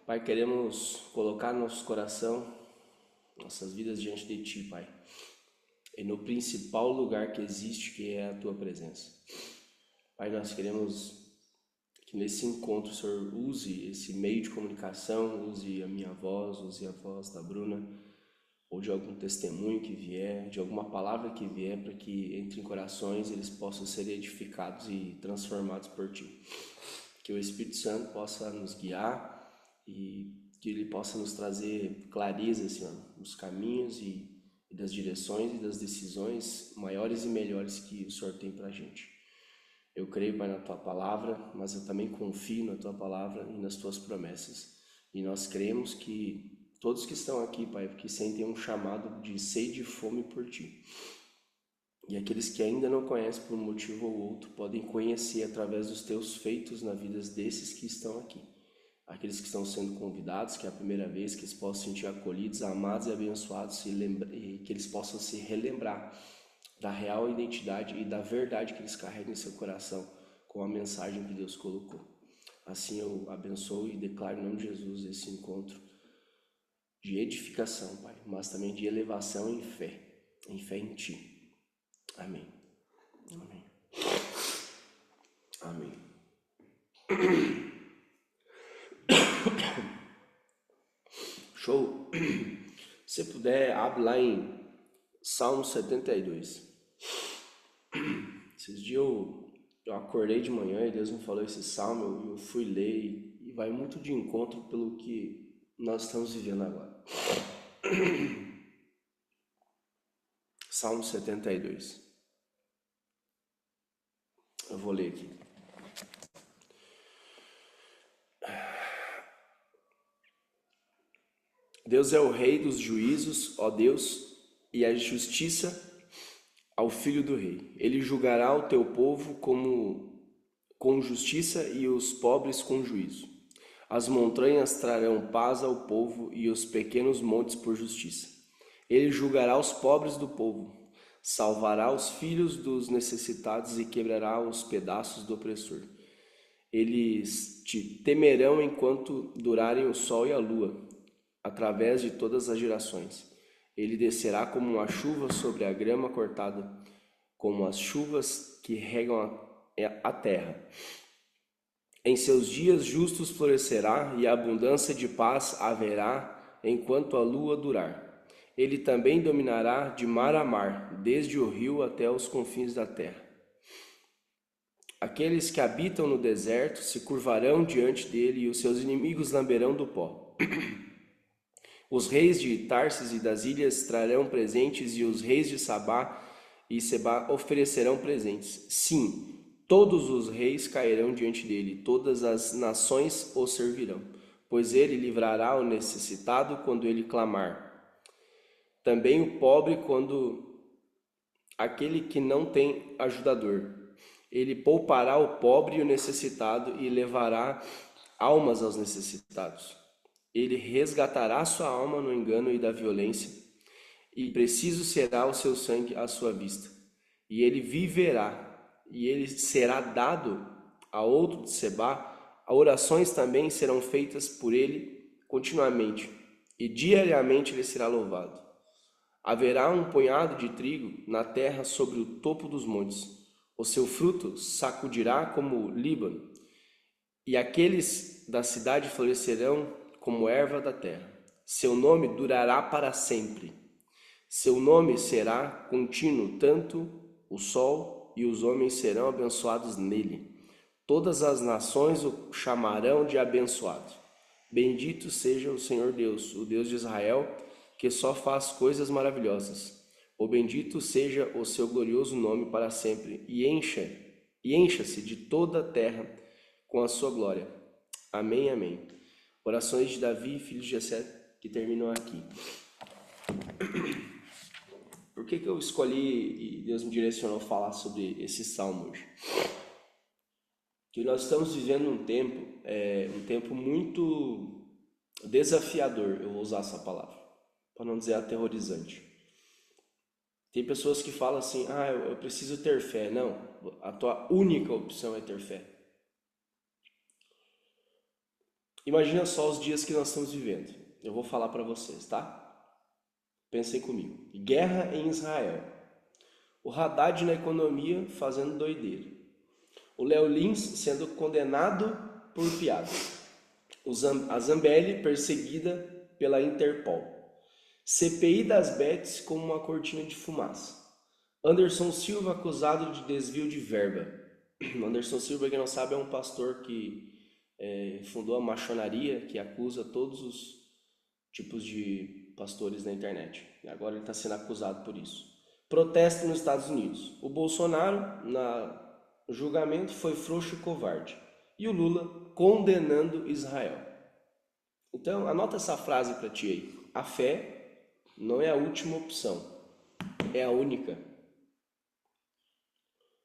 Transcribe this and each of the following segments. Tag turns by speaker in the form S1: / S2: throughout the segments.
S1: Pai, queremos colocar nosso coração, nossas vidas diante de Ti, Pai. E no principal lugar que existe, que é a Tua presença. Pai, nós queremos que nesse encontro o Senhor use esse meio de comunicação, use a minha voz, use a voz da Bruna, ou de algum testemunho que vier, de alguma palavra que vier, para que entre em corações eles possam ser edificados e transformados por Ti. Que o Espírito Santo possa nos guiar e que Ele possa nos trazer clareza, Senhor, nos caminhos e das direções e das decisões maiores e melhores que o Senhor tem para a gente. Eu creio, Pai, na Tua Palavra, mas eu também confio na Tua Palavra e nas Tuas promessas. E nós cremos que todos que estão aqui, Pai, que sentem um chamado de sede e fome por Ti. E aqueles que ainda não conhecem por um motivo ou outro, podem conhecer através dos Teus feitos na vida desses que estão aqui. Aqueles que estão sendo convidados, que é a primeira vez, que eles possam se sentir acolhidos, amados e abençoados, e que eles possam se relembrar da real identidade e da verdade que eles carregam em seu coração com a mensagem que Deus colocou. Assim eu abençoo e declaro em nome de Jesus esse encontro de edificação, Pai, mas também de elevação em fé em Ti. Amém. Amém. Amém. Show? Se puder, abre lá em Salmo 72. Esses dias eu acordei de manhã e Deus me falou esse salmo, eu fui ler e vai muito de encontro pelo que nós estamos vivendo agora. Salmo 72. Eu vou ler aqui. Deus é o rei dos juízos, ó Deus, e a justiça ao filho do rei. Ele julgará o teu povo com justiça e os pobres com juízo. As montanhas trarão paz ao povo e os pequenos montes por justiça. Ele julgará os pobres do povo, salvará os filhos dos necessitados e quebrará os pedaços do opressor. Eles te temerão enquanto durarem o sol e a lua, através de todas as gerações. Ele descerá como uma chuva sobre a grama cortada, como as chuvas que regam a terra. Em seus dias justos florescerá e a abundância de paz haverá enquanto a lua durar. Ele também dominará de mar a mar, desde o rio até os confins da terra. Aqueles que habitam no deserto se curvarão diante dele e os seus inimigos lamberão do pó. Os reis de Tarsis e das ilhas trarão presentes e os reis de Sabá e Sebá oferecerão presentes. Sim, todos os reis cairão diante dele, todas as nações o servirão, pois ele livrará o necessitado quando ele clamar. Também o pobre quando aquele que não tem ajudador. Ele poupará o pobre e o necessitado e levará almas aos necessitados. Ele resgatará sua alma no engano e da violência, e preciso será o seu sangue à sua vista. E ele viverá, e ele será dado a outro de Sebá. Orações também serão feitas por ele continuamente, e diariamente ele será louvado. Haverá um punhado de trigo na terra sobre o topo dos montes. O seu fruto sacudirá como o Líbano, e aqueles da cidade florescerão como erva da terra. Seu nome durará para sempre. Seu nome será contínuo, tanto o sol e os homens serão abençoados nele. Todas as nações o chamarão de abençoado. Bendito seja o Senhor Deus, o Deus de Israel, que só faz coisas maravilhosas. O bendito seja o seu glorioso nome para sempre, e encha-se de toda a terra com a sua glória. Amém, amém. Orações de Davi, filho de Jessé, que terminam aqui. Por que eu escolhi e Deus me direcionou a falar sobre esse salmo hoje? Que nós estamos vivendo um tempo muito desafiador, eu vou usar essa palavra, para não dizer aterrorizante. Tem pessoas que falam assim, eu preciso ter fé. Não, a tua única opção é ter fé. Imagina só os dias que nós estamos vivendo. Eu vou falar para vocês, tá? Pensem comigo. Guerra em Israel. O Haddad na economia fazendo doideira. O Léo Lins sendo condenado por piada. A Zambelli perseguida pela Interpol. CPI das Bets como uma cortina de fumaça. Anderson Silva acusado de desvio de verba. Anderson Silva, quem não sabe, é um pastor que fundou a maçonaria, que acusa todos os tipos de pastores na internet. E agora ele está sendo acusado por isso. Protesto nos Estados Unidos. O Bolsonaro, no julgamento, foi frouxo e covarde. E o Lula condenando Israel. Então, anota essa frase para ti aí. A fé não é a última opção, é a única.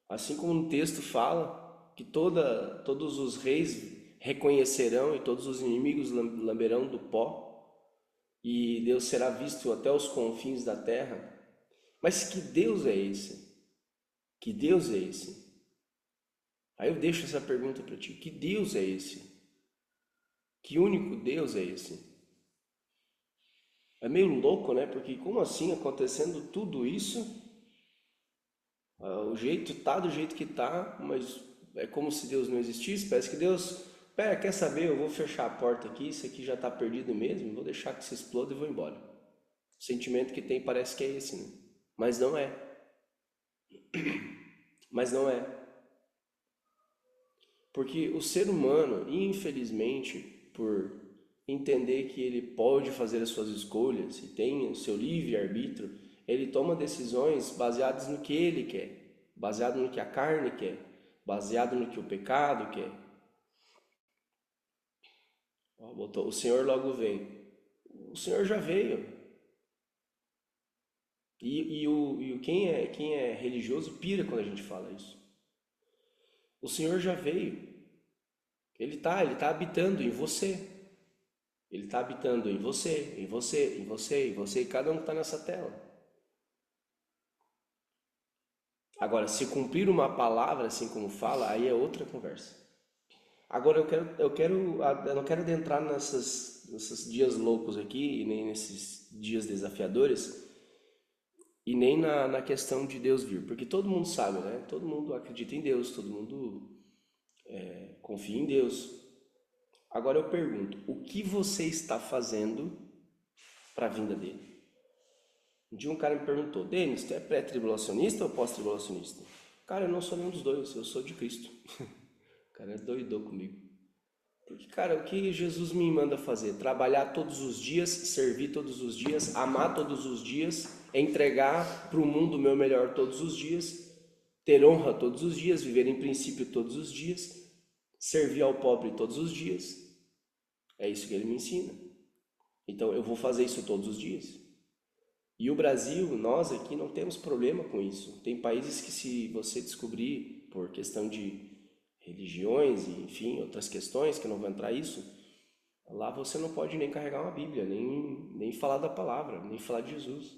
S1: Assim como no texto fala que todos os reis reconhecerão e todos os inimigos lamberão do pó, e Deus será visto até os confins da terra. Mas que Deus é esse? Que Deus é esse? Aí eu deixo essa pergunta para ti. Que Deus é esse? Que único Deus é esse? É meio louco, né? Porque como assim, acontecendo tudo isso, o jeito tá do jeito que tá, mas é como se Deus não existisse. Parece que Deus, quer saber? Eu vou fechar a porta aqui, isso aqui já tá perdido mesmo, vou deixar que se exploda e vou embora. O sentimento que tem parece que é esse, né? Mas não é. Mas não é. Porque o ser humano, infelizmente, por entender que ele pode fazer as suas escolhas e tem o seu livre-arbítrio, ele toma decisões baseadas no que ele quer, baseado no que a carne quer, baseado no que o pecado quer. O Senhor logo vem. O Senhor já veio. Quem é religioso pira quando a gente fala isso. O Senhor já veio. Ele tá habitando em você. Ele está habitando em você, em você, em você, em você, e cada um que está nessa tela. Agora, se cumprir uma palavra assim como fala, aí é outra conversa. Agora eu não quero adentrar nesses dias loucos aqui, e nem nesses dias desafiadores, e nem na questão de Deus vir, porque todo mundo sabe, né? Todo mundo acredita em Deus, todo mundo confia em Deus. Agora eu pergunto, o que você está fazendo para a vinda dele? Um dia um cara me perguntou, Denis, tu é pré-tribulacionista ou pós-tribulacionista? Cara, eu não sou nenhum dos dois, eu sou de Cristo. O cara é doidou comigo. Porque, cara, o que Jesus me manda fazer? Trabalhar todos os dias, servir todos os dias, amar todos os dias, entregar para o mundo o meu melhor todos os dias, ter honra todos os dias, viver em princípio todos os dias, servir ao pobre todos os dias. É isso que ele me ensina. Então eu vou fazer isso todos os dias. E o Brasil, nós aqui não temos problema com isso. Tem países que, se você descobrir por questão de religiões e, enfim, outras questões que não vão entrar isso, lá você não pode nem carregar uma Bíblia, nem falar da palavra, nem falar de Jesus.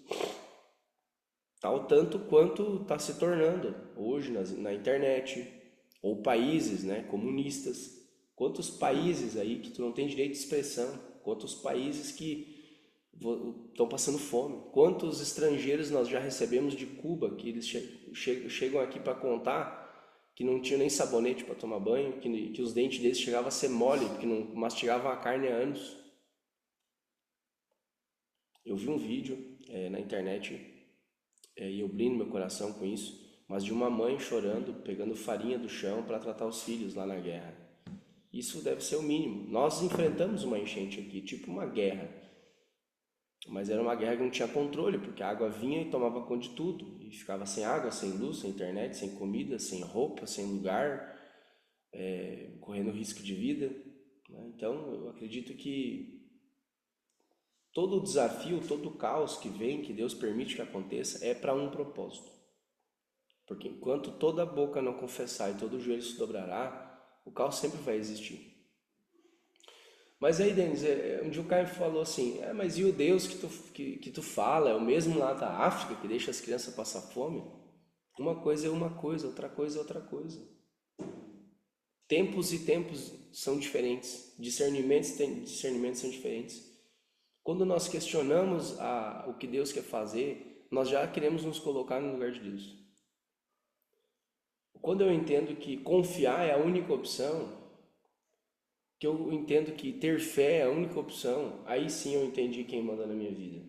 S1: Tal tanto quanto está se tornando hoje na internet, ou países, né, comunistas. Quantos países aí que tu não tem direito de expressão, quantos países que estão passando fome. Quantos estrangeiros nós já recebemos de Cuba que eles chegam aqui para contar que não tinham nem sabonete para tomar banho, que os dentes deles chegavam a ser mole, porque não mastigavam a carne há anos. Eu vi um vídeo na internet e eu blindo meu coração com isso, mas de uma mãe chorando, pegando farinha do chão para tratar os filhos lá na guerra. Isso deve ser o mínimo. Nós enfrentamos uma enchente aqui, tipo uma guerra. Mas era uma guerra que não tinha controle, porque a água vinha e tomava conta de tudo. E ficava sem água, sem luz, sem internet, sem comida, sem roupa, sem lugar, correndo risco de vida. Né? Então, eu acredito que todo o desafio, todo o caos que vem, que Deus permite que aconteça, é para um propósito. Porque enquanto toda boca não confessar e todo joelho se dobrará, o caos sempre vai existir. Mas aí, Denis, um dia o Caio falou assim, mas e o Deus que tu fala, é o mesmo lá da África, que deixa as crianças passar fome? Uma coisa é uma coisa, outra coisa é outra coisa. Tempos e tempos são diferentes, discernimentos são diferentes. Quando nós questionamos o que Deus quer fazer, nós já queremos nos colocar no lugar de Deus. Quando eu entendo que confiar é a única opção, que eu entendo que ter fé é a única opção, aí sim eu entendi quem manda na minha vida.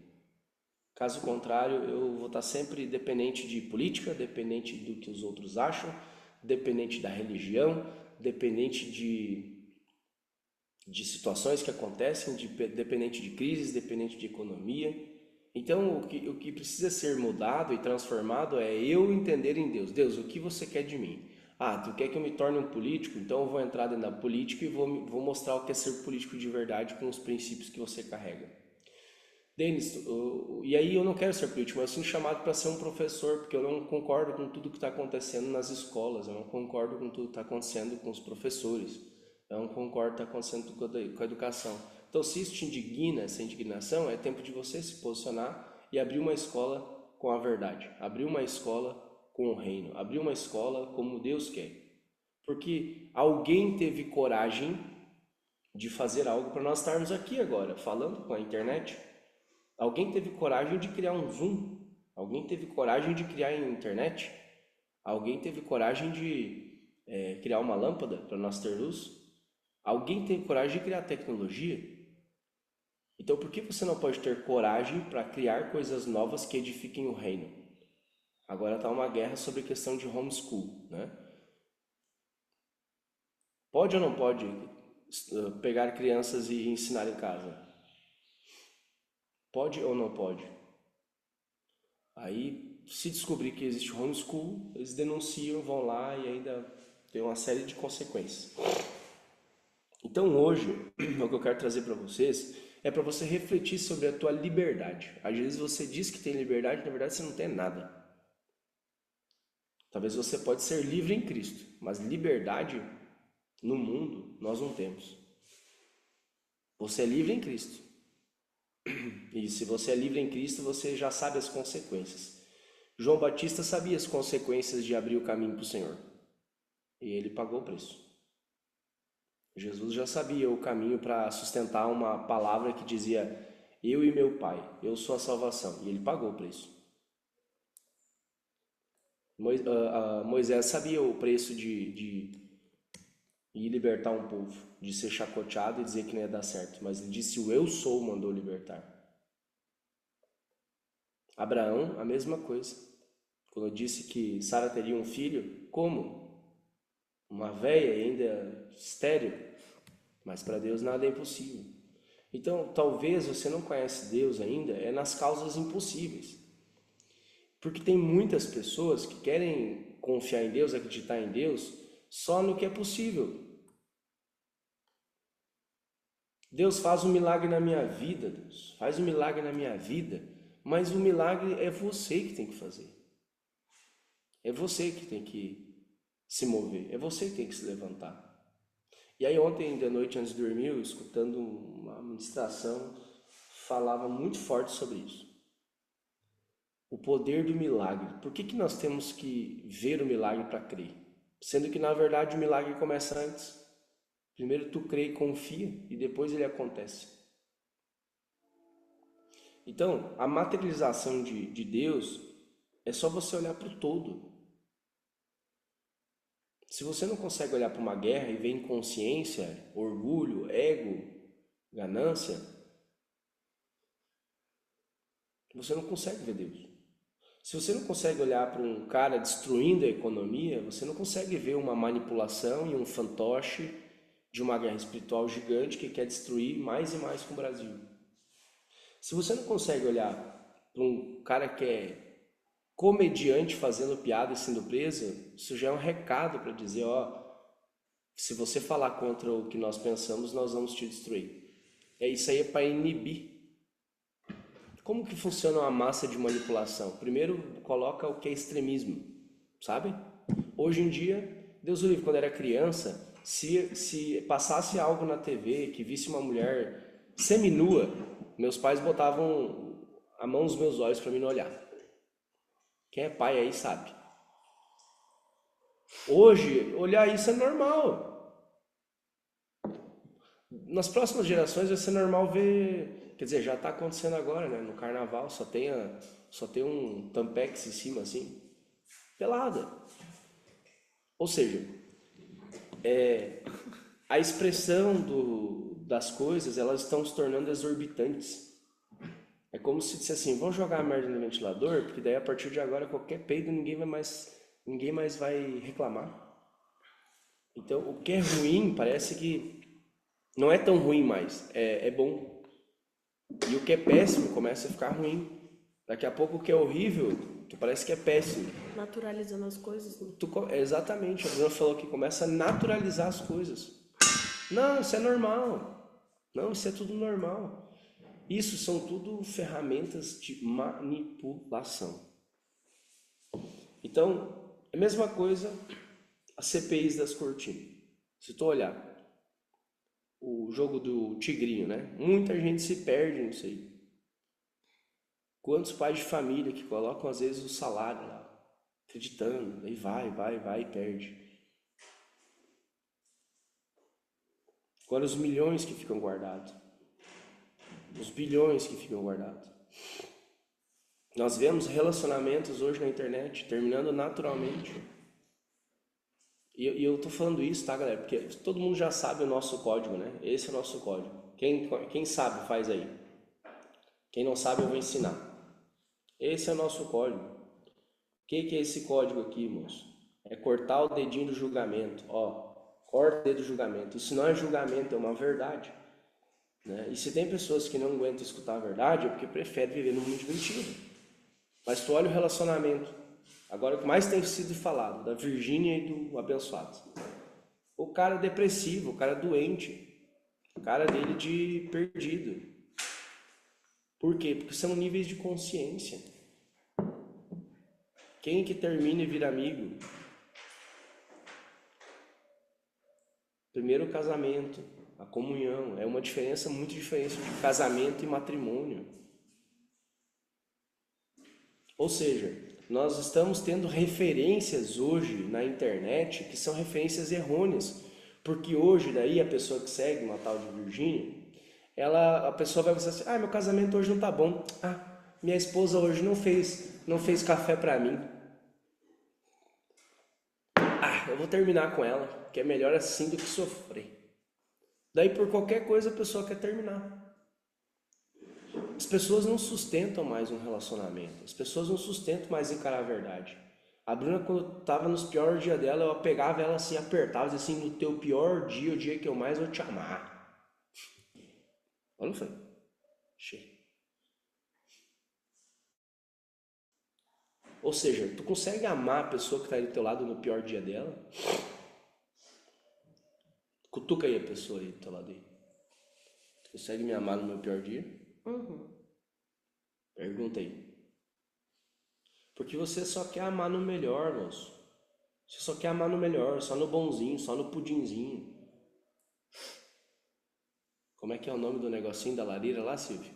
S1: Caso contrário, eu vou estar sempre dependente de política, dependente do que os outros acham, dependente da religião, dependente de situações que acontecem, dependente de crises, dependente de economia. Então, o que precisa ser mudado e transformado é eu entender em Deus. Deus, o que você quer de mim? Ah, tu quer que eu me torne um político? Então eu vou entrar dentro da política e vou mostrar o que é ser político de verdade com os princípios que você carrega. Denis, e aí eu não quero ser político, mas eu sinto chamado para ser um professor, porque eu não concordo com tudo que está acontecendo nas escolas, eu não concordo com tudo que está acontecendo com os professores, eu não concordo com o que está acontecendo com a educação. Então, se isso te indigna, essa indignação, é tempo de você se posicionar e abrir uma escola com a verdade, abrir uma escola com o reino, abrir uma escola como Deus quer. Porque alguém teve coragem de fazer algo para nós estarmos aqui agora, falando com a internet. Alguém teve coragem de criar um Zoom, alguém teve coragem de criar a internet, alguém teve coragem de criar uma lâmpada para nós ter luz, alguém teve coragem de criar tecnologia. Então, por que você não pode ter coragem para criar coisas novas que edifiquem o reino? Agora está uma guerra sobre a questão de homeschool, né? Pode ou não pode pegar crianças e ensinar em casa? Pode ou não pode? Aí, se descobrir que existe homeschool, eles denunciam, vão lá e ainda tem uma série de consequências. Então hoje, o que eu quero trazer para vocês é para você refletir sobre a tua liberdade. Às vezes você diz que tem liberdade, na verdade você não tem nada. Talvez você pode ser livre em Cristo, mas liberdade no mundo nós não temos. Você é livre em Cristo. E se você é livre em Cristo, você já sabe as consequências. João Batista sabia as consequências de abrir o caminho para o Senhor. E ele pagou o preço. Jesus já sabia o caminho para sustentar uma palavra que dizia: eu e meu Pai, eu sou a salvação. E ele pagou o preço. Moisés sabia o preço de ir libertar um povo, de ser chacoteado e dizer que não ia dar certo. Mas ele disse: o eu sou mandou libertar. Abraão, a mesma coisa. Quando disse que Sara teria um filho, como? Uma véia ainda estéril. Mas para Deus nada é impossível. Então, talvez você não conhece Deus ainda, é nas causas impossíveis. Porque tem muitas pessoas que querem confiar em Deus, acreditar em Deus, só no que é possível. Deus faz um milagre na minha vida, Deus faz um milagre na minha vida, mas o milagre é você que tem que fazer. É você que tem que se mover, é você que tem que se levantar. E aí ontem de noite, antes de dormir, eu, escutando uma ministração, falava muito forte sobre isso. O poder do milagre. Por que nós temos que ver o milagre para crer? Sendo que na verdade o milagre começa antes. Primeiro tu crê e confia e depois ele acontece. Então, a materialização de Deus é só você olhar para o todo. Se você não consegue olhar para uma guerra e ver inconsciência, orgulho, ego, ganância, você não consegue ver Deus. Se você não consegue olhar para um cara destruindo a economia, você não consegue ver uma manipulação e um fantoche de uma guerra espiritual gigante que quer destruir mais e mais com o Brasil. Se você não consegue olhar para um cara que é comediante fazendo piada e sendo preso, isso já é um recado para dizer, ó, se você falar contra o que nós pensamos, nós vamos te destruir. Isso aí é para inibir. Como que funciona uma massa de manipulação? Primeiro coloca o que é extremismo, sabe? Hoje em dia, Deus o livre, quando era criança, se passasse algo na TV, que visse uma mulher seminua, meus pais botavam a mão nos meus olhos para mim não olhar. Quem é pai aí sabe. Hoje, olhar isso é normal. nas próximas gerações vai ser normal ver, quer dizer, já está acontecendo agora, né? No carnaval só tem um Tampex em cima assim, pelada. Ou seja, a expressão das coisas, elas estão se tornando exorbitantes. É como se dissesse assim, vamos jogar a merda no ventilador, porque daí a partir de agora qualquer peido ninguém mais vai reclamar. Então, o que é ruim parece que não é tão ruim mais, é bom. E o que é péssimo começa a ficar ruim. Daqui a pouco o que é horrível, tu parece que é péssimo.
S2: Naturalizando as coisas, né?
S1: Exatamente, a Bruna falou que começa a naturalizar as coisas. Não, isso é normal. Não, isso é tudo normal. Isso são tudo ferramentas de manipulação. Então, é a mesma coisa as CPIs das cortinas. Se tu olhar o jogo do Tigrinho, né? Muita gente se perde nisso aí. Quantos pais de família que colocam às vezes o salário lá, acreditando, aí vai e perde. Agora os milhões que ficam guardados, os bilhões que ficam guardados. Nós vemos relacionamentos hoje na internet terminando naturalmente. E eu tô falando isso, tá, galera? Porque todo mundo já sabe o nosso código, né? Esse é o nosso código. Quem sabe faz aí. Quem não sabe eu vou ensinar. Esse é o nosso código. O que é esse código aqui, moço? É cortar o dedinho do julgamento. Ó, corta o dedo do julgamento. Isso não é julgamento, é uma verdade. Né? E se tem pessoas que não aguentam escutar a verdade, é porque preferem viver num mundo de mentira. Mas tu olha o relacionamento. Agora o que mais tem sido falado, da Virgínia e do abençoado. O cara depressivo, o cara doente, o cara dele de perdido. Por quê? Porque são níveis de consciência. Quem que termina e vira amigo? Primeiro o casamento, a comunhão. É uma diferença muito diferente de casamento e matrimônio. Ou seja, nós estamos tendo referências hoje na internet que são referências errôneas. Porque hoje daí a pessoa que segue uma tal de Virgínia, a pessoa vai pensar assim, meu casamento hoje não tá bom. Minha esposa hoje não fez café pra mim. Eu vou terminar com ela, que é melhor assim do que sofrer. Daí por qualquer coisa a pessoa quer terminar. As pessoas não sustentam mais um relacionamento. As pessoas não sustentam mais encarar a verdade. A Bruna, quando estava nos piores dias dela, eu pegava ela assim, apertava, dizia assim, no teu pior dia, o dia que eu mais vou te amar. Olha, eu falei, cheio. Ou seja, tu consegue amar a pessoa que está aí do teu lado no pior dia dela? Cutuca aí a pessoa aí do teu lado aí. Tu consegue me amar no meu pior dia? Pergunta aí. Porque você só quer amar no melhor, moço. Você só quer amar no melhor, só no bonzinho, só no pudinzinho. Como é que é o nome do negocinho da lareira lá, Silvio?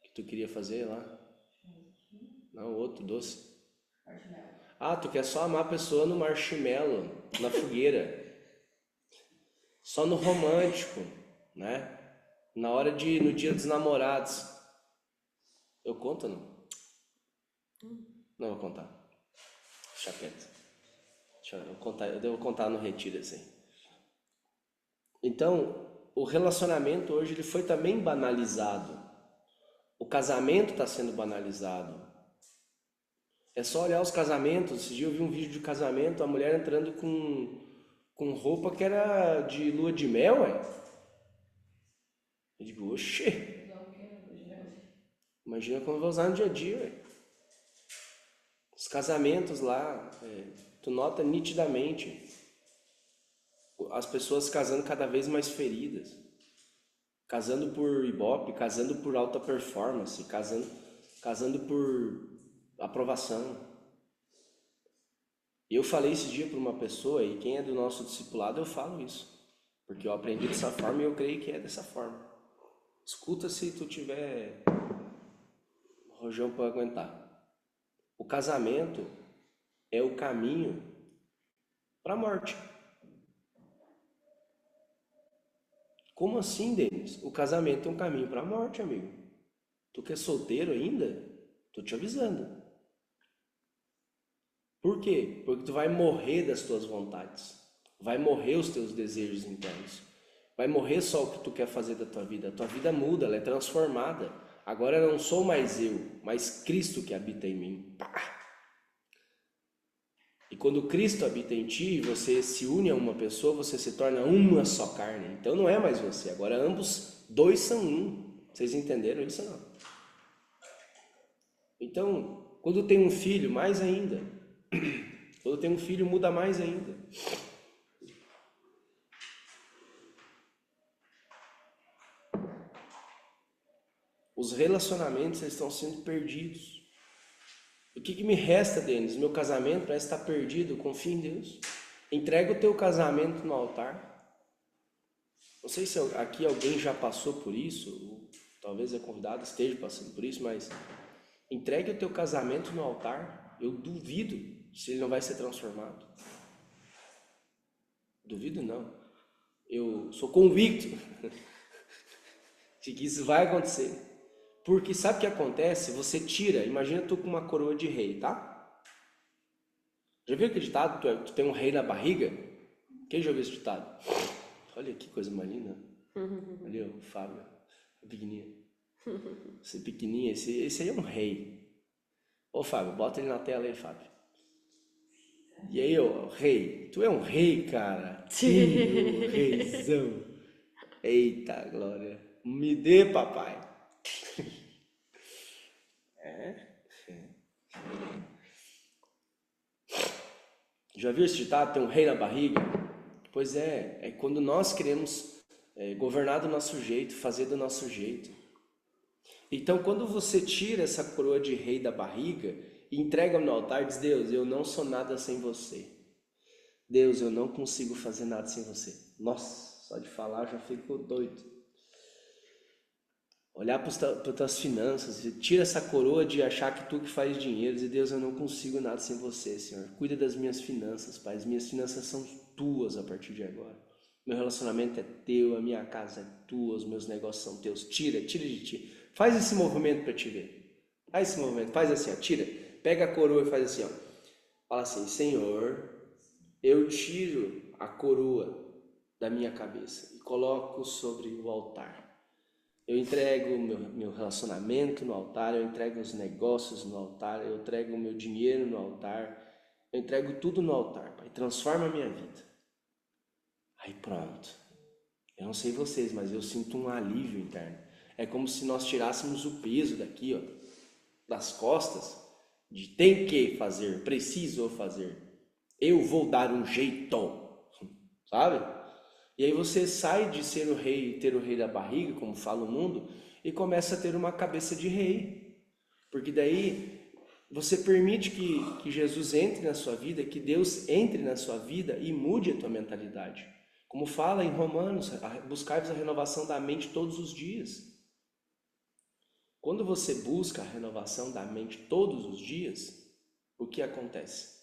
S1: Que tu queria fazer lá? Não, outro doce. Tu quer só amar a pessoa no marshmallow, na fogueira. Só no romântico, né? No dia dos namorados. Eu conto ou não? Não vou contar. Deixa quieto. Eu devo contar no retiro assim. Então, o relacionamento hoje ele foi também banalizado. O casamento está sendo banalizado. É só olhar os casamentos. Esse dia eu vi um vídeo de casamento, a mulher entrando com roupa que era de lua de mel, ué. Eu digo, oxê. Imagina como vai usar no dia a dia, ué. Os casamentos lá, tu nota nitidamente as pessoas casando cada vez mais feridas. Casando por ibope, casando por alta performance, casando por aprovação. E eu falei esse dia para uma pessoa, e quem é do nosso discipulado eu falo isso. Porque eu aprendi dessa forma e eu creio que é dessa forma. Escuta se tu tiver rojão para aguentar. O casamento é o caminho para a morte. Como assim, Denis? O casamento é um caminho para a morte, amigo. Tu que é solteiro ainda? Tô te avisando. Por quê? Porque tu vai morrer das tuas vontades. Vai morrer os teus desejos internos. Vai morrer só o que tu quer fazer da tua vida. A tua vida muda, ela é transformada. Agora não sou mais eu, mas Cristo que habita em mim. Pá! E quando Cristo habita em ti, você se une a uma pessoa, você se torna uma só carne. Então não é mais você, agora ambos dois são um. Vocês entenderam isso ou não? Então, quando tem um filho, mais ainda. Quando tem um filho, muda mais ainda. Os relacionamentos estão sendo perdidos. O que me resta, Denis? Meu casamento parece estar perdido. Confia em Deus. Entrega o teu casamento no altar. Não sei se aqui alguém já passou por isso, ou talvez a convidada esteja passando por isso, mas entregue o teu casamento no altar. Eu duvido se ele não vai ser transformado. Duvido não. Eu sou convicto de que isso vai acontecer. Porque sabe o que acontece? Você tira, imagina tu com uma coroa de rei, tá? Já viu aquele ditado? Tu tem um rei na barriga? Quem já ouviu esse ditado? Olha que coisa mais linda. Ali, ó, o Fábio, pequenininho. Esse pequenininho, esse aí é um rei. Ô Fábio, bota ele na tela aí, Fábio. E aí, ó, rei. Tu é um rei, cara. Sim, reizão. Eita, glória. Me dê, papai. Já viu esse ditado? Tem um rei na barriga? Pois é quando nós queremos governar do nosso jeito, fazer do nosso jeito. Então, quando você tira essa coroa de rei da barriga e entrega no altar, diz: Deus, eu não sou nada sem você. Deus, eu não consigo fazer nada sem você. Nossa, só de falar eu já fico doido. Olhar para as tuas finanças, tira essa coroa de achar que tu que faz dinheiro, e Deus, eu não consigo nada sem você, Senhor. Cuida das minhas finanças, Pai. As minhas finanças são tuas a partir de agora. Meu relacionamento é teu, a minha casa é tua, os meus negócios são teus. Tira de ti. Faz esse movimento para te ver. Faz esse movimento, faz assim, ó, tira. Pega a coroa e faz assim, ó. Fala assim: Senhor, eu tiro a coroa da minha cabeça e coloco sobre o altar. Eu entrego o meu relacionamento no altar, eu entrego os negócios no altar, eu entrego o meu dinheiro no altar, eu entrego tudo no altar, Pai. Transforma a minha vida. Aí pronto. Eu não sei vocês, mas eu sinto um alívio interno. É como se nós tirássemos o peso daqui, ó, das costas, de tem que fazer, preciso fazer. Eu vou dar um jeito, sabe? E aí você sai de ser o rei, ter o rei da barriga, como fala o mundo, e começa a ter uma cabeça de rei. Porque daí você permite que Jesus entre na sua vida, que Deus entre na sua vida e mude a tua mentalidade. Como fala em Romanos, buscai-vos a renovação da mente todos os dias. Quando você busca a renovação da mente todos os dias, o que acontece?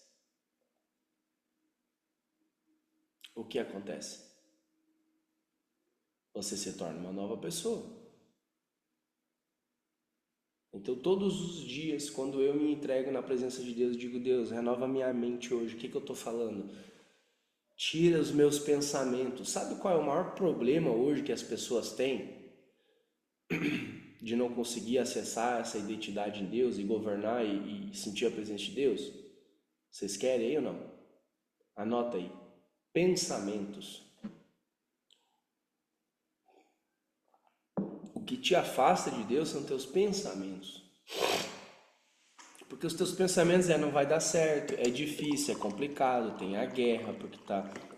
S1: O que acontece? Você se torna uma nova pessoa. Então todos os dias, quando eu me entrego na presença de Deus, digo: Deus, renova minha mente hoje. O que eu estou falando? Tira os meus pensamentos. Sabe qual é o maior problema hoje que as pessoas têm? De não conseguir acessar essa identidade em Deus e governar e sentir a presença de Deus? Vocês querem aí ou não? Anota aí. Pensamentos. O que te afasta de Deus são teus pensamentos. Porque os teus pensamentos não vai dar certo, é difícil, é complicado, tem a guerra, porque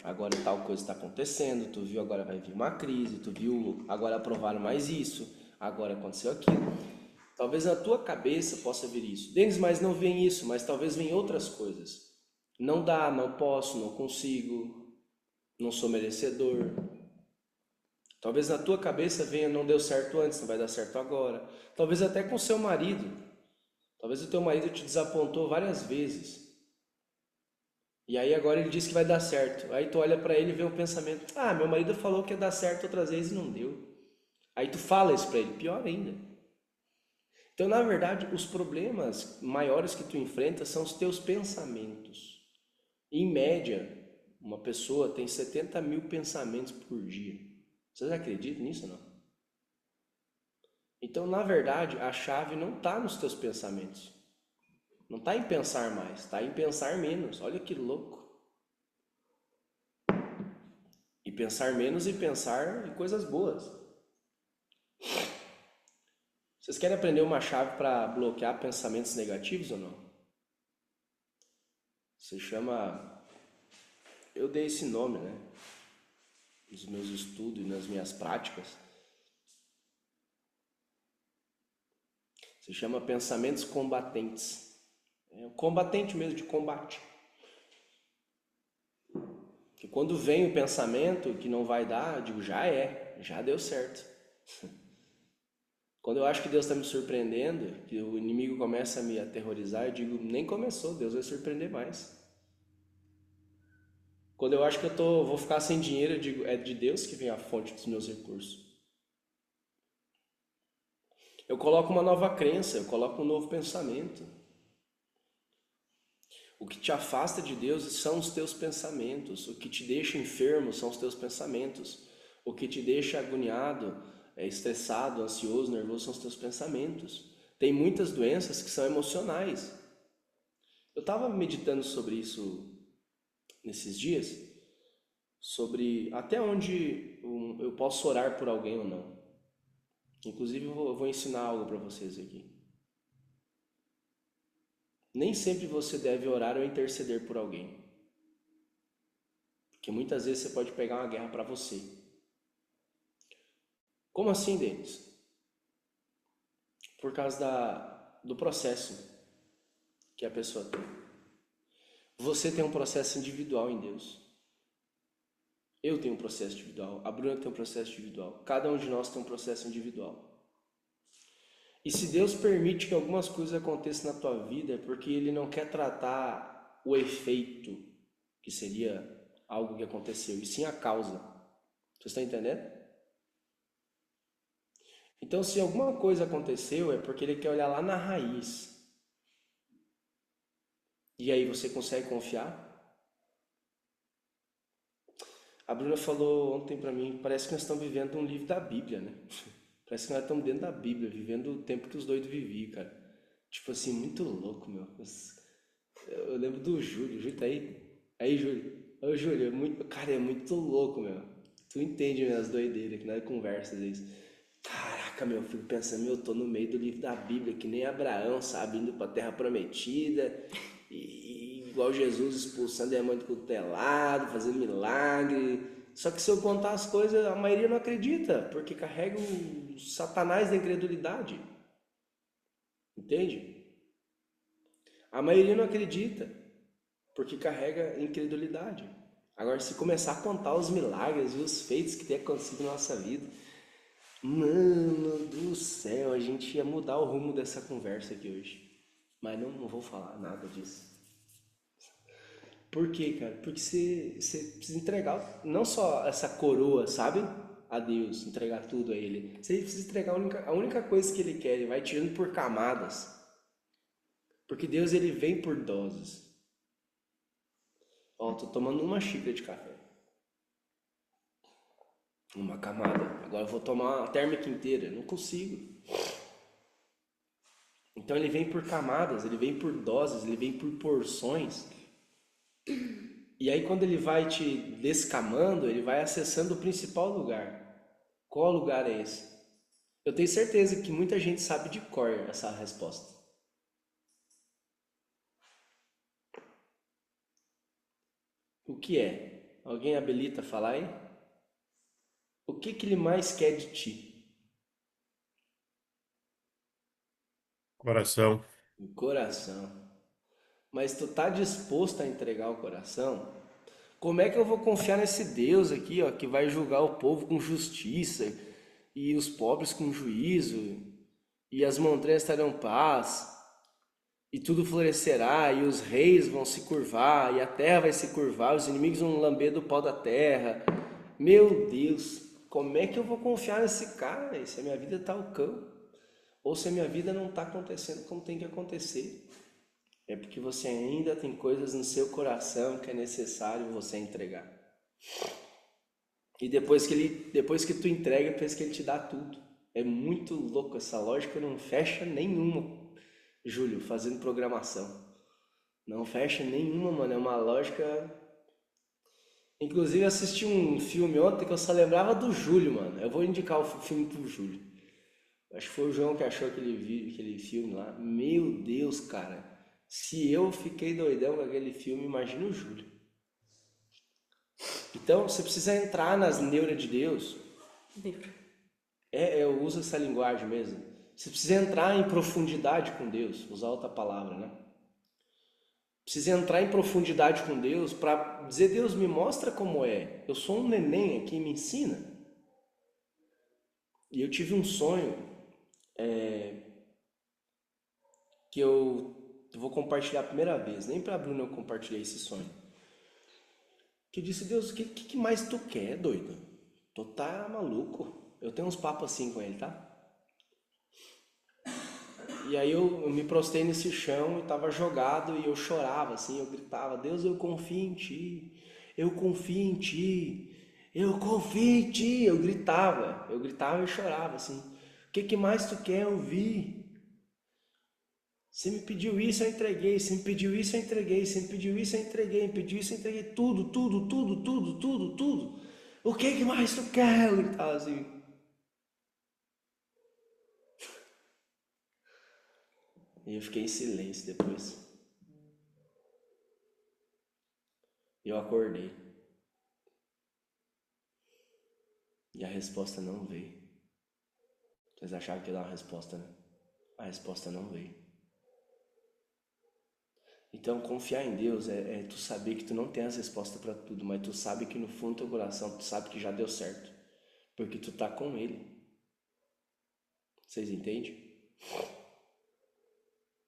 S1: agora tal coisa está acontecendo, tu viu, agora vai vir uma crise, tu viu, agora aprovaram mais isso, agora aconteceu aquilo. Talvez na tua cabeça possa vir isso. Denis, mas não vem isso, mas talvez venham outras coisas. Não dá, não posso, não consigo, não sou merecedor. Talvez na tua cabeça venha: não deu certo antes, não vai dar certo agora. Talvez até com seu marido. Talvez o teu marido te desapontou várias vezes. E aí agora ele diz que vai dar certo. Aí tu olha pra ele e vê o pensamento: ah, meu marido falou que ia dar certo outras vezes e não deu. Aí tu fala isso pra ele, pior ainda. Então, na verdade, os problemas maiores que tu enfrenta são os teus pensamentos. Em média, uma pessoa tem 70 mil pensamentos por dia. Vocês acreditam nisso ou não? Então, na verdade, a chave não está nos teus pensamentos. Não está em pensar mais, está em pensar menos. Olha que louco. E pensar menos e pensar em coisas boas. Vocês querem aprender uma chave para bloquear pensamentos negativos ou não? Se chama. Eu dei esse nome, né? Nos meus estudos e nas minhas práticas. Se chama pensamentos combatentes. É um combatente mesmo, de combate. Que quando vem o pensamento que não vai dar, eu digo, já deu certo. Quando eu acho que Deus está me surpreendendo, que o inimigo começa a me aterrorizar, eu digo, nem começou, Deus vai surpreender mais. Quando eu acho que vou ficar sem dinheiro, eu digo, é de Deus que vem a fonte dos meus recursos. Eu coloco uma nova crença, eu coloco um novo pensamento. O que te afasta de Deus são os teus pensamentos. O que te deixa enfermo são os teus pensamentos. O que te deixa agoniado, estressado, ansioso, nervoso são os teus pensamentos. Tem muitas doenças que são emocionais. Eu estava meditando sobre isso nesses dias, sobre até onde eu posso orar por alguém ou não. Inclusive eu vou ensinar algo para vocês aqui. Nem sempre você deve orar ou interceder por alguém. Porque muitas vezes você pode pegar uma guerra para você. Como assim, Denis? Por causa do processo que a pessoa tem. Você tem um processo individual em Deus. Eu tenho um processo individual. A Bruna tem um processo individual. Cada um de nós tem um processo individual. E se Deus permite que algumas coisas aconteçam na tua vida, é porque Ele não quer tratar o efeito, que seria algo que aconteceu, e sim a causa. Você está entendendo? Então, se alguma coisa aconteceu, é porque Ele quer olhar lá na raiz. E aí você consegue confiar? A Bruna falou ontem pra mim, parece que nós estamos vivendo um livro da Bíblia, né? Parece que nós estamos dentro da Bíblia, vivendo o tempo que os doidos viviam, cara. Tipo assim, muito louco, meu. Eu lembro do Júlio. O Júlio tá aí? Aí, Júlio. Ô, Júlio, cara, é muito louco, meu. Tu entende minhas doideiras, que nós conversas às vezes. Caraca, meu, eu fico pensando, eu tô no meio do livro da Bíblia, que nem Abraão, sabe? Indo pra Terra Prometida. E igual Jesus expulsando demônio do lado, fazendo milagre. Só que se eu contar as coisas, a maioria não acredita, porque carrega o Satanás da incredulidade. Entende? A maioria não acredita, porque carrega incredulidade. Agora, se começar a contar os milagres e os feitos que tem acontecido na nossa vida, mano do céu, a gente ia mudar o rumo dessa conversa aqui hoje. Mas não vou falar nada disso. Por quê, cara? Porque você precisa entregar não só essa coroa, sabe? A Deus, entregar tudo a Ele. Você precisa entregar a única coisa que Ele quer. Ele vai tirando por camadas. Porque Deus, Ele vem por doses. Ó, tô tomando uma xícara de café. Uma camada. Agora eu vou tomar uma térmica inteira. Não consigo. Então Ele vem por camadas, Ele vem por doses, Ele vem por porções. E aí quando ele vai te descamando, ele vai acessando o principal lugar. Qual lugar é esse? Eu tenho certeza que muita gente sabe de cor essa resposta. O que é? Alguém habilita a falar aí? O que ele mais quer de ti?
S3: Coração.
S1: O coração. Mas tu tá disposto a entregar o coração? Como é que eu vou confiar nesse Deus aqui, ó, que vai julgar o povo com justiça e os pobres com juízo e as montanhas terão paz? e tudo florescerá, e os reis vão se curvar, e a terra vai se curvar, os inimigos vão lamber do pó da terra. Meu Deus, como é que eu vou confiar nesse cara se a minha vida tá o cão? Ou se a minha vida não está acontecendo como tem que acontecer? É porque você ainda tem coisas no seu coração que é necessário você entregar. E depois que tu entrega, pensa que ele te dá tudo. É muito louco, essa lógica não fecha nenhuma, Júlio, fazendo programação. Não fecha nenhuma, mano. É uma lógica. Inclusive, eu assisti um filme ontem que eu só lembrava do Júlio, mano. Eu vou indicar o filme pro Júlio. Acho que foi o João que achou aquele filme lá. Meu Deus, cara. Se eu fiquei doidão com aquele filme, imagina o Júlio. Então, você precisa entrar nas neuras de Deus.
S2: Livro.
S1: Eu uso essa linguagem mesmo. Você precisa entrar em profundidade com Deus. Usar outra palavra, né? Precisa entrar em profundidade com Deus para dizer: Deus, me mostra como é. Eu sou um neném aqui, me ensina. E eu tive um sonho que eu vou compartilhar a primeira vez. Nem para a Bruna eu compartilhei esse sonho. Que eu disse: Deus, o que mais tu quer, doido? Tu tá maluco? Eu tenho uns papos assim com ele, tá? E aí eu me prostei nesse chão e estava jogado e eu chorava assim, eu gritava: Deus, eu confio em Ti, eu confio em Ti, eu confio em Ti. Eu gritava e chorava assim. O que mais tu quer ouvir? Você me pediu isso, eu entreguei. Você me pediu isso, eu entreguei. Você me pediu isso, eu entreguei. Me pediu isso, eu entreguei. Tudo, tudo, tudo, tudo, tudo, tudo. O que mais tu quer? Eu gritava assim. E eu fiquei em silêncio depois. Eu acordei. E a resposta não veio. Vocês achavam que ia dar uma resposta, né? A resposta não veio. Então, confiar em Deus é tu saber que tu não tem as respostas para tudo, mas tu sabe que no fundo do teu coração tu sabe que já deu certo, porque tu tá com Ele. Vocês entendem?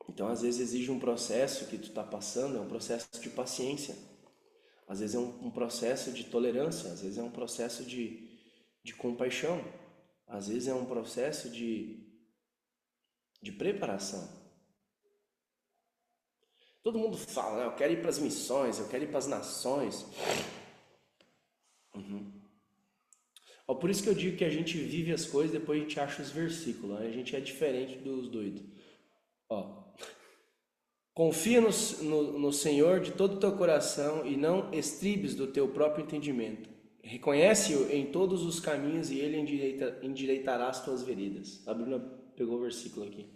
S1: Então, às vezes exige um processo que tu tá passando, é um processo de paciência. Às vezes é um processo de tolerância, às vezes é um processo de compaixão, às vezes é um processo de preparação. Todo mundo fala, né? Eu quero ir para as missões, eu quero ir para as nações. Ó, por isso que eu digo que a gente vive as coisas e depois a gente acha os versículos, né? A gente é diferente dos doidos. Ó, confia no Senhor de todo o teu coração e não estribes do teu próprio entendimento. Reconhece-o em todos os caminhos e ele endireitará as tuas veredas. A Bruna pegou o versículo aqui.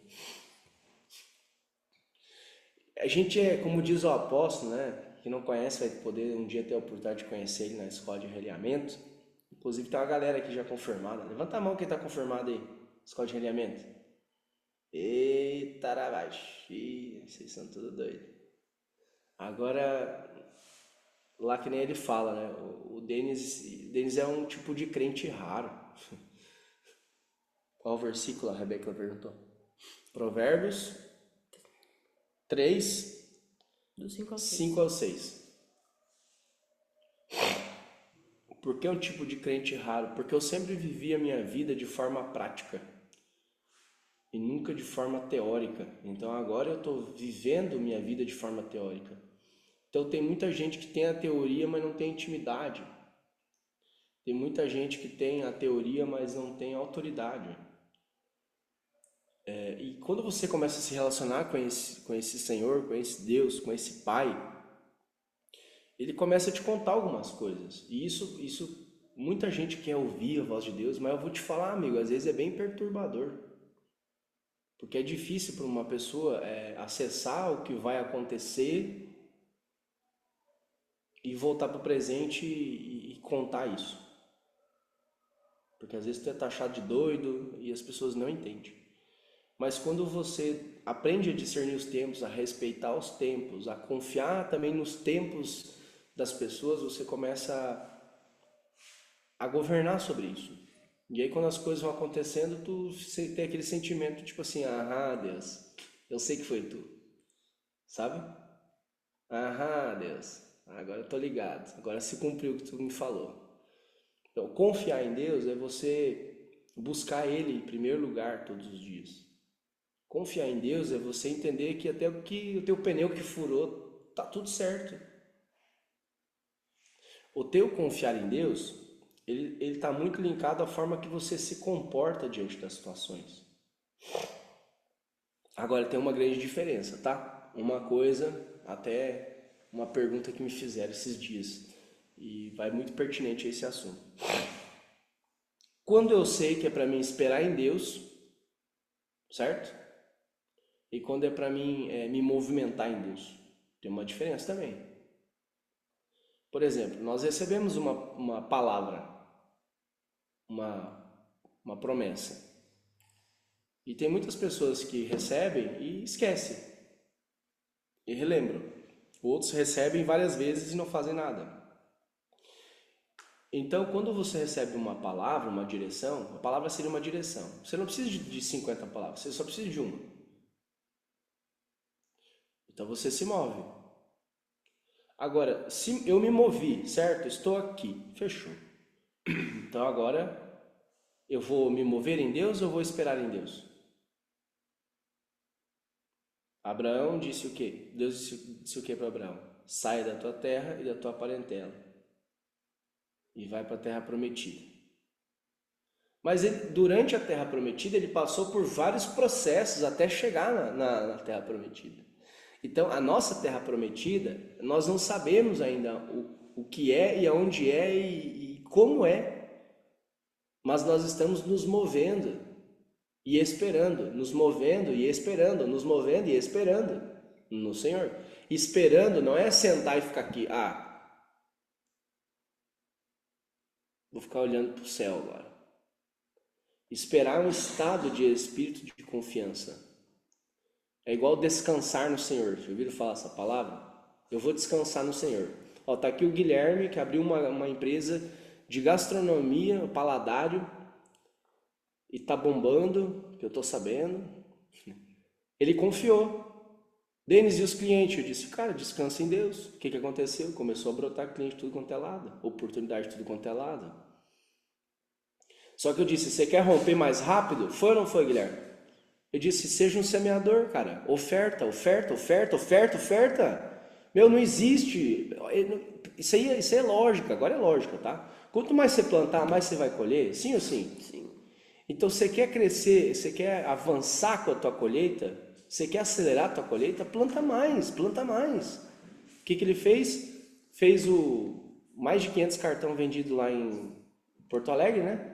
S1: A gente é, como diz o apóstolo, né? Que não conhece vai poder um dia ter a oportunidade de conhecer ele na escola de realinhamento. Inclusive tem uma galera aqui já confirmada. Levanta a mão quem está confirmado aí. Escola de realinhamento. Eita, rabaxi, vocês são tudo doidos. Agora, lá que nem ele fala, né? O Denis é um tipo de crente raro. Qual o versículo a Rebeca perguntou? Provérbios 3,
S2: Do 5 ao 6.
S1: 5 ao 6. Por que um tipo de crente raro? Porque eu sempre vivi a minha vida de forma prática e nunca de forma teórica. Então agora eu estou vivendo minha vida de forma teórica. Então tem muita gente que tem a teoria, mas não tem intimidade. Tem muita gente que tem a teoria, mas não tem autoridade. E quando você começa a se relacionar com esse Senhor, com esse Deus, com esse Pai, Ele começa a te contar algumas coisas. E isso muita gente quer ouvir a voz de Deus, mas eu vou te falar, amigo, às vezes é bem perturbador. Porque é difícil para uma pessoa acessar o que vai acontecer e voltar para o presente e contar isso. Porque às vezes tu é taxado de doido e as pessoas não entendem. Mas quando você aprende a discernir os tempos, a respeitar os tempos, a confiar também nos tempos das pessoas, você começa a governar sobre isso. E aí quando as coisas vão acontecendo, tu tem aquele sentimento tipo assim: ah, Deus, eu sei que foi tu. sabe? Aham, Deus, agora eu tô ligado, agora se cumpriu o que tu me falou. Então, confiar em Deus é você buscar Ele em primeiro lugar todos os dias. Confiar em Deus é você entender que até que o teu pneu que furou, tá tudo certo. O teu confiar em Deus, ele tá muito linkado à forma que você se comporta diante das situações. Agora tem uma grande diferença, tá? Uma coisa, até uma pergunta que me fizeram esses dias, e vai muito pertinente a esse assunto. Quando eu sei que é para mim esperar em Deus, certo? E quando é para mim me movimentar em Deus, tem uma diferença também. Por exemplo, nós recebemos uma palavra, uma promessa. E tem muitas pessoas que recebem e esquecem, e relembram. Outros recebem várias vezes e não fazem nada. Então, quando você recebe uma palavra, uma direção, a palavra seria uma direção. Você não precisa de 50 palavras, você só precisa de uma. Então você se move. Agora, se eu me movi, certo? Estou aqui, fechou. Então agora eu vou me mover em Deus ou vou esperar em Deus? Abraão disse o quê? Deus disse o quê para Abraão? Saia da tua terra e da tua parentela e vai para a terra prometida. Mas durante a terra prometida ele passou por vários processos até chegar na terra prometida. Então a nossa terra prometida, nós não sabemos ainda o que é e aonde é e como é, mas nós estamos nos movendo e esperando, nos movendo e esperando, nos movendo e esperando no Senhor. Esperando não é sentar e ficar aqui, vou ficar olhando para o céu agora. Esperar é um estado de espírito de confiança. É igual descansar no Senhor. Já ouviram falar essa palavra? Eu vou descansar no Senhor. Ó, tá aqui o Guilherme, que abriu uma empresa de gastronomia, o Paladário, e tá bombando, que eu tô sabendo. Ele confiou. Denis e os clientes, eu disse, cara, descansa em Deus. O que aconteceu? Começou a brotar cliente tudo quanto é lado, oportunidade tudo quanto é lado. Só que eu disse, você quer romper mais rápido? Foi ou não foi, Guilherme? Eu disse, seja um semeador, cara. Oferta, oferta, oferta, oferta, oferta. Meu, não existe. Isso aí é lógica, agora é lógica, tá? Quanto mais você plantar, mais você vai colher, sim ou sim?
S2: Sim.
S1: Então você quer crescer, você quer avançar com a tua colheita, você quer acelerar a tua colheita, planta mais, planta mais. O que ele fez? Fez mais de 500 cartão vendido lá em Porto Alegre, né?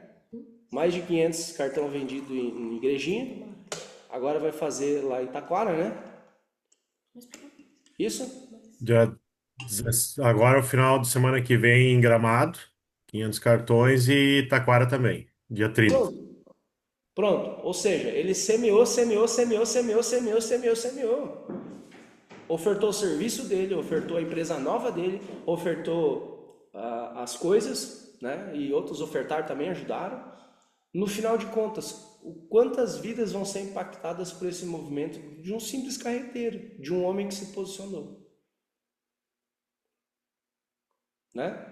S1: Mais de 500 cartão vendido em igrejinha. Agora vai fazer lá em Taquara, né? Isso?
S3: Agora, o final de semana que vem, em Gramado, 500 cartões e Taquara também, dia 30.
S1: Pronto. Pronto. Ou seja, ele semeou, semeou, semeou, semeou, semeou, semeou, semeou. Ofertou o serviço dele, ofertou a empresa nova dele, ofertou as coisas, né? E outros ofertaram também, ajudaram. No final de contas, quantas vidas vão ser impactadas por esse movimento de um simples carreteiro, de um homem que se posicionou, né?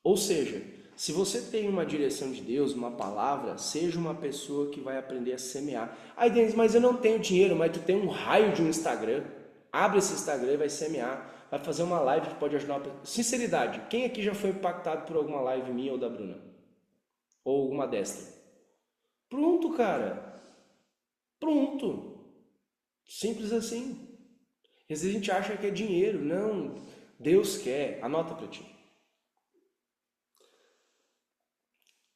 S1: Ou seja, se você tem uma direção de Deus, uma palavra, seja uma pessoa que vai aprender a semear. Aí, Denis, mas eu não tenho dinheiro, mas tu tem um raio de um Instagram. Abre esse Instagram e vai semear. Vai fazer uma live que pode ajudar uma pessoa. Sinceridade, quem aqui já foi impactado por alguma live minha ou da Bruna? Ou alguma destra? Pronto, cara. Pronto. Simples assim. Às vezes a gente acha que é dinheiro. Não. Deus quer. Anota para ti.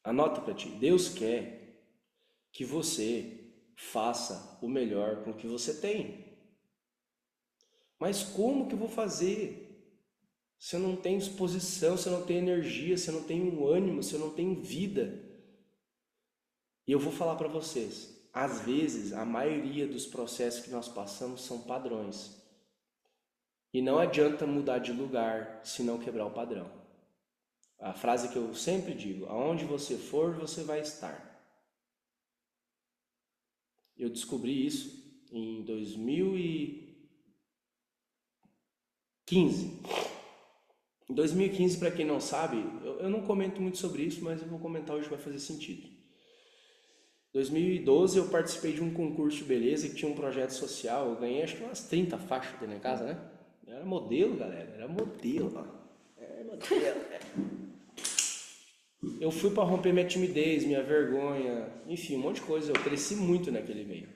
S1: Anota para ti. Deus quer que você faça o melhor com o que você tem. Mas como que eu vou fazer? Se eu não tenho disposição, se eu não tenho energia, se eu não tenho ânimo, se eu não tenho vida. E eu vou falar para vocês, às vezes a maioria dos processos que nós passamos são padrões. E não adianta mudar de lugar se não quebrar o padrão. A frase que eu sempre digo, aonde você for, você vai estar. Eu descobri isso em 2015. Em 2015, para quem não sabe, eu não comento muito sobre isso, mas eu vou comentar hoje, vai fazer sentido. Em 2012 eu participei de um concurso de beleza que tinha um projeto social, eu ganhei acho que umas 30 faixas aqui na casa, né? Eu era modelo, galera, era modelo, ó. É modelo, é. Eu fui para romper minha timidez, minha vergonha, enfim, um monte de coisa. Eu cresci muito naquele meio,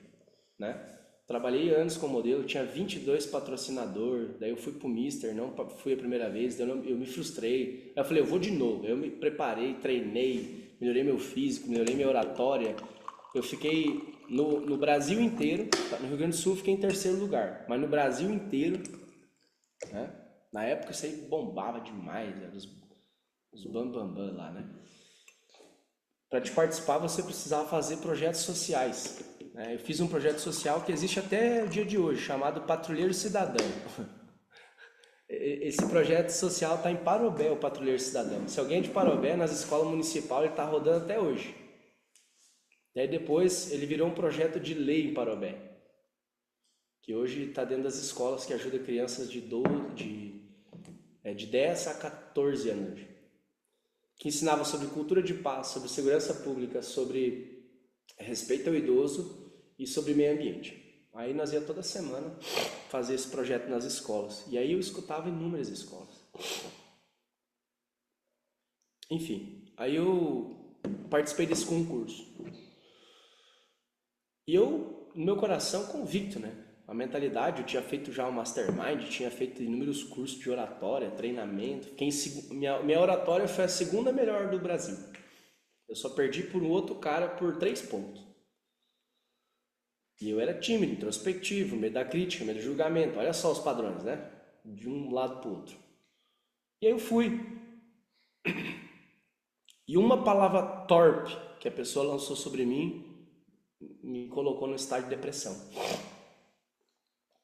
S1: né? Trabalhei anos como modelo, tinha 22 patrocinador, daí eu fui pro Mister, não fui a primeira vez, daí eu me frustrei. Aí eu falei, eu vou de novo. Eu me preparei, treinei, melhorei meu físico, melhorei minha oratória. Eu fiquei no Brasil inteiro, no Rio Grande do Sul fiquei em terceiro lugar, mas no Brasil inteiro, né? Na época isso aí bombava demais, né? Os bambambam lá, né? Para te participar você precisava fazer projetos sociais, né? Eu fiz um projeto social que existe até o dia de hoje, chamado Patrulheiro Cidadão. Esse projeto social está em Parobé, o Patrulheiro Cidadão. Se alguém é de Parobé, nas escolas municipais, ele está rodando até hoje. Daí depois ele virou um projeto de lei em Parobé, que hoje está dentro das escolas, que ajuda crianças de 10 a 14 anos, que ensinava sobre cultura de paz, sobre segurança pública, sobre respeito ao idoso e sobre meio ambiente. Aí nós ia toda semana fazer esse projeto nas escolas. E aí eu escutava inúmeras escolas. Enfim, aí eu participei desse concurso. E eu, no meu coração, convicto, né? A mentalidade, eu tinha feito já um mastermind, tinha feito inúmeros cursos de oratória, treinamento. Minha oratória foi a segunda melhor do Brasil. Eu só perdi por um outro cara por 3 pontos. E eu era tímido, introspectivo, medo da crítica, medo do julgamento. Olha só os padrões, né? De um lado para o outro. E aí eu fui. E uma palavra torpe que a pessoa lançou sobre mim me colocou no estágio de depressão.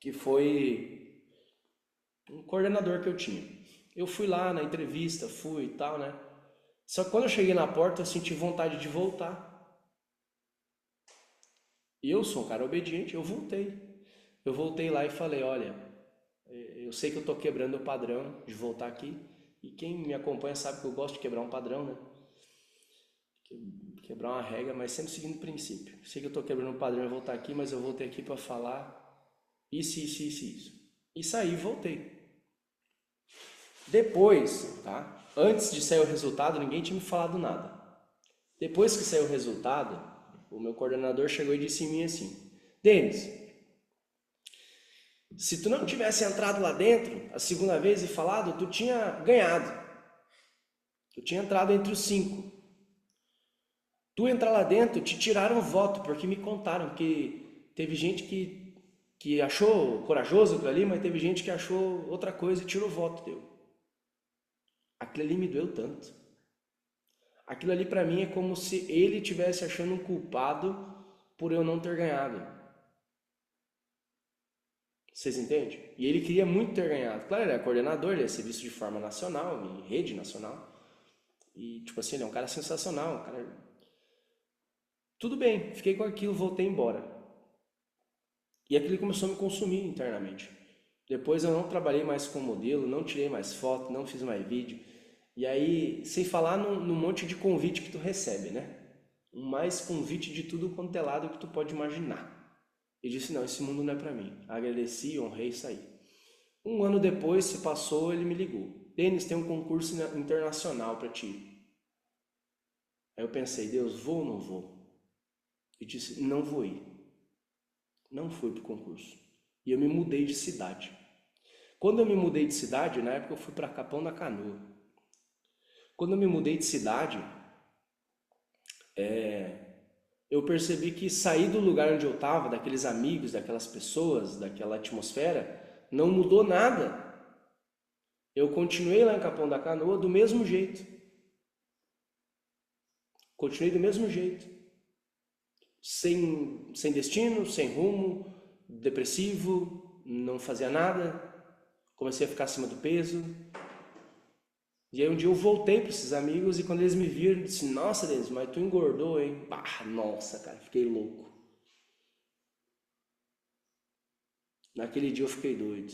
S1: Que foi um coordenador que eu tinha. Eu fui lá na entrevista, fui e tal, né? Só que quando eu cheguei na porta, eu senti vontade de voltar. E eu sou um cara obediente, eu voltei. Eu voltei lá e falei, olha, eu sei que eu tô quebrando o padrão de voltar aqui. E quem me acompanha sabe que eu gosto de quebrar um padrão, né? Quebrar uma regra, mas sempre seguindo o princípio. Sei que eu tô quebrando o padrão de voltar aqui, mas eu voltei aqui para falar isso. E saí e voltei. Depois, tá? Antes de sair o resultado, ninguém tinha me falado nada. Depois que saiu o resultado, o meu coordenador chegou e disse em mim assim, Denis, se tu não tivesse entrado lá dentro a segunda vez e falado, tu tinha ganhado. Tu tinha entrado entre os 5. Tu entrar lá dentro, te tiraram o voto, porque me contaram que teve gente que achou corajoso aquilo ali, mas teve gente que achou outra coisa e tirou o voto teu. Aquilo ali me doeu tanto. Aquilo ali pra mim é como se ele estivesse achando um culpado por eu não ter ganhado. Vocês entendem? E ele queria muito ter ganhado. Claro, ele é coordenador, ele é serviço de forma nacional, em rede nacional. E tipo assim, ele é um cara sensacional, um cara... Tudo bem, fiquei com aquilo, voltei embora. E aquilo começou a me consumir internamente. Depois eu não trabalhei mais com modelo, não tirei mais foto, não fiz mais vídeo. E aí, sem falar no monte de convite que tu recebe, né? Um mais convite de tudo quanto é lado que tu pode imaginar. E disse, não, esse mundo não é pra mim. Agradeci, honrei e saí. Um ano depois, se passou, ele me ligou. Denis, tem um concurso internacional pra ti. Aí eu pensei, Deus, vou ou não vou? E disse, não vou ir. Não fui pro concurso. E eu me mudei de cidade. Quando eu me mudei de cidade, na época eu fui para Capão da Canoa. Quando eu me mudei de cidade, eu percebi que sair do lugar onde eu estava, daqueles amigos, daquelas pessoas, daquela atmosfera, não mudou nada. Eu continuei lá em Capão da Canoa do mesmo jeito. Continuei do mesmo jeito. Sem destino, sem rumo, depressivo, não fazia nada. Comecei a ficar acima do peso. E aí um dia eu voltei para esses amigos e quando eles me viram, eu disse, nossa, Denis, mas tu engordou, hein? Nossa, cara, fiquei louco. Naquele dia eu fiquei doido.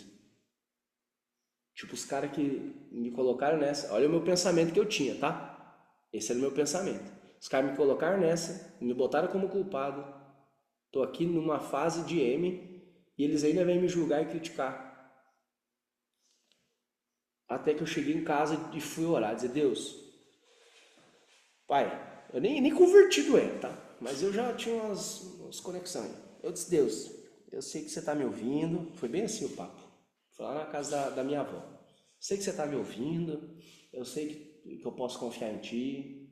S1: Tipo, os caras que me colocaram nessa. Olha o meu pensamento que eu tinha, tá? Esse era o meu pensamento. Os caras me colocaram nessa, me botaram como culpado. Tô aqui numa fase de M e eles ainda vêm me julgar e criticar. Até que eu cheguei em casa e fui orar, dizer, Deus, Pai, eu nem convertido tá? Mas eu já tinha umas conexões. Eu disse, Deus, eu sei que você está me ouvindo. Foi bem assim o papo. Foi lá na casa da minha avó. Sei que você está me ouvindo. Eu sei que eu posso confiar em Ti.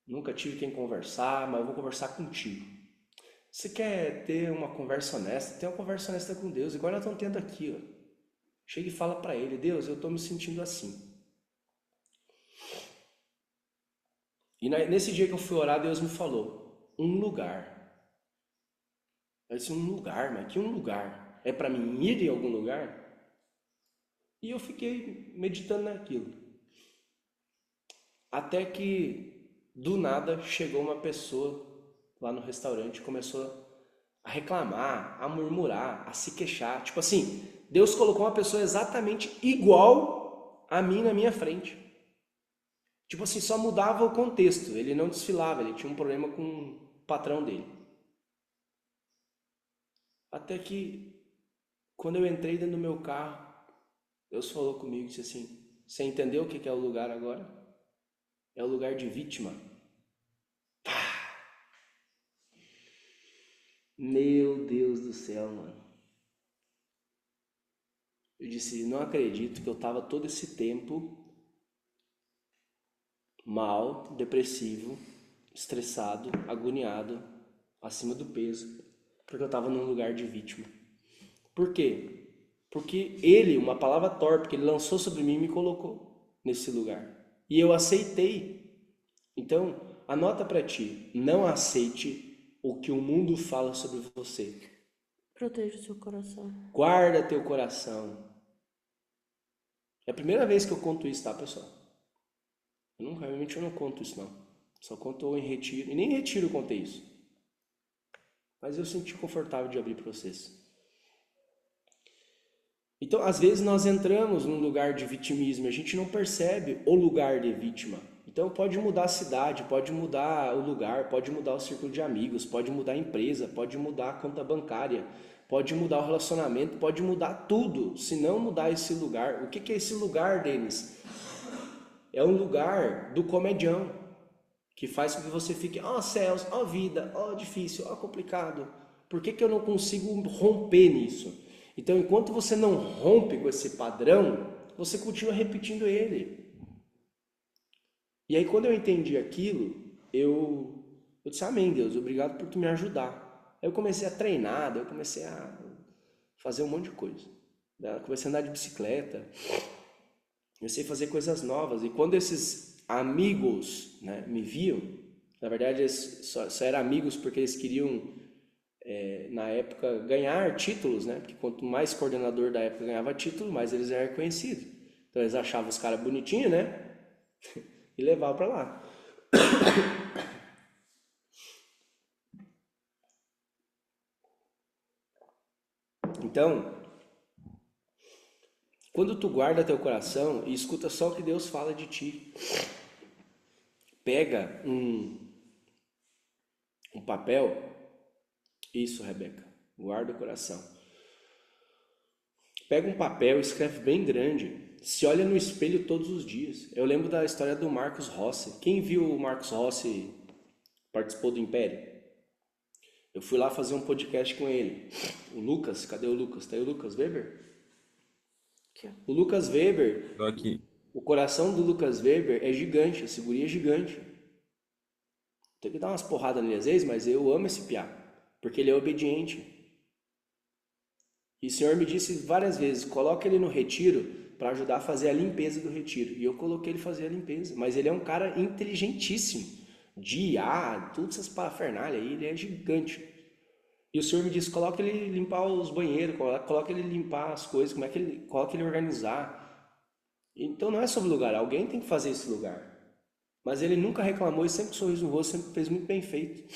S1: Nunca tive quem conversar, mas eu vou conversar contigo. Você quer ter uma conversa honesta? Tem uma conversa honesta com Deus, igual nós estamos tendo aqui. Ó. Chega e fala para Ele, Deus, eu estou me sentindo assim. E nesse dia que eu fui orar, Deus me falou, um lugar. Eu disse, um lugar, mas que um lugar? É para mim ir em algum lugar? E eu fiquei meditando naquilo. Até que, do nada, chegou uma pessoa lá no restaurante e começou a reclamar, a murmurar, a se queixar. Tipo assim, Deus colocou uma pessoa exatamente igual a mim na minha frente. Tipo assim, só mudava o contexto. Ele não desfilava, ele tinha um problema com o patrão dele. Até que, quando eu entrei dentro do meu carro, Deus falou comigo e disse assim, você entendeu o que é o lugar agora? É o lugar de vítima. Meu Deus do céu, mano. Eu disse, não acredito que eu tava todo esse tempo mal, depressivo, estressado, agoniado, acima do peso, porque eu tava num lugar de vítima. Por quê? Porque ele, uma palavra torpe que ele lançou sobre mim, me colocou nesse lugar. E eu aceitei. Então, anota para ti, não aceite o que o mundo fala sobre você.
S2: Proteja o seu coração.
S1: Guarda teu coração. É a primeira vez que eu conto isso, tá, pessoal? Realmente eu não conto isso, não. Só conto em retiro. E nem em retiro eu contei isso. Mas eu senti confortável de abrir para vocês. Então, às vezes nós entramos num lugar de vitimismo e a gente não percebe o lugar de vítima. Então, pode mudar a cidade, pode mudar o lugar, pode mudar o círculo de amigos, pode mudar a empresa, pode mudar a conta bancária, pode mudar o relacionamento, pode mudar tudo. Se não mudar esse lugar, o que é esse lugar, Denis? É um lugar do comedião, que faz com que você fique, ó céus, ó vida, ó difícil, ó complicado. Por que eu não consigo romper nisso? Então, enquanto você não rompe com esse padrão, você continua repetindo ele. E aí, quando eu entendi aquilo, eu disse, amém, Deus, obrigado por tu me ajudar. Aí eu comecei a treinar, eu comecei a fazer um monte de coisa. Comecei a andar de bicicleta, comecei a fazer coisas novas. E quando esses amigos, né, me viam, na verdade eles só eram amigos porque eles queriam, na época, ganhar títulos, né? Porque quanto mais coordenador da época ganhava título, mais eles eram reconhecidos. Então eles achavam os caras bonitinhos, né? E levavam para lá. Então, quando tu guarda teu coração e escuta só o que Deus fala de ti, pega um papel, isso, Rebeca, guarda o coração. Pega um papel, escreve bem grande, se olha no espelho todos os dias. Eu lembro da história do Marcos Rossi. Quem viu o Marcos Rossi participou do Império? Eu fui lá fazer um podcast com ele. O Lucas, cadê o Lucas? Tá aí o Lucas Weber?
S2: Aqui, ó.
S1: O Lucas Weber,
S4: Tô aqui.
S1: o coração do Lucas Weber é gigante, a seguria é gigante. Tem que dar umas porradas nele às vezes, mas eu amo esse piá, porque ele é obediente. E o Senhor me disse várias vezes, coloca ele no retiro para ajudar a fazer a limpeza do retiro. E eu coloquei ele fazer a limpeza. Mas ele é um cara inteligentíssimo. De IA, todas essas parafernálias aí, ele é gigante. E o Senhor me disse, coloca ele limpar os banheiros, coloca ele limpar as coisas, coloca ele organizar. Então não é sobre o lugar, alguém tem que fazer esse lugar. Mas ele nunca reclamou e sempre com sorriso no rosto, sempre fez muito bem feito.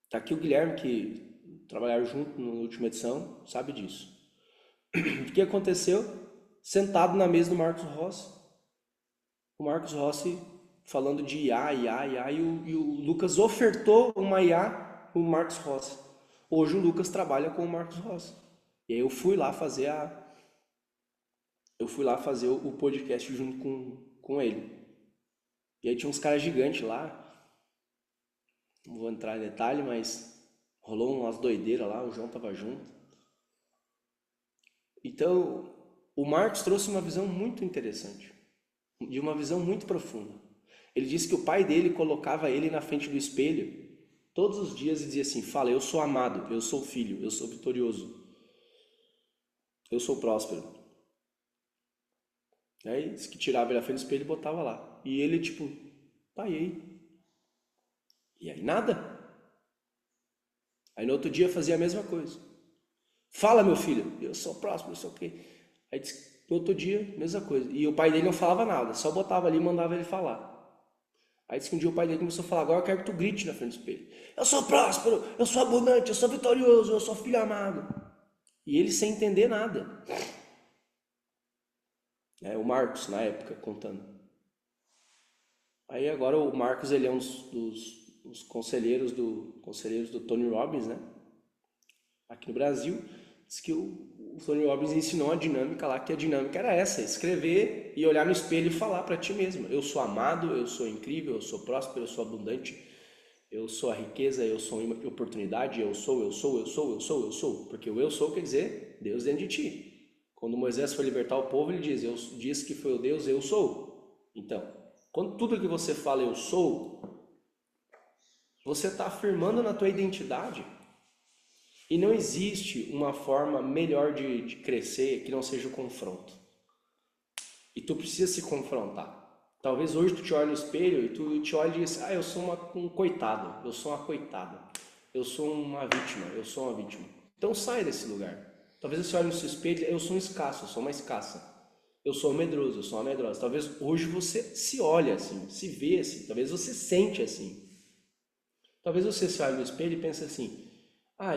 S1: Tá aqui o Guilherme, que trabalharam junto na última edição, sabe disso. O que aconteceu? Sentado na mesa do Marcos Rossi. O Marcos Rossi falando de IA, e o Lucas ofertou uma IA para o Marcos Rossi. Hoje o Lucas trabalha com o Marcos Rossi. E aí eu fui lá fazer o podcast junto com ele. E aí tinha uns caras gigantes lá. Não vou entrar em detalhe, mas rolou umas doideiras lá, o João tava junto. Então, o Marcos trouxe uma visão muito interessante, de uma visão muito profunda. Ele disse que o pai dele colocava ele na frente do espelho todos os dias e dizia assim: fala, eu sou amado, eu sou filho, eu sou vitorioso, eu sou próspero. Aí disse que tirava ele na frente do espelho e botava lá. E ele tipo, tá, e aí? E aí nada. Aí no outro dia fazia a mesma coisa. Fala, meu filho, eu sou próspero, não sei o quê. Aí disse, no outro dia, mesma coisa. E o pai dele não falava nada, só botava ali e mandava ele falar. Aí disse que um dia o pai dele começou a falar: agora eu quero que tu grite na frente do espelho. Eu sou próspero, eu sou abundante, eu sou vitorioso, eu sou filho amado. E ele sem entender nada. O Marcos, na época, contando. Aí agora o Marcos, ele é um dos conselheiros do Tony Robbins, né? Aqui no Brasil. Diz que o Tony Robbins ensinou a dinâmica lá, que a dinâmica era essa: escrever e olhar no espelho e falar para ti mesmo: eu sou amado, eu sou incrível, eu sou próspero, eu sou abundante, eu sou a riqueza, eu sou a oportunidade, eu sou. Porque o eu sou quer dizer Deus dentro de ti. Quando Moisés foi libertar o povo, ele diz que foi o Deus eu sou. Então, quando tudo que você fala eu sou, você está afirmando na tua identidade. E não existe uma forma melhor de crescer que não seja o confronto. E tu precisa se confrontar. Talvez hoje tu te olhe no espelho e tu te olhe e diz: eu sou um coitado, eu sou uma coitada, eu sou uma vítima, Então sai desse lugar. Talvez você olhe no seu espelho: eu sou um escasso, eu sou uma escassa. Eu sou um medroso, eu sou uma medrosa. Talvez hoje você se olhe assim, se vê assim, talvez você sente assim. Talvez você se olhe no espelho e pense assim: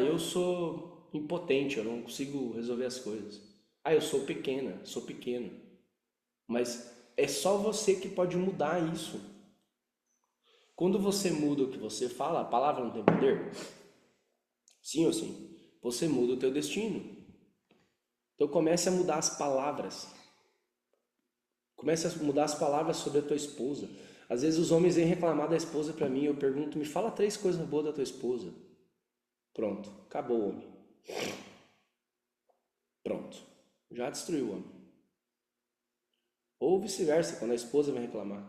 S1: eu sou impotente, eu não consigo resolver as coisas. Eu sou pequena, sou pequeno. Mas é só você que pode mudar isso. Quando você muda o que você fala, a palavra não tem poder? Sim ou sim? Você muda o teu destino. Então comece a mudar as palavras. Comece a mudar as palavras sobre a tua esposa. Às vezes os homens vêm reclamar da esposa para mim, eu pergunto: me fala 3 coisas boas da tua esposa. Pronto, acabou o homem. Pronto, já destruiu o homem. Ou vice-versa, quando a esposa vem reclamar.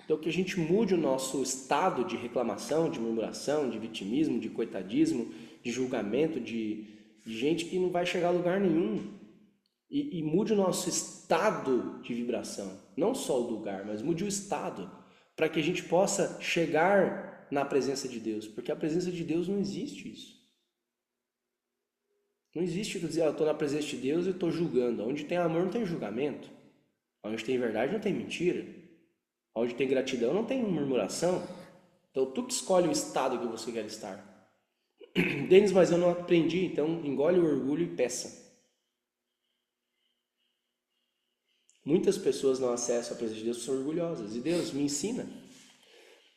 S1: Então que a gente mude o nosso estado de reclamação, de murmuração, de vitimismo, de coitadismo, de julgamento, de gente que não vai chegar a lugar nenhum. E mude o nosso estado de vibração. Não só o lugar, mas mude o estado. Para que a gente possa chegar na presença de Deus, porque a presença de Deus não existe isso. Não existe tu dizer: eu estou na presença de Deus e estou julgando. Onde tem amor não tem julgamento. Onde tem verdade não tem mentira. Onde tem gratidão não tem murmuração. Então tu que escolhe o estado que você quer estar. Denis, mas eu não aprendi, então engole o orgulho e peça. Muitas pessoas não acessam a presença de Deus, são orgulhosas. E Deus me ensina.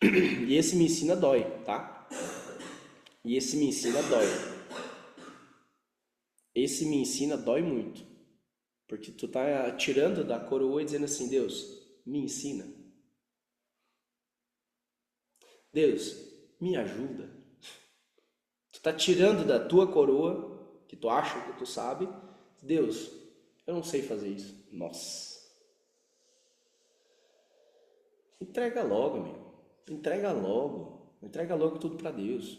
S1: E esse me ensina dói, tá? E esse me ensina dói. Esse me ensina dói muito. Porque tu tá tirando da coroa e dizendo assim: Deus, me ensina. Deus, me ajuda. Tu tá tirando da tua coroa, que tu acha que tu sabe. Deus, eu não sei fazer isso. Nossa. Entrega logo, meu. Entrega logo tudo para Deus.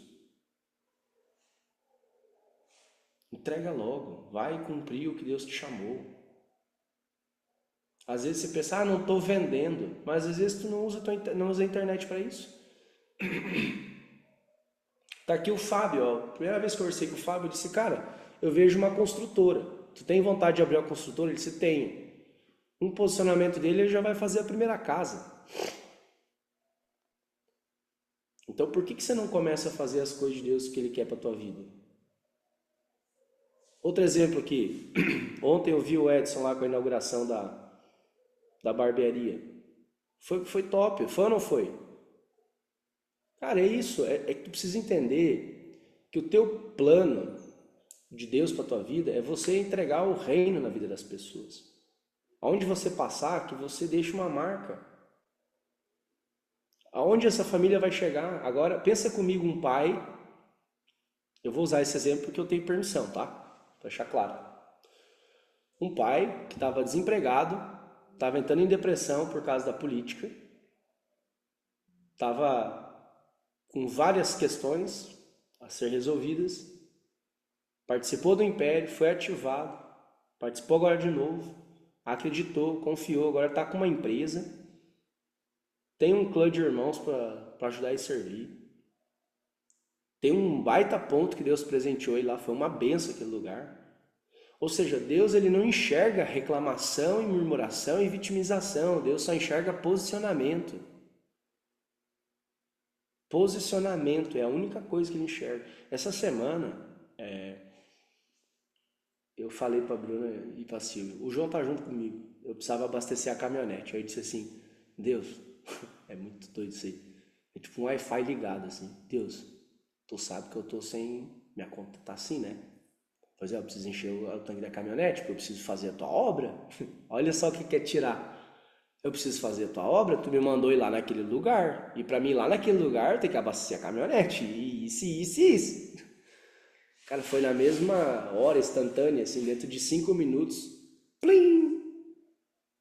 S1: Entrega logo, vai cumprir o que Deus te chamou. Às vezes você pensa: não estou vendendo, mas às vezes tu não usa a internet para isso. Tá aqui o Fábio, ó. Primeira vez que eu conversei com o Fábio, eu disse: cara, eu vejo uma construtora. Tu tem vontade de abrir uma construtora? Ele disse: tenho. Um posicionamento dele, ele já vai fazer a primeira casa. O Então por que você não começa a fazer as coisas de Deus que Ele quer para a tua vida? Outro exemplo aqui. Ontem eu vi o Edson lá com a inauguração da barbearia. Foi top, foi ou não foi? Cara, é isso. É que tu precisa entender que o teu plano de Deus para tua vida é você entregar o reino na vida das pessoas. Aonde você passar, que você deixe uma marca. Aonde essa família vai chegar? Agora, pensa comigo um pai. Eu vou usar esse exemplo porque eu tenho permissão, tá? Para deixar claro. Um pai que estava desempregado, estava entrando em depressão por causa da política, estava com várias questões a ser resolvidas, participou do império, foi ativado, participou agora de novo, acreditou, confiou, agora está com uma empresa, tem um clã de irmãos para ajudar e servir, tem um baita ponto que Deus presenteou ele lá, foi uma benção aquele lugar. Ou seja, Deus ele não enxerga reclamação e murmuração e vitimização, Deus só enxerga posicionamento. Posicionamento é a única coisa que ele enxerga. Essa semana, eu falei para a Bruna e para a Silvia, o João tá junto comigo, eu precisava abastecer a caminhonete. Aí eu disse assim, Deus, é muito doido isso aí. É tipo um Wi-Fi ligado assim, Deus, tu sabe que eu tô sem, minha conta tá assim, né? Pois é, eu preciso encher o tanque da caminhonete, porque eu preciso fazer a tua obra. Olha só o que quer tirar. Eu preciso fazer a tua obra, tu me mandou ir lá naquele lugar. E para mim ir lá naquele lugar, eu tenho que abastecer a caminhonete. E isso. Cara, foi na mesma hora, instantânea, assim, dentro de 5 minutos. Plim!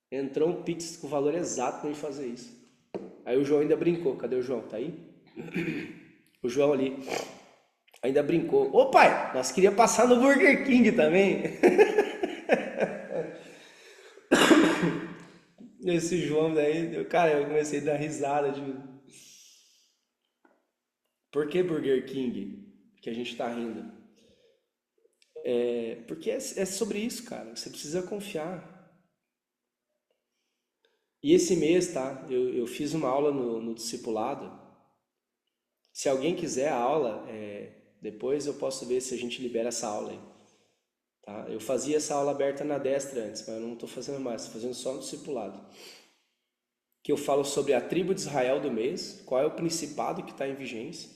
S1: Entrou um Pix com o valor exato para eu fazer isso. Aí o João ainda brincou. Cadê o João? Tá aí? O João ali ainda brincou. Ô pai, nós queríamos passar no Burger King também. Esse João daí, cara, eu comecei a dar risada de... Por que Burger King? Que a gente tá rindo. Porque é sobre isso, cara. Você precisa confiar. E esse mês, tá? Eu fiz uma aula no discipulado. Se alguém quiser a aula, depois eu posso ver se a gente libera essa aula aí. Tá? Eu fazia essa aula aberta na Destra antes, mas eu não estou fazendo mais, estou fazendo só no discipulado. Que eu falo sobre a tribo de Israel do mês, qual é o principado que está em vigência,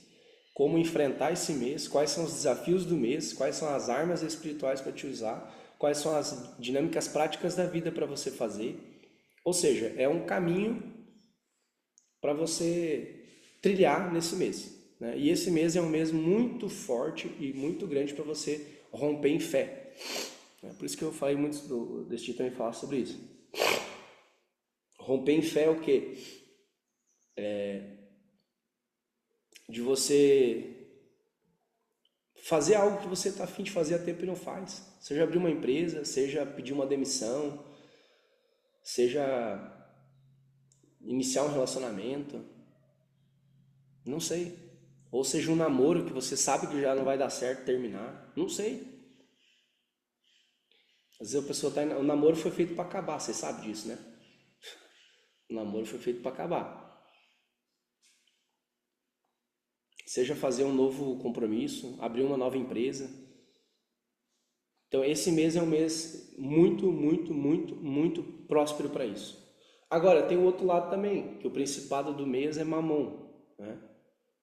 S1: como enfrentar esse mês, quais são os desafios do mês, quais são as armas espirituais para te usar, quais são as dinâmicas práticas da vida para você fazer. Ou seja, é um caminho para você trilhar nesse mês. Né? E esse mês é um mês muito forte e muito grande para você romper em fé. É por isso que eu falei muito desse título também falar sobre isso. Romper em fé é o quê? De você fazer algo que você está a fim de fazer há tempo e não faz. Seja abrir uma empresa, seja pedir uma demissão, seja iniciar um relacionamento, não sei. Ou seja um namoro que você sabe que já não vai dar certo terminar, não sei. Às vezes a pessoa tá... O namoro foi feito para acabar, você sabe disso, né? O namoro foi feito para acabar. Seja fazer um novo compromisso, abrir uma nova empresa. Então esse mês é um mês muito, muito, muito, muito próspero para isso. Agora tem o outro lado também, que o principado do mês é Mamon, né?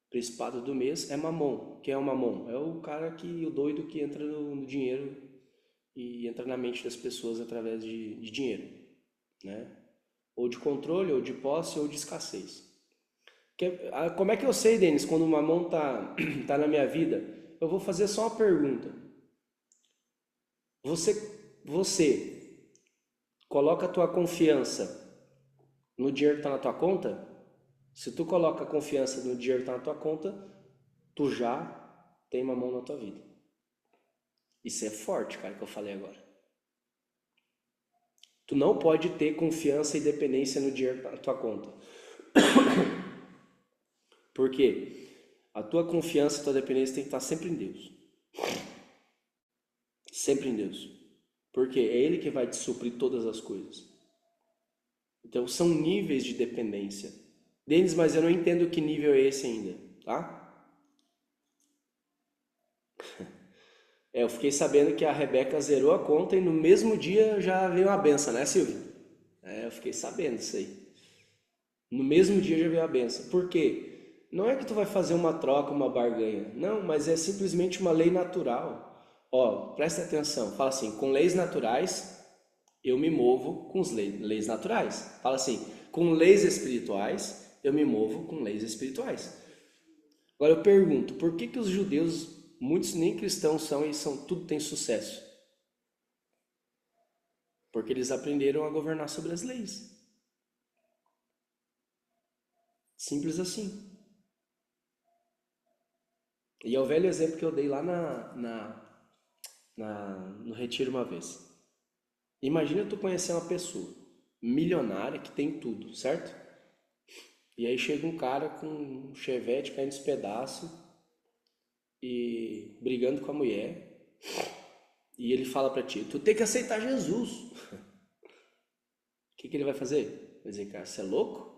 S1: O principado do mês é Mamon. Quem é o Mamon? É o cara o doido que entra no dinheiro e entra na mente das pessoas através de dinheiro, né? Ou de controle, ou de posse, ou de escassez. Como é que eu sei, Denis, quando o Mamon tá na minha vida? Eu vou fazer só uma pergunta. Você coloca a tua confiança no dinheiro que está na tua conta? Se tu coloca a confiança no dinheiro que está na tua conta, tu já tem Mamon na tua vida. Isso é forte, cara, que eu falei agora. Tu não pode ter confiança e dependência no dinheiro na tua conta. Por quê? A tua confiança e a tua dependência tem que estar sempre em Deus. Sempre em Deus. Porque é Ele que vai te suprir todas as coisas. Então são níveis de dependência. Denis, mas eu não entendo que nível é esse ainda. tá? Eu fiquei sabendo que a Rebeca zerou a conta e no mesmo dia já veio uma benção, né, Silvia? Eu fiquei sabendo disso aí. No mesmo dia já veio a benção. Por quê? Não é que tu vai fazer uma troca, uma barganha. Não, mas é simplesmente uma lei natural. Ó, presta atenção. Fala assim, com leis naturais, eu me movo com leis naturais. Fala assim, com leis espirituais, eu me movo com leis espirituais. Agora eu pergunto, por que que os judeus, muitos nem cristãos são e tudo tem sucesso? Porque eles aprenderam a governar sobre as leis. Simples assim. E é o velho exemplo que eu dei lá no retiro uma vez. Imagina tu conhecer uma pessoa milionária que tem tudo, certo? E aí chega um cara com um chevette caindo nos pedaços e brigando com a mulher. E ele fala pra ti, tu tem que aceitar Jesus. O que que ele vai fazer? Vai dizer, cara, você é louco?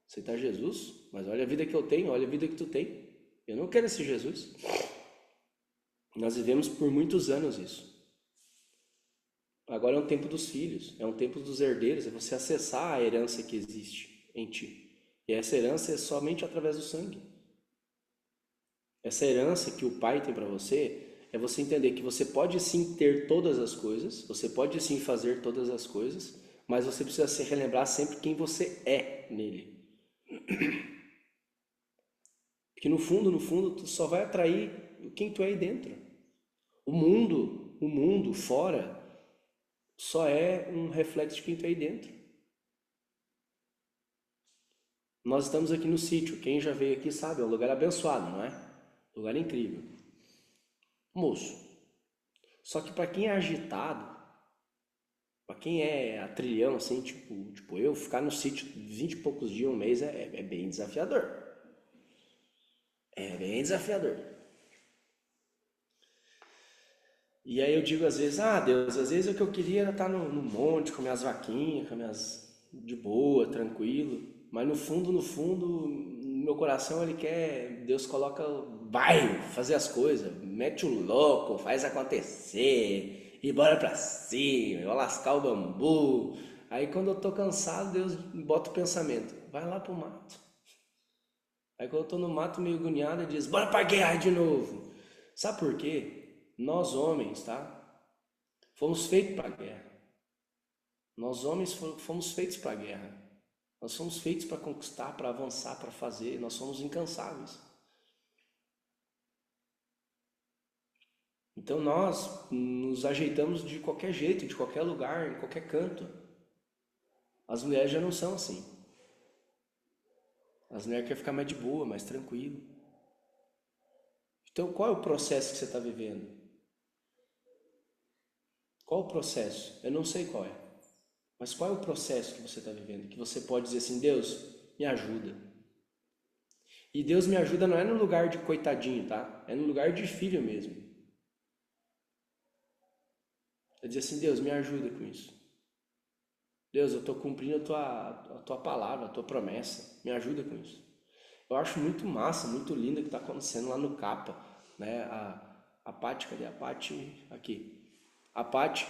S1: Aceitar Jesus? Mas olha a vida que eu tenho, olha a vida que tu tem. Eu não quero esse Jesus. Nós vivemos por muitos anos isso. Agora é um tempo dos filhos, é um tempo dos herdeiros, é você acessar a herança que existe em ti. E essa herança é somente através do sangue. Essa herança que o Pai tem para você é você entender que você pode sim ter todas as coisas, você pode sim fazer todas as coisas, mas você precisa se relembrar sempre quem você é nele. Porque no fundo, tu só vai atrair quem tu é aí dentro. O mundo fora só é um reflexo de quem tu é aí dentro. Nós estamos aqui no sítio, quem já veio aqui sabe, é um lugar abençoado, não é? Lugar incrível. Moço, só que para quem é agitado, para quem é atrilhão, assim, tipo eu, ficar no sítio 20 e poucos dias, um mês, é bem desafiador. É bem desafiador. E aí eu digo às vezes, ah Deus, às vezes o que eu queria era estar no monte, com minhas vaquinhas, com minhas de boa, tranquilo. Mas no fundo, no meu coração ele quer, Deus coloca, vai fazer as coisas, mete o louco, faz acontecer, e bora pra cima, eu lascar o bambu. Aí quando eu tô cansado, Deus bota o pensamento, vai lá pro mato. Aí quando eu tô no mato meio agoniado, ele diz, bora pra guerra de novo. Sabe por quê? Nós homens, tá? Fomos feitos para a guerra. Nós homens fomos feitos para a guerra. Nós somos feitos para conquistar, para avançar, para fazer. Nós somos incansáveis. Então nós nos ajeitamos de qualquer jeito, de qualquer lugar, em qualquer canto. As mulheres já não são assim. As mulheres querem ficar mais de boa, mais tranquilo. Então qual é o processo que você está vivendo? Qual o processo? Eu não sei qual é. Mas qual é o processo que você está vivendo? Que você pode dizer assim, Deus, me ajuda. E Deus me ajuda não é no lugar de coitadinho, tá? É no lugar de filho mesmo. É dizer assim, Deus, me ajuda com isso. Deus, eu estou cumprindo a tua palavra, a tua promessa. Me ajuda com isso. Eu acho muito massa, muito lindo o que está acontecendo lá no Capa, né? A Paty, cadê a Paty? Aqui. A Paty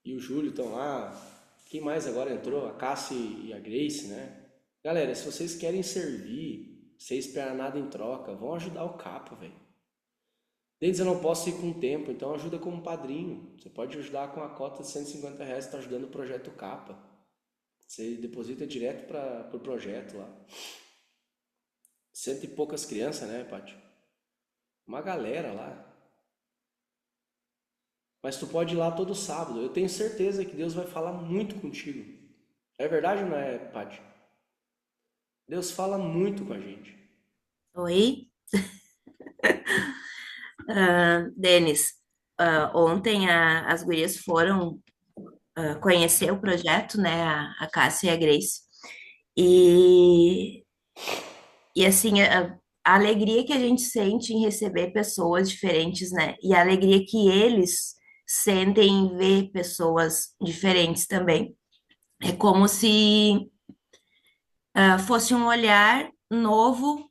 S1: e o Júlio estão lá. Quem mais agora entrou? A Cassie e a Grace, né? Galera, se vocês querem servir, sem esperar nada em troca, vão ajudar o Capa, velho. Deles eu não posso ir com o tempo, então ajuda como padrinho. Você pode ajudar com a cota de R$ 150, está ajudando o projeto Capa. Você deposita direto para o projeto lá. Cento e poucas crianças, né, Paty? Uma galera lá. Mas tu pode ir lá todo sábado. Eu tenho certeza que Deus vai falar muito contigo. É verdade ou não é, Paty? Deus fala muito com a gente.
S4: Oi, Denis. Ontem as gurias foram conhecer o projeto, né? A Cássia e a Grace. E, e assim, a alegria que a gente sente em receber pessoas diferentes, né? E a alegria que eles sentem em ver pessoas diferentes também. É como se fosse um olhar novo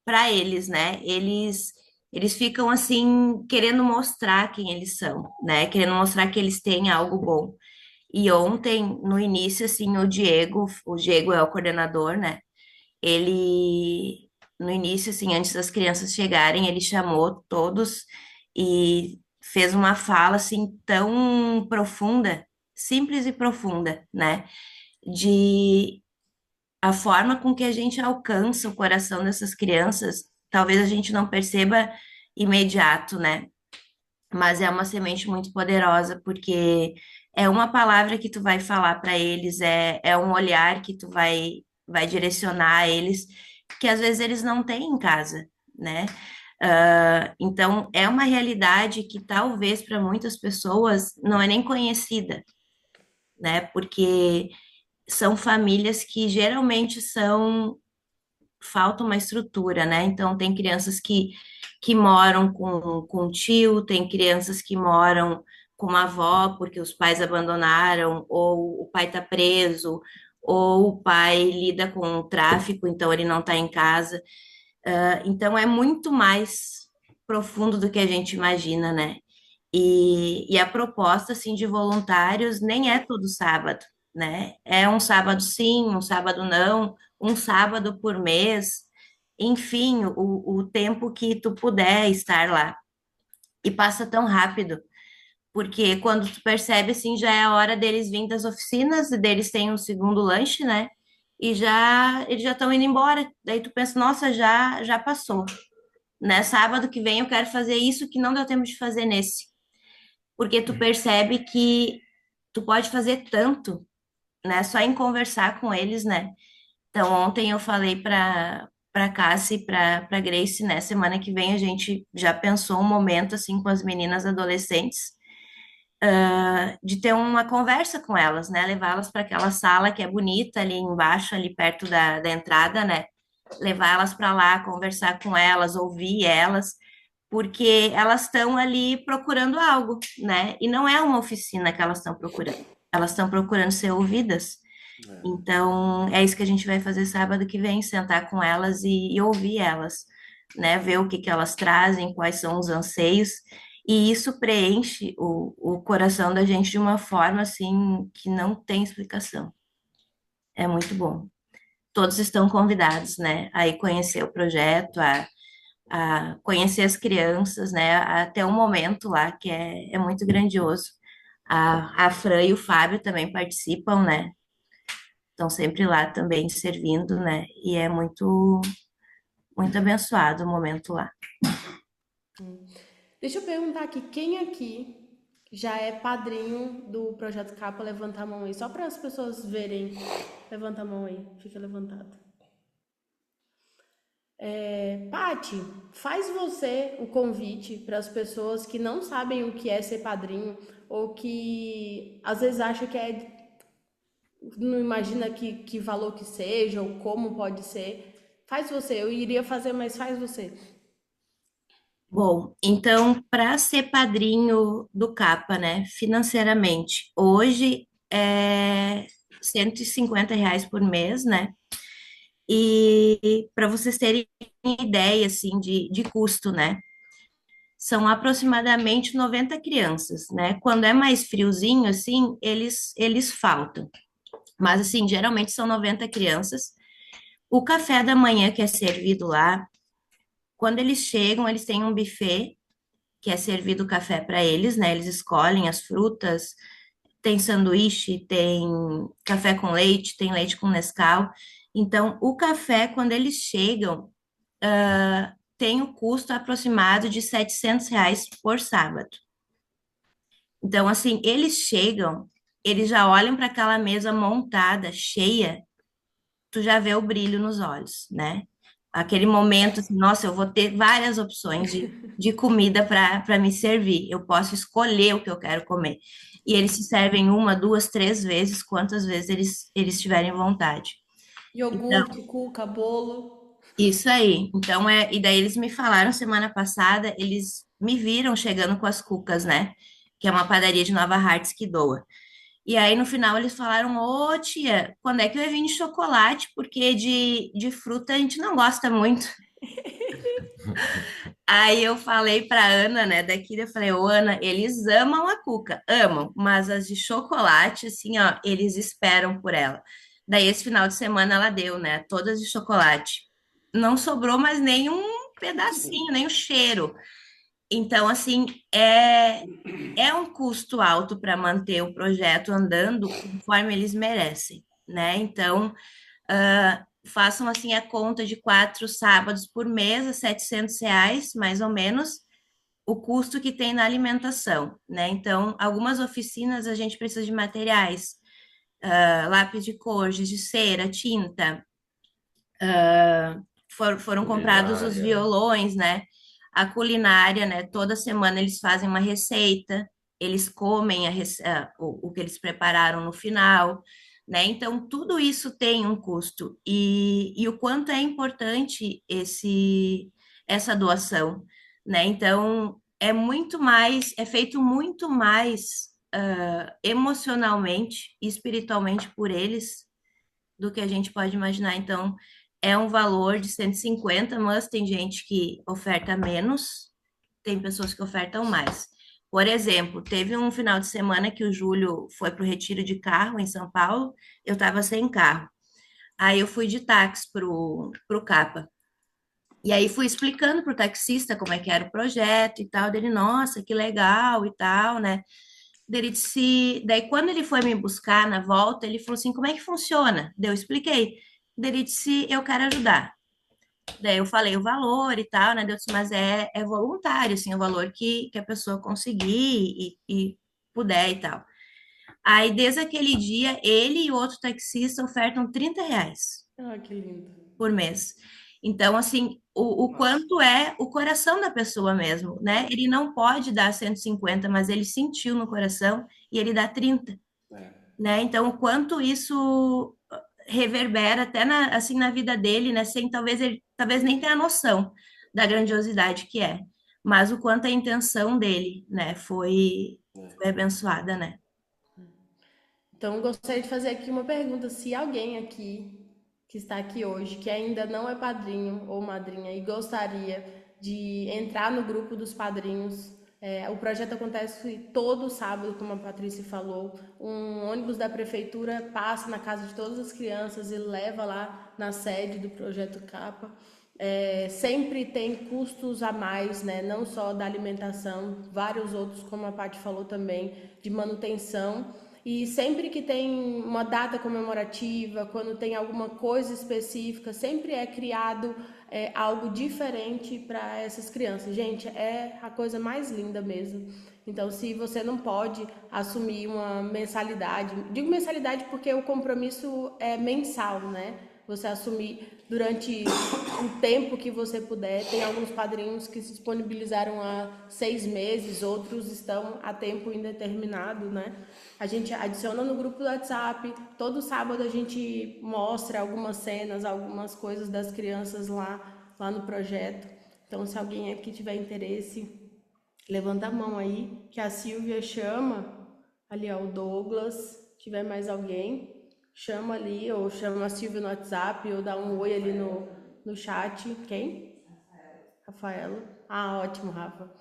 S4: para eles, né? Eles ficam assim querendo mostrar quem eles são, né? Querendo mostrar que eles têm algo bom. E ontem, no início, assim, o Diego é o coordenador, né? Ele, no início, assim, antes das crianças chegarem, ele chamou todos e fez uma fala, assim, tão profunda, simples e profunda, né? De a forma com que a gente alcança o coração dessas crianças, talvez a gente não perceba imediato, né? Mas é uma semente muito poderosa, porque é uma palavra que tu vai falar para eles, é um olhar que tu vai direcionar eles, que às vezes eles não têm em casa, né? Então, é uma realidade que talvez para muitas pessoas não é nem conhecida, né? Porque são famílias que geralmente falta uma estrutura, né? Então, tem crianças que moram com tio, tem crianças que moram com uma avó porque os pais abandonaram, ou o pai está preso, ou o pai lida com o tráfico, então ele não está em casa. Então, é muito mais profundo do que a gente imagina, né? E a proposta, assim, de voluntários nem é todo sábado, né? É um sábado sim, um sábado não, um sábado por mês, enfim, o tempo que tu puder estar lá. E passa tão rápido, porque quando tu percebe, assim, já é a hora deles vir das oficinas, e deles têm um segundo lanche, né? E eles já estão indo embora. Daí tu pensa, nossa, já passou, né? Sábado que vem eu quero fazer isso que não deu tempo de fazer nesse, porque tu percebe que tu pode fazer tanto, né? Só em conversar com eles, né? Então, ontem eu falei para Cassie e para Grace, né? Semana que vem a gente já pensou um momento assim com as meninas adolescentes, de ter uma conversa com elas, né? Levá-las para aquela sala que é bonita ali embaixo, ali perto da entrada, né? Levar elas para lá, conversar com elas, ouvir elas, porque elas estão ali procurando algo, né? E não é uma oficina que elas estão procurando. Elas estão procurando ser ouvidas.
S1: É.
S4: Então, é isso que a gente vai fazer sábado que vem, sentar com elas e ouvir elas, né? Ver o que que elas trazem, quais são os anseios. E isso preenche o coração da gente de uma forma, assim, que não tem explicação. É muito bom. Todos estão convidados, né? Aí conhecer o projeto, a conhecer as crianças, né? Até o momento lá, que é muito grandioso. A Fran e o Fábio também participam, né? Estão sempre lá também servindo, né? E é muito abençoado o momento lá.
S2: Deixa eu perguntar aqui, quem aqui já é padrinho do Projeto Capa? Levanta a mão aí, só para as pessoas verem. Levanta a mão aí, fica levantado. Pati, faz você o convite para as pessoas que não sabem o que é ser padrinho ou que às vezes acha que não imagina que valor que seja ou como pode ser. Faz você, eu iria fazer, mas faz você.
S4: Bom, então, para ser padrinho do Capa, né, financeiramente, hoje é R$ 150 por mês, né? E para vocês terem ideia, assim, de custo, né? São aproximadamente 90 crianças, né? Quando é mais friozinho, assim, eles faltam. Mas, assim, geralmente são 90 crianças. O café da manhã que é servido lá, quando eles chegam, eles têm um buffet que é servido o café para eles, né? Eles escolhem as frutas, tem sanduíche, tem café com leite, tem leite com Nescau. Então, o café, quando eles chegam, tem o custo aproximado de R$ 700 por sábado. Então, assim, eles chegam, eles já olham para aquela mesa montada, cheia, tu já vê o brilho nos olhos, né? Aquele momento, assim, nossa, eu vou ter várias opções de comida para me servir. Eu posso escolher o que eu quero comer. E eles se servem uma, duas, três vezes, quantas vezes eles tiverem vontade. Então,
S2: Iogurte, cuca, bolo.
S4: isso aí. Então, e daí eles me falaram semana passada, eles me viram chegando com as cucas, né? Que é uma padaria de Nova Hartz que doa. E aí, no final, eles falaram: Ô, tia, quando é que vai vir de chocolate? Porque de fruta a gente não gosta muito. Aí eu falei pra Ana, né, daqui, eu falei, ô Ana, eles amam a Cuca, amam, mas as de chocolate, assim, ó, eles esperam por ela. Daí esse final de semana ela deu, né, todas de chocolate. Não sobrou mais nenhum pedacinho, nem o cheiro. Então, assim, é um custo alto para manter o projeto andando conforme eles merecem, né? Então, façam assim a conta de 4 sábados por mês, a R$ 700, mais ou menos, o custo que tem na alimentação, né? Então, algumas oficinas a gente precisa de materiais, lápis de cor, giz de cera, tinta, foram comprados os
S3: Culinária.
S4: violões, né? A culinária, né? Toda semana eles fazem uma receita, eles comem o que eles prepararam no final, né? Então, tudo isso tem um custo. E o quanto é importante essa doação, né? Então, é feito muito mais emocionalmente e espiritualmente por eles do que a gente pode imaginar. Então, é um valor de 150, mas tem gente que oferta menos, tem pessoas que ofertam mais. Por exemplo, teve um final de semana que o Júlio foi para o retiro de carro em São Paulo, eu estava sem carro. Aí eu fui de táxi pro Capa. E aí fui explicando pro taxista como é que era o projeto e tal, dele, nossa, que legal e tal, né? Daí, daí quando ele foi me buscar na volta, ele falou assim, como é que funciona? Daí eu expliquei. Daí ele disse, eu quero ajudar. Daí eu falei o valor e tal, né? Daí eu disse, mas é voluntário, assim, o valor que a pessoa conseguir e puder e tal. Aí, desde aquele dia, ele e outro taxista ofertam R$ 30
S2: Ah, que lindo.
S4: por mês. Então, assim, o
S1: Nossa.
S4: quanto é o coração da pessoa mesmo, né? Ele não pode dar 150, mas ele sentiu no coração e ele dá 30,
S1: É.
S4: né? Então, o quanto isso reverbera até assim na vida dele, né? Sem talvez ele talvez nem tenha noção da grandiosidade que é, mas o quanto a intenção dele, né, foi abençoada, né?
S2: Então, gostaria de fazer aqui uma pergunta. Se alguém aqui, que está aqui hoje, que ainda não é padrinho ou madrinha e gostaria de entrar no grupo dos padrinhos, o projeto acontece todo sábado, como a Patrícia falou. Um ônibus da prefeitura passa na casa de todas as crianças e leva lá na sede do Projeto Capa. Sempre tem custos a mais, né? Não só da alimentação, vários outros, como a Paty falou também, de manutenção. E sempre que tem uma data comemorativa, quando tem alguma coisa específica, sempre é criado algo diferente para essas crianças. Gente, é a coisa mais linda mesmo. Então, se você não pode assumir uma mensalidade, digo mensalidade porque o compromisso é mensal, né? Você assumir durante o tempo que você puder. Tem alguns padrinhos que se disponibilizaram há 6 meses, outros estão a tempo indeterminado, né? A gente adiciona no grupo do WhatsApp. Todo sábado a gente mostra algumas cenas, algumas coisas das crianças lá no projeto. Então, se alguém aqui tiver interesse, levanta a mão aí, que a Silvia chama. Ali, ó, o Douglas. Se tiver mais alguém, chama ali, ou chama a Silvia no WhatsApp, ou dá um oi ali no chat. Quem? Rafaela. Ah, ótimo, Rafa.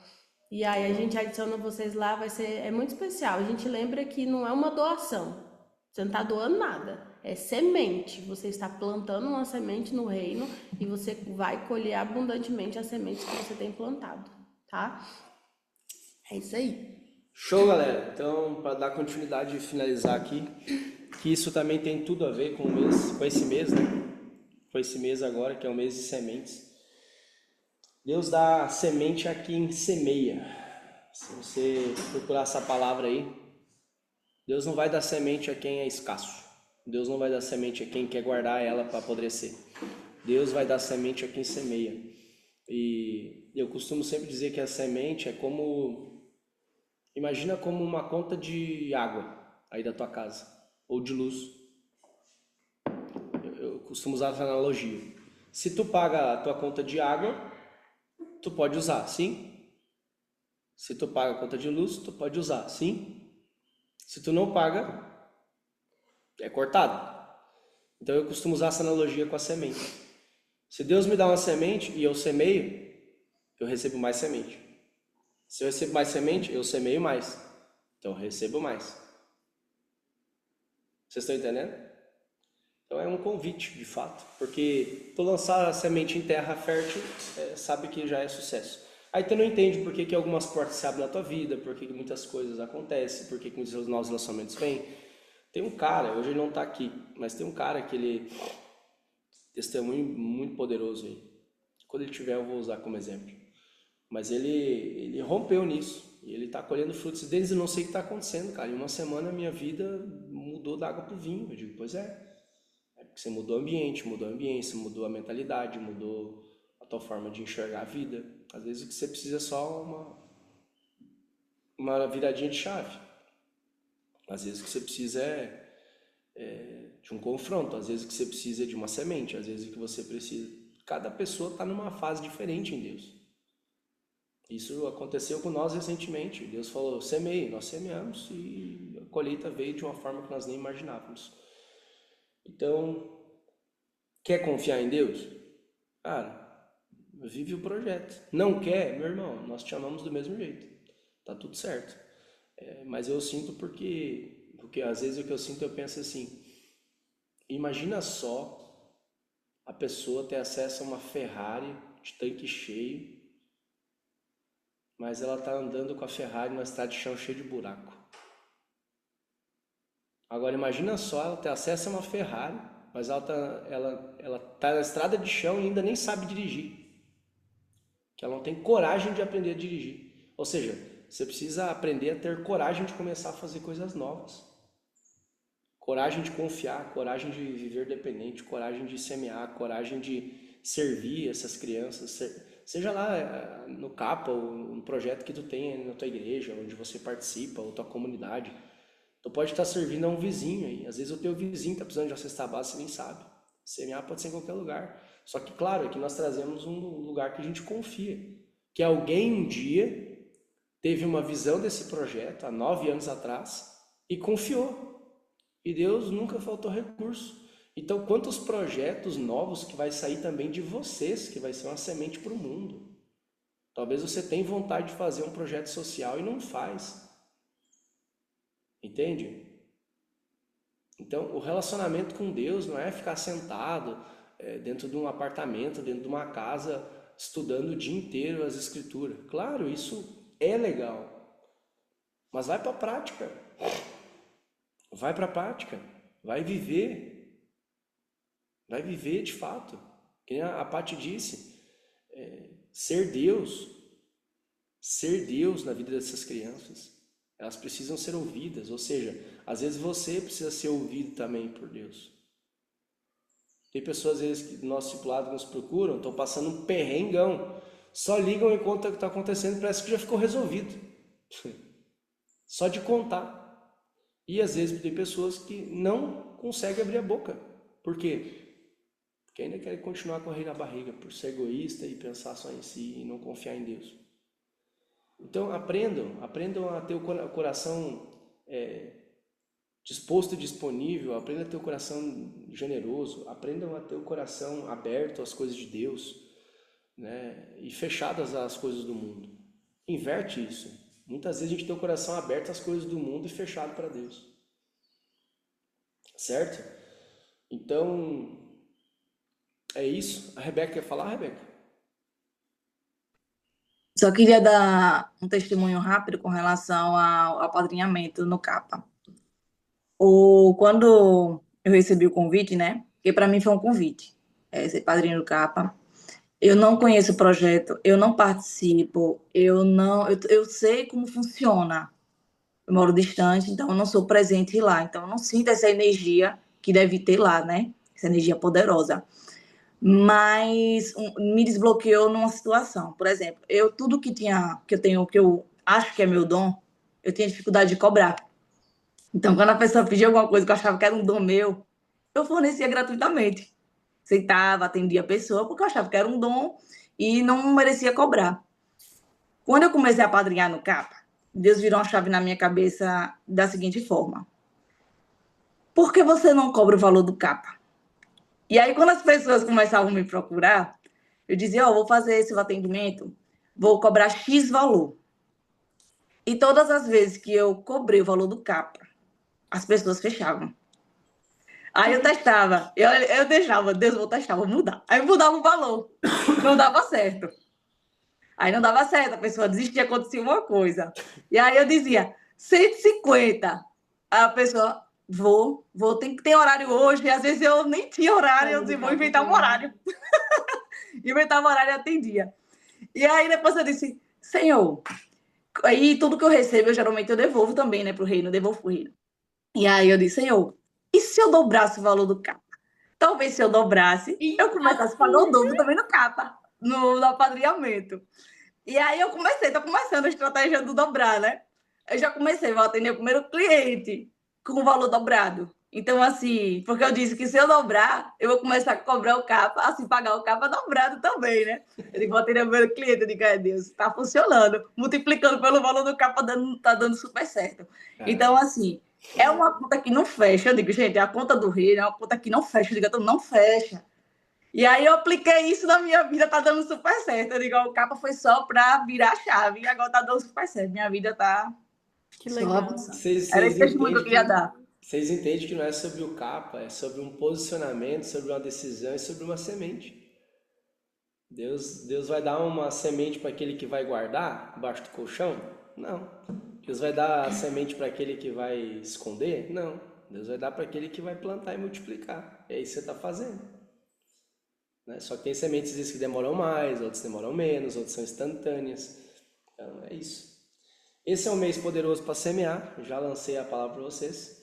S2: E aí a gente adiciona vocês lá, é muito especial. A gente lembra que não é uma doação. Você não está doando nada. É semente. Você está plantando uma semente no reino e você vai colher abundantemente as sementes que você tem plantado, tá? É isso aí.
S1: Show, galera. Então, para dar continuidade e finalizar aqui, que isso também tem tudo a ver com o mês, com esse mês, né? Com esse mês agora, que é o mês de sementes. Deus dá semente a quem semeia. Se você procurar essa palavra aí, Deus não vai dar semente a quem é escasso. Deus não vai dar semente a quem quer guardar ela para apodrecer. Deus vai dar semente a quem semeia. E eu costumo sempre dizer que a semente é como... Imagina como uma conta de água aí da tua casa, ou de luz. Eu costumo usar essa analogia. Se tu paga a tua conta de água, tu pode usar, sim? Se tu paga a conta de luz, tu pode usar, sim? Se tu não paga, é cortado. Então eu costumo usar essa analogia com a semente. Se Deus me dá uma semente e eu semeio, eu recebo mais semente. Se eu recebo mais semente, eu semeio mais. Então eu recebo mais. Vocês estão entendendo? Então é um convite, de fato. Porque tu lançar a semente em terra fértil, sabe que já é sucesso. Aí tu não entende por que, que algumas portas se abrem na tua vida, por que, que muitas coisas acontecem, por que, que muitos novos relacionamentos vêm. Tem um cara, hoje ele não está aqui, mas tem um cara que ele testemunho muito poderoso aí. Quando ele tiver eu vou usar como exemplo. Mas ele rompeu nisso. E ele está colhendo frutos deles e não sei o que está acontecendo, cara. Em uma semana a minha vida mudou da água para o vinho. Eu digo, pois é. É porque você mudou o ambiente, mudou a ambiência, mudou a mentalidade, mudou a tua forma de enxergar a vida. Às vezes o que você precisa é só uma viradinha de chave. Às vezes o que você precisa de um confronto, às vezes o que você precisa é de uma semente, às vezes o que você precisa. Cada pessoa está numa fase diferente em Deus. Isso aconteceu com nós recentemente. Deus falou, semeie, nós semeamos e a colheita veio de uma forma que nós nem imaginávamos. Então, quer confiar em Deus? Cara, vive o projeto. Não quer? Meu irmão, nós te amamos do mesmo jeito. Tá tudo certo. Mas eu sinto porque às vezes o que eu sinto, eu penso assim, imagina só a pessoa ter acesso a uma Ferrari de tanque cheio, mas ela está andando com a Ferrari numa estrada de chão cheia de buraco. Agora imagina só ela ter acesso a uma Ferrari, mas ela tá na estrada de chão e ainda nem sabe dirigir. Que ela não tem coragem de aprender a dirigir. Ou seja, você precisa aprender a ter coragem de começar a fazer coisas novas. Coragem de confiar, coragem de viver dependente, coragem de semear, coragem de servir essas crianças. Seja lá no CAPA ou no projeto que tu tem na tua igreja, onde você participa, ou tua comunidade. Tu pode estar servindo a um vizinho aí. Às vezes o teu vizinho está precisando de uma cesta básica, você nem sabe. Semear pode ser em qualquer lugar. Só que, claro, aqui nós trazemos um lugar que a gente confia. Que alguém um dia teve uma visão desse projeto, há 9 anos atrás, e confiou. E Deus nunca faltou recurso. Então, quantos projetos novos que vai sair também de vocês, que vai ser uma semente para o mundo. Talvez você tenha vontade de fazer um projeto social e não faz. Entende? Então, o relacionamento com Deus não é ficar sentado dentro de um apartamento, dentro de uma casa, estudando o dia inteiro as escrituras. Claro, isso é legal. Mas vai para a prática. Vai para a prática. Vai viver. Vai viver de fato. Que nem a Paty disse. Ser Deus na vida dessas crianças. Elas precisam ser ouvidas. Ou seja, às vezes você precisa ser ouvido também por Deus. Tem pessoas, às vezes, que do nosso discipulado nos procuram, estão passando um perrengão. Só ligam e contam o que está acontecendo, parece que já ficou resolvido. Só de contar. E às vezes tem pessoas que não conseguem abrir a boca. Por quê? Porque ainda querem continuar correndo a barriga, por ser egoísta e pensar só em si e não confiar em Deus. Então aprendam a ter o coração disposto e disponível, aprendam a ter o coração generoso, aprendam a ter o coração aberto às coisas de Deus, né? E fechadas às coisas do mundo. Inverte isso. Muitas vezes a gente tem o coração aberto às coisas do mundo e fechado para Deus. Certo? Então, é isso. A Rebeca quer falar, Rebeca?
S5: Só queria dar um testemunho rápido com relação ao apadrinhamento no CAPA. Quando eu recebi o convite, né? Porque para mim foi um convite, ser padrinho do CAPA. Eu não conheço o projeto, eu não participo, eu sei como funciona. Eu moro distante, então eu não sou presente lá, então eu não sinto essa energia que deve ter lá, né? Essa energia poderosa. Mas me desbloqueou numa situação. Por exemplo, tudo que eu acho que é meu dom, eu tinha dificuldade de cobrar. Então, quando a pessoa pedia alguma coisa que eu achava que era um dom meu, eu fornecia gratuitamente. Aceitava, atendia a pessoa, porque eu achava que era um dom e não merecia cobrar. Quando eu comecei a apadrinhar no CAPA, Deus virou uma chave na minha cabeça da seguinte forma: por que você não cobra o valor do CAPA? E aí, quando as pessoas começavam a me procurar, eu dizia, ó, vou fazer esse atendimento, vou cobrar X valor. E todas as vezes que eu cobrei o valor do capa, as pessoas fechavam. Aí eu testava, eu deixava, Deus, vou testar, vou mudar. Aí eu mudava o valor, não dava certo. Aí não dava certo, a pessoa desistia, acontecia uma coisa. E aí eu dizia, 150. Aí a pessoa, tem que ter horário hoje. E às vezes eu nem tinha horário, eu dizia, vou inventar um horário. Inventava um horário e atendia. E aí depois eu disse, Senhor, aí tudo que eu recebo, geralmente eu devolvo também, né, pro reino, eu devolvo pro reino. E aí eu disse, Senhor, e se eu dobrasse o valor do capa? Talvez se eu dobrasse, eu começasse a pagar o dobro também no capa, no apadrinhamento. E aí eu tô começando a estratégia do dobrar, né? Eu já comecei, vou atender o primeiro cliente com o valor dobrado. Então, assim, porque eu disse que se eu dobrar, eu vou começar a cobrar o capa, assim, pagar o capa dobrado também, né? Eu digo, vou atender o primeiro cliente, eu digo, Deus, tá funcionando. Multiplicando pelo valor do capa, tá dando super certo. Então, assim, é uma conta que não fecha. Eu digo, gente, a conta do rei é uma conta que não fecha. Eu digo, então não fecha. E aí eu apliquei isso na minha vida, tá dando super certo. Eu digo, o capa foi só para virar a chave, e agora tá dando super certo. Minha vida tá
S2: Que
S5: só
S2: legal.
S5: avançando.
S1: Vocês
S5: Era esse testemunho que eu queria
S1: entendem
S5: dar.
S1: vocês entendem que não é sobre o capa, é sobre um posicionamento, sobre uma decisão e sobre uma semente. Deus vai dar uma semente para aquele que vai guardar embaixo do colchão? Não. Deus vai dar a semente para aquele que vai esconder? Não. Deus vai dar para aquele que vai plantar e multiplicar. É isso que você está fazendo. Né? Só que tem sementes às vezes que demoram mais, outras demoram menos, outras são instantâneas. Então é isso. Esse é um mês poderoso para semear. Já lancei a palavra para vocês.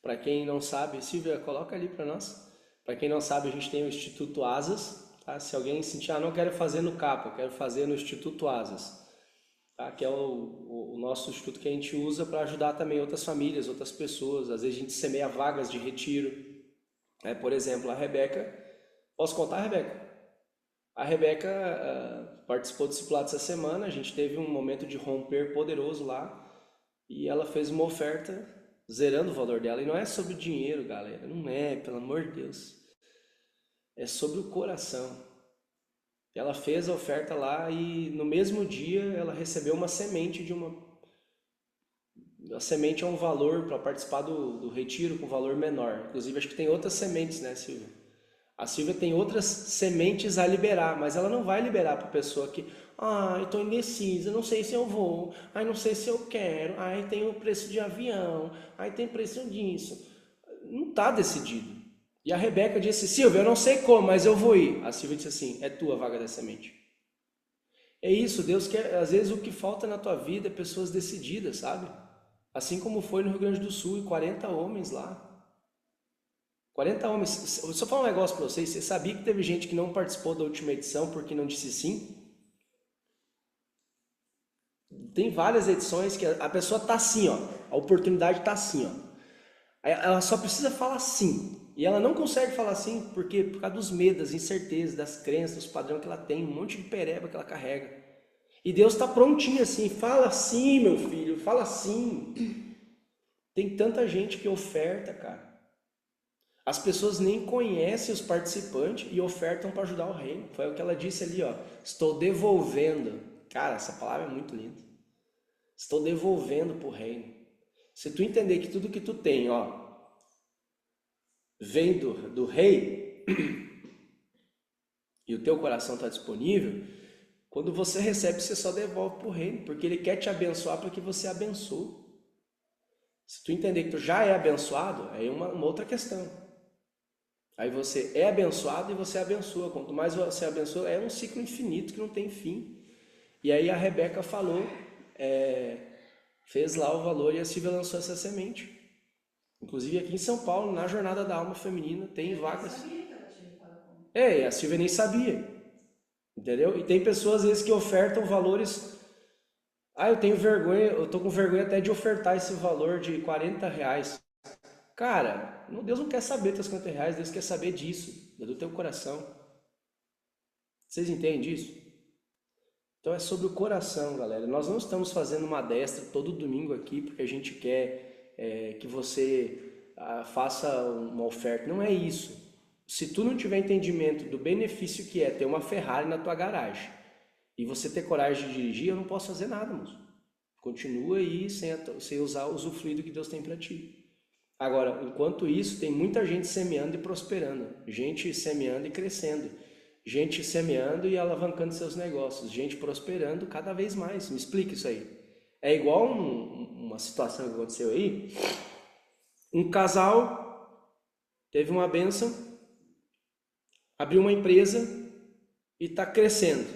S1: Para quem não sabe, Silvia, coloca ali para nós. Para quem não sabe, a gente tem o Instituto Asas. Tá? Se alguém sentir, não quero fazer no capa, eu quero fazer no Instituto Asas. Tá? Que é o nosso instituto que a gente usa para ajudar também outras famílias, outras pessoas. Às vezes a gente semeia vagas de retiro. Por exemplo, a Rebeca. Posso contar, Rebeca? A Rebeca participou do discipulado essa semana. A gente teve um momento de romper poderoso lá. E ela fez uma oferta zerando o valor dela. E não é sobre o dinheiro, galera. Não é, pelo amor de Deus. É sobre o coração. Ela fez a oferta lá e no mesmo dia ela recebeu uma semente de uma... A semente é um valor para participar do retiro com valor menor. Inclusive acho que tem outras sementes, né, Silvia? A Silvia tem outras sementes a liberar, mas ela não vai liberar para a pessoa que... eu estou indecisa, não sei se eu vou, não sei se eu quero, tem o preço de avião, tem preço disso. Não está decidido. E a Rebeca disse, Silvia, eu não sei como, mas eu vou ir. A Silvia disse assim, é tua a vaga da semente. É isso, Deus quer, às vezes o que falta na tua vida é pessoas decididas, sabe? Assim como foi no Rio Grande do Sul, e 40 homens lá. 40 homens. Eu só falar um negócio para vocês, você sabia que teve gente que não participou da última edição porque não disse sim? Tem várias edições que a pessoa tá assim, ó, a oportunidade tá assim, ó. Ela só precisa falar sim. E ela não consegue falar sim porque por causa dos medos, das incertezas, das crenças, dos padrões que ela tem, um monte de pereba que ela carrega. E Deus está prontinho assim, fala sim, meu filho, fala sim. Tem tanta gente que oferta, cara. As pessoas nem conhecem os participantes e ofertam para ajudar o reino. Foi o que ela disse ali, ó. Estou devolvendo. Cara, essa palavra é muito linda. Estou devolvendo para o reino. Se tu entender que tudo que tu tem, ó, vem do rei e o teu coração está disponível, quando você recebe, você só devolve para o reino, porque ele quer te abençoar para que você abençoe. Se tu entender que tu já é abençoado, aí é uma outra questão. Aí você é abençoado e você abençoa. Quanto mais você abençoa, é um ciclo infinito que não tem fim. E aí a Rebeca falou, fez lá o valor e a Silvia lançou essa semente. Inclusive aqui em São Paulo, na Jornada da Alma Feminina, tem vagas. A Silvia nem sabia. Entendeu? E tem pessoas às vezes que ofertam valores... eu tenho vergonha, eu tô com vergonha até de ofertar esse valor de R$40. Cara, Deus não quer saber dos R$50, Deus quer saber disso, do teu coração. Vocês entendem disso? Então é sobre o coração, galera. Nós não estamos fazendo uma destra todo domingo aqui porque a gente quer que você faça uma oferta. Não é isso. Se tu não tiver entendimento do benefício que é ter uma Ferrari na tua garagem e você ter coragem de dirigir, eu não posso fazer nada, moço. Continua aí sem usar o usufruído que Deus tem para ti. Agora, enquanto isso, tem muita gente semeando e prosperando, gente semeando e crescendo, gente semeando e alavancando seus negócios, gente prosperando cada vez mais. Me explica isso aí. É igual uma situação que aconteceu aí. Um casal teve uma bênção, abriu uma empresa e está crescendo.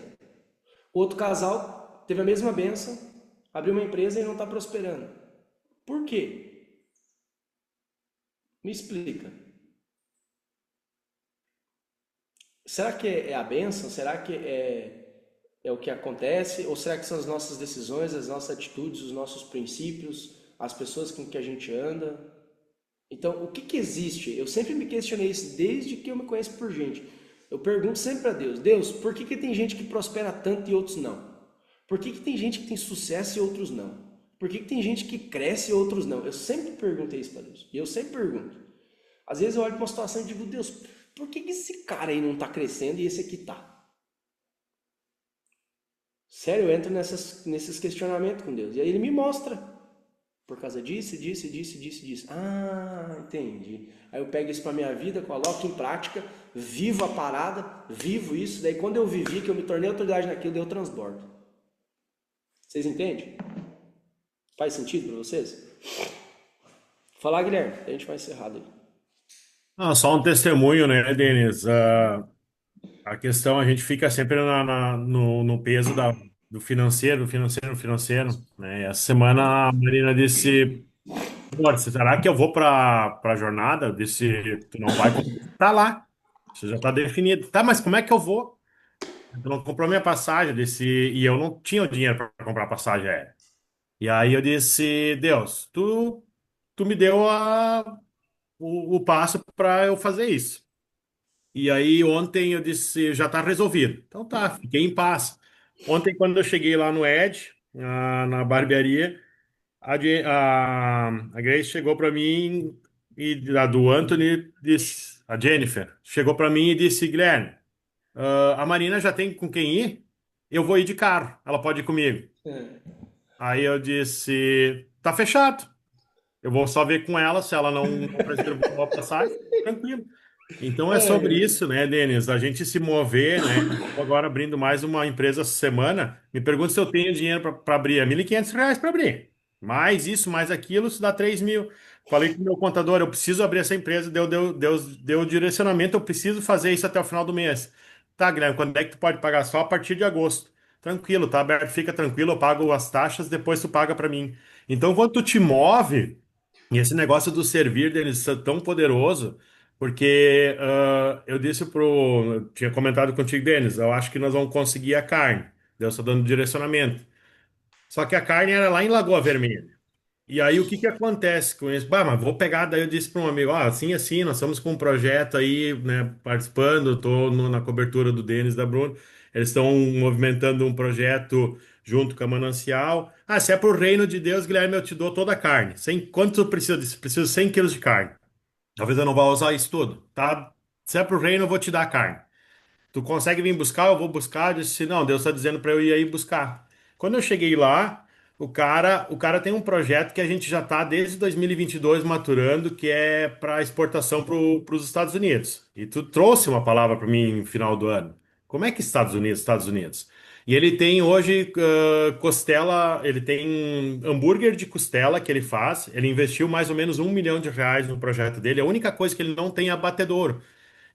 S1: Outro casal teve a mesma bênção, abriu uma empresa e não está prosperando. Por quê? Me explica. Será que é a bênção? Será que é o que acontece? Ou será que são as nossas decisões, as nossas atitudes, os nossos princípios, as pessoas com que a gente anda? Então, o que que existe? Eu sempre me questionei isso desde que eu me conheço por gente. Eu pergunto sempre a Deus, Deus, por que que tem gente que prospera tanto e outros não? Por que que tem gente que tem sucesso e outros não? Por que que tem gente que cresce e outros não? Eu sempre perguntei isso para Deus. E eu sempre pergunto. Às vezes eu olho para uma situação e digo, Deus, por que que esse cara aí não está crescendo e esse aqui tá? Sério, eu entro nesses questionamentos com Deus. E aí ele me mostra. Por causa disso, disso, disso, disso, disso. Ah, entendi. Aí eu pego isso para minha vida, coloco em prática, vivo a parada, vivo isso. Daí quando eu vivi, que eu me tornei autoridade naquilo, daí eu transbordo. Vocês entendem? Faz sentido para vocês? Falar, Guilherme, a gente vai encerrar daí.
S3: Ah, só um testemunho, né, Denis? A questão, a gente fica sempre no peso do financeiro, financeiro, financeiro, né? Essa semana a Marina disse, "Amor, será que eu vou para a jornada?" Eu disse, tu não vai, tá lá, isso já está definido. Tá, mas como é que eu vou? Tu não comprou minha passagem, eu disse, e eu não tinha o dinheiro para comprar passagem aérea. E aí eu disse, Deus, tu me deu o passo para eu fazer isso. E aí ontem eu disse, já está resolvido. Então tá, fiquei em paz. Ontem, quando eu cheguei lá no Ed, na barbearia, a Grace chegou para mim e a do Anthony disse, a Jennifer chegou para mim e disse, Guilherme, a Marina já tem com quem ir? Eu vou ir de carro. Ela pode ir comigo. Aí eu disse, tá fechado. Eu vou só ver com ela se ela não reservou a passagem. Tranquilo. Então é sobre isso, né, Denis? A gente se mover, né? Estou agora abrindo mais uma empresa essa semana. Me pergunta se eu tenho dinheiro para abrir. É R$ 1.500 para abrir. Mais isso, mais aquilo, isso dá 3.000. Falei com o meu contador, eu preciso abrir essa empresa. Deu o direcionamento, eu preciso fazer isso até o final do mês. Tá, Guilherme, quando é que tu pode pagar? Só a partir de agosto. Tranquilo, tá aberto, fica tranquilo, eu pago as taxas, depois tu paga para mim. Então, quando tu te move, e esse negócio do servir deles é tão poderoso. Porque eu disse eu tinha comentado contigo, Denis, eu acho que nós vamos conseguir a carne. Deus está dando direcionamento. Só que a carne era lá em Lagoa Vermelha. E aí o que que acontece com isso? Bah, mas vou pegar, daí eu disse para um amigo, assim, assim, nós estamos com um projeto aí, né, participando, estou na cobertura do Denis e da Bruno, eles estão movimentando um projeto junto com a Manancial. Ah, se é para o reino de Deus, Guilherme, eu te dou toda a carne. Quanto tu precisa disso? Preciso de 100 quilos de carne. Talvez eu não vá usar isso tudo, tá? Se é pro reino, eu vou te dar carne. Tu consegue vir buscar? Eu vou buscar. Eu disse, não, Deus está dizendo para eu ir aí buscar. Quando eu cheguei lá, o cara tem um projeto que a gente já está desde 2022 maturando, que é para exportação para os Estados Unidos. E tu trouxe uma palavra para mim no final do ano. Como é que Estados Unidos, Estados Unidos? E ele tem hoje costela, ele tem hambúrguer de costela que ele faz. Ele investiu mais ou menos R$ 1 milhão no projeto dele. A única coisa que ele não tem é abatedouro.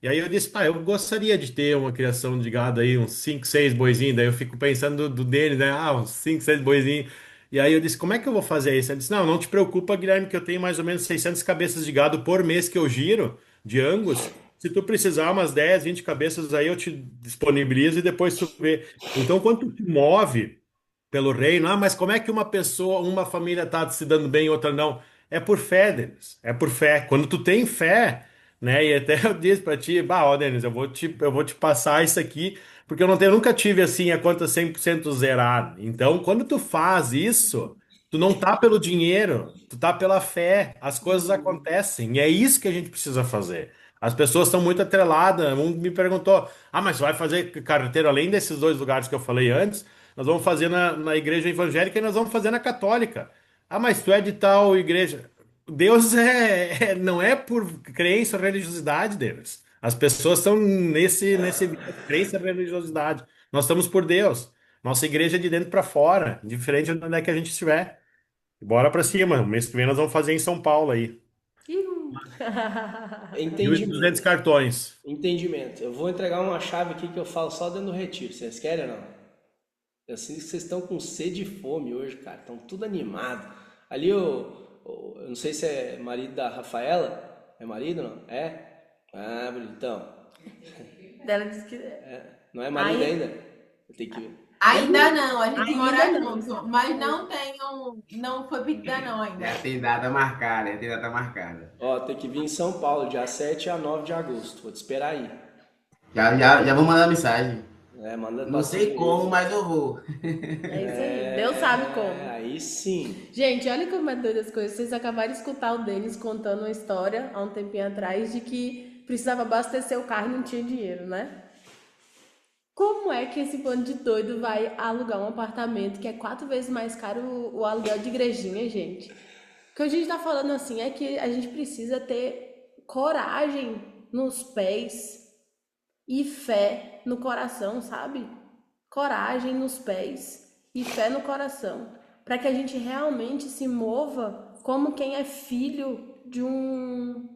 S3: E aí eu disse, pá, eu gostaria de ter uma criação de gado aí, uns 5, 6 boizinhos. Daí eu fico pensando dele, né? Ah, uns 5, 6 boizinhos. E aí eu disse, como é que eu vou fazer isso? Ele disse, não, não te preocupa, Guilherme, que eu tenho mais ou menos 600 cabeças de gado por mês que eu giro, de Angus. Se tu precisar umas 10, 20 cabeças aí, eu te disponibilizo e depois tu vê. Então, quando tu te move pelo reino, mas como é que uma pessoa, uma família está se dando bem e outra não? É por fé, Denis. É por fé. Quando tu tem fé, né? E até eu disse para ti, bah, ó, Denis, eu vou te passar isso aqui, porque eu nunca tive assim a conta 100% zerada. Então, quando tu faz isso, tu não tá pelo dinheiro, tu tá pela fé. As coisas acontecem. E é isso que a gente precisa fazer. As pessoas estão muito atreladas. Um me perguntou: ah, mas vai fazer carreteiro além desses dois lugares que eu falei antes? Nós vamos fazer na igreja evangélica e nós vamos fazer na católica. Ah, mas tu é de tal igreja. Deus não é por crença ou religiosidade, Deus. As pessoas estão nesse crença e religiosidade. Nós estamos por Deus. Nossa igreja é de dentro para fora, diferente de onde é que a gente estiver. Bora para cima. O mês que vem nós vamos fazer em São Paulo aí.
S2: Ihu.
S3: 1.200
S1: Entendimento.
S3: cartões.
S1: Entendimento. Eu vou entregar uma chave aqui que eu falo só dentro do retiro. Vocês querem ou não? Eu sinto que vocês estão com sede e fome hoje, cara. Estão tudo animado. Ali eu não sei se é marido da Rafaela. É marido, não? É? Ah, bonitão.
S2: Ela disse que.
S1: Não é marido
S2: Aí,
S1: ainda? Eu tenho que ver.
S6: Ainda não, a gente
S2: ainda
S6: mora
S2: não.
S6: junto, mas não foi pedida não ainda.
S7: Já tem data marcada, já tem data marcada.
S1: Ó, tem que vir em São Paulo, dia 7 a 9 de agosto. Vou te esperar aí.
S7: Já vou mandar mensagem.
S1: Manda
S7: Não sei como, mas eu vou.
S2: É isso aí. Deus sabe como.
S1: Aí sim.
S2: Gente, olha como é doida as coisas. Vocês acabaram de escutar o Denis contando uma história há um tempinho atrás de que precisava abastecer o carro e não tinha dinheiro, né? Como é que esse bando de doido vai alugar um apartamento que é 4 vezes mais caro o aluguel de igrejinha, gente? O que a gente tá falando assim é que a gente precisa ter coragem nos pés e fé no coração, sabe? Coragem nos pés e fé no coração, para que a gente realmente se mova como quem é filho de um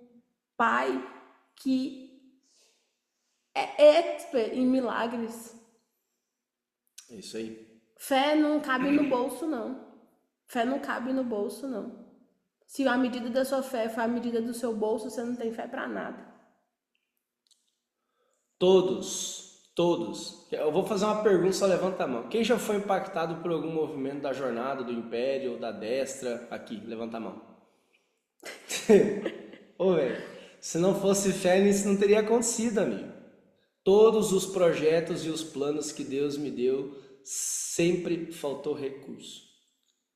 S2: pai que é expert em milagres.
S1: É isso aí.
S2: Fé não cabe no bolso, não. Fé não cabe no bolso, não. Se a medida da sua fé for a medida do seu bolso, você não tem fé para nada.
S1: Todos. Eu vou fazer uma pergunta, só levanta a mão. Quem já foi impactado por algum movimento da jornada, do Império, ou da Destra? Aqui, levanta a mão. Ô, velho, se não fosse fé, isso não teria acontecido, amigo. Todos os projetos e os planos que Deus me deu, sempre faltou recurso.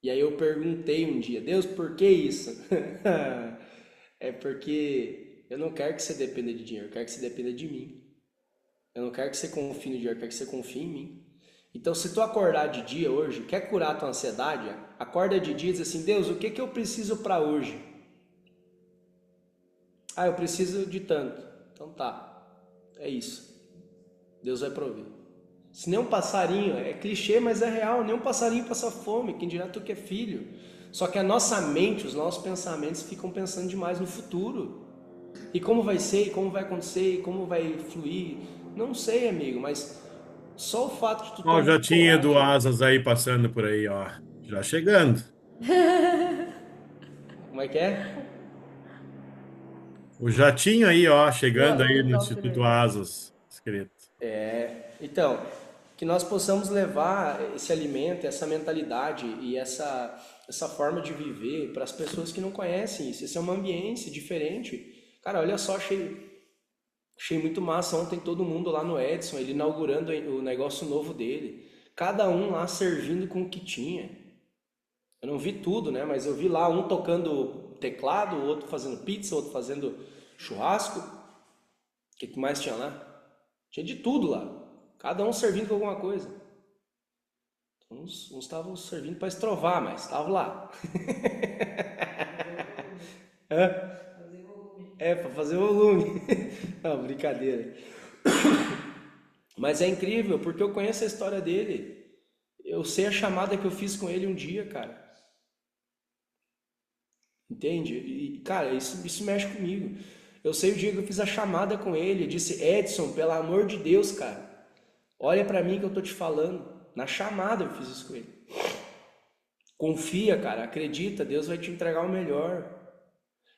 S1: E aí eu perguntei um dia, Deus, por que isso? É porque eu não quero que você dependa de dinheiro, eu quero que você dependa de mim. Eu não quero que você confie no dinheiro, eu quero que você confie em mim. Então, se tu acordar de dia hoje, quer curar a tua ansiedade, acorda de dia e diz assim, Deus, o que que eu preciso para hoje? Ah, eu preciso de tanto. Então tá, é isso. Deus vai prover. Se nem um passarinho, é clichê, mas é real, nem um passarinho passa fome, quem dirá tu que é filho. Só que a nossa mente, os nossos pensamentos ficam pensando demais no futuro. E como vai ser, e como vai acontecer, e como vai fluir, não sei, amigo, mas só o fato de tu
S3: Ó, o
S1: ter
S3: jatinho do
S1: coragem.
S3: Asas aí passando por aí, ó. Já chegando.
S1: Como é que é?
S3: O jatinho aí, ó,
S2: O,
S3: chegando
S2: o
S3: aí no
S2: helicóptero
S3: Instituto
S2: aí.
S3: Asas, escrito.
S1: Então, que nós possamos levar esse alimento, essa mentalidade e essa forma de viver para as pessoas que não conhecem isso. Esse é uma ambiência diferente. Cara, olha só, achei muito massa ontem todo mundo lá no Edson, ele inaugurando o negócio novo dele. Cada um lá servindo com o que tinha. Eu não vi tudo, né? Mas eu vi lá um tocando teclado, o outro fazendo pizza, o outro fazendo churrasco. O que mais tinha lá? Tinha de tudo lá. Cada um servindo com alguma coisa. Uns estavam servindo para estrovar, mas estavam lá. Hã? Para fazer volume. Não, brincadeira. Mas é incrível, porque eu conheço a história dele. Eu sei a chamada que eu fiz com ele um dia, cara. Entende? E, cara, isso mexe comigo. Eu sei o dia que eu fiz a chamada com ele. Eu disse, Edson, pelo amor de Deus, cara. Olha pra mim que eu tô te falando. Na chamada eu fiz isso com ele. Confia, cara. Acredita. Deus vai te entregar o melhor.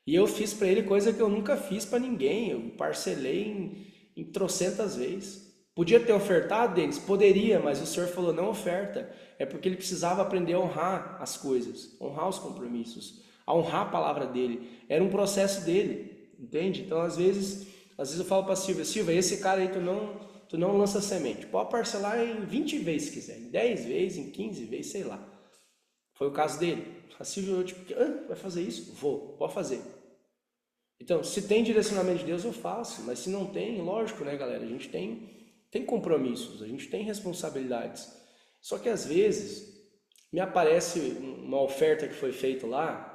S1: E eu fiz pra ele coisa que eu nunca fiz pra ninguém. Eu parcelei em trocentas vezes. Podia ter ofertado, Denis? Poderia, mas o Senhor falou, não oferta. É porque ele precisava aprender a honrar as coisas. Honrar os compromissos. A honrar a palavra dele. Era um processo dele. Entende? Então, às vezes eu falo pra Silvia, Silvia, esse cara aí tu não lança semente. Pode parcelar em 20 vezes se quiser. Em 10 vezes, em 15 vezes, sei lá. Foi o caso dele. A Silvia, tipo, vai fazer isso? Vou, pode fazer. Então, se tem direcionamento de Deus, eu faço, mas se não tem, lógico, né, galera? A gente tem compromissos, a gente tem responsabilidades. Só que às vezes me aparece uma oferta que foi feita lá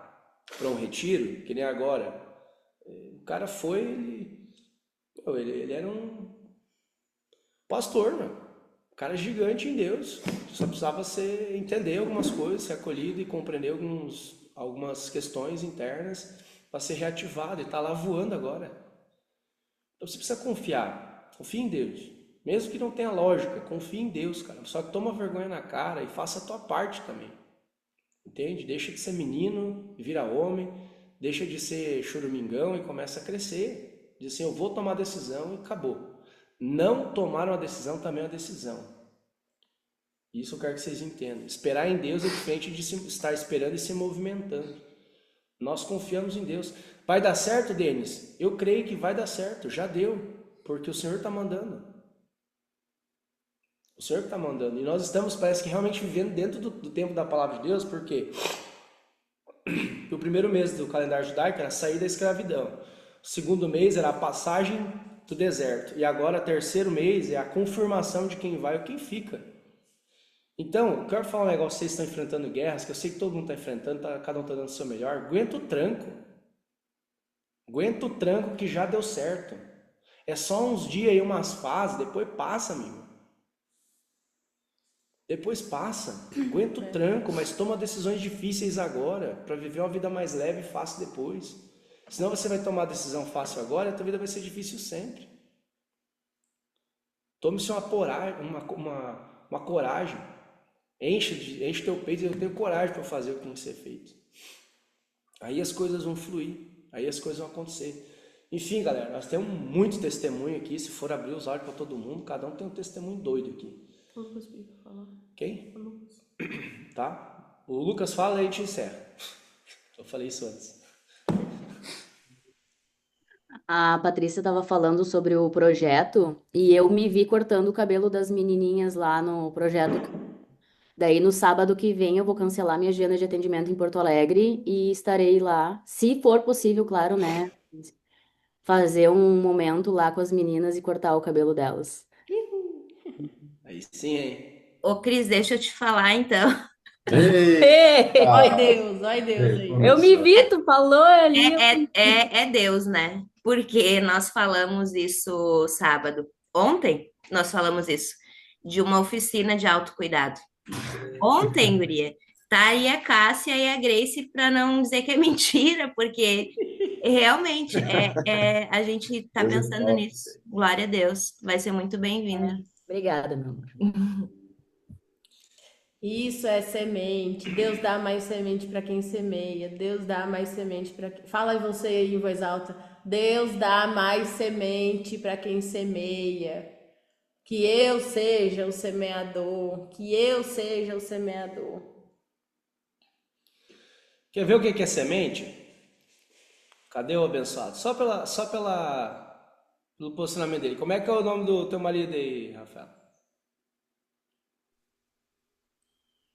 S1: para um retiro, que nem agora. O cara foi, ele era um pastor, né? Um cara gigante em Deus. Só precisava entender algumas coisas, ser acolhido e compreender algumas questões internas para ser reativado. E está lá voando agora. Então você precisa confiar. Confia em Deus. Mesmo que não tenha lógica, confia em Deus, cara. Só que toma vergonha na cara e faça a tua parte também. Entende? Deixa de ser menino, vira homem. Deixa de ser churumingão e começa a crescer. Diz assim, eu vou tomar decisão e acabou. Não tomar uma decisão também é uma decisão. Isso eu quero que vocês entendam. Esperar em Deus é diferente de estar esperando e se movimentando. Nós confiamos em Deus. Vai dar certo, Denis? Eu creio que vai dar certo. Já deu. Porque o Senhor está mandando. O Senhor está mandando. E nós estamos, parece que realmente vivendo dentro do tempo da palavra de Deus, porque o primeiro mês do calendário judaico era a saída da escravidão. O segundo mês era a passagem do deserto. E agora, o terceiro mês é a confirmação de quem vai e quem fica. Então, eu quero falar um negócio, vocês estão enfrentando guerras, que eu sei que todo mundo está enfrentando, cada um está dando o seu melhor. Aguenta o tranco. Aguenta o tranco que já deu certo. É só uns dias aí, umas fases, depois passa, amigo. Depois passa. Aguenta o tranco, mas toma decisões difíceis agora, para viver uma vida mais leve e fácil depois. Senão você vai tomar decisão fácil agora, a tua vida vai ser difícil sempre. Tome-se uma coragem. Enche teu peito e eu tenho coragem para fazer o que tem que ser feito. Aí as coisas vão fluir. Aí as coisas vão acontecer. Enfim, galera, nós temos muito testemunho aqui. Se for abrir os olhos para todo mundo, cada um tem um testemunho doido aqui.
S2: O Lucas pediu pra falar.
S1: Quem?
S2: O Lucas.
S1: Tá? O Lucas fala e a gente encerra. Eu falei isso antes.
S8: A Patrícia estava falando sobre o projeto e eu me vi cortando o cabelo das menininhas lá no projeto. Daí no sábado que vem eu vou cancelar minha agenda de atendimento em Porto Alegre e estarei lá, se for possível, claro, né? Fazer um momento lá com as meninas e cortar o cabelo delas.
S1: Aí sim, hein?
S4: Ô, Cris, deixa eu te falar, então.
S2: Ai, Deus aí.
S8: Eu me vi, tu falou ali.
S4: É Deus, né? Porque nós falamos isso sábado. Ontem, nós falamos isso, de uma oficina de autocuidado. Ontem, guria, tá aí a Cássia e a Grace, para não dizer que é mentira, porque realmente a gente tá pensando nisso. Glória a Deus, vai ser muito bem-vinda.
S8: Obrigada, meu amor.
S2: Isso é semente. Deus dá mais semente para quem semeia. Deus dá mais semente para quem... Fala aí você aí em voz alta. Deus dá mais semente para quem semeia. Que eu seja o semeador. Que eu seja o semeador.
S1: Quer ver o que é semente? Cadê o abençoado? Só pelo posicionamento dele. Como é que é o nome do teu marido aí, Rafael?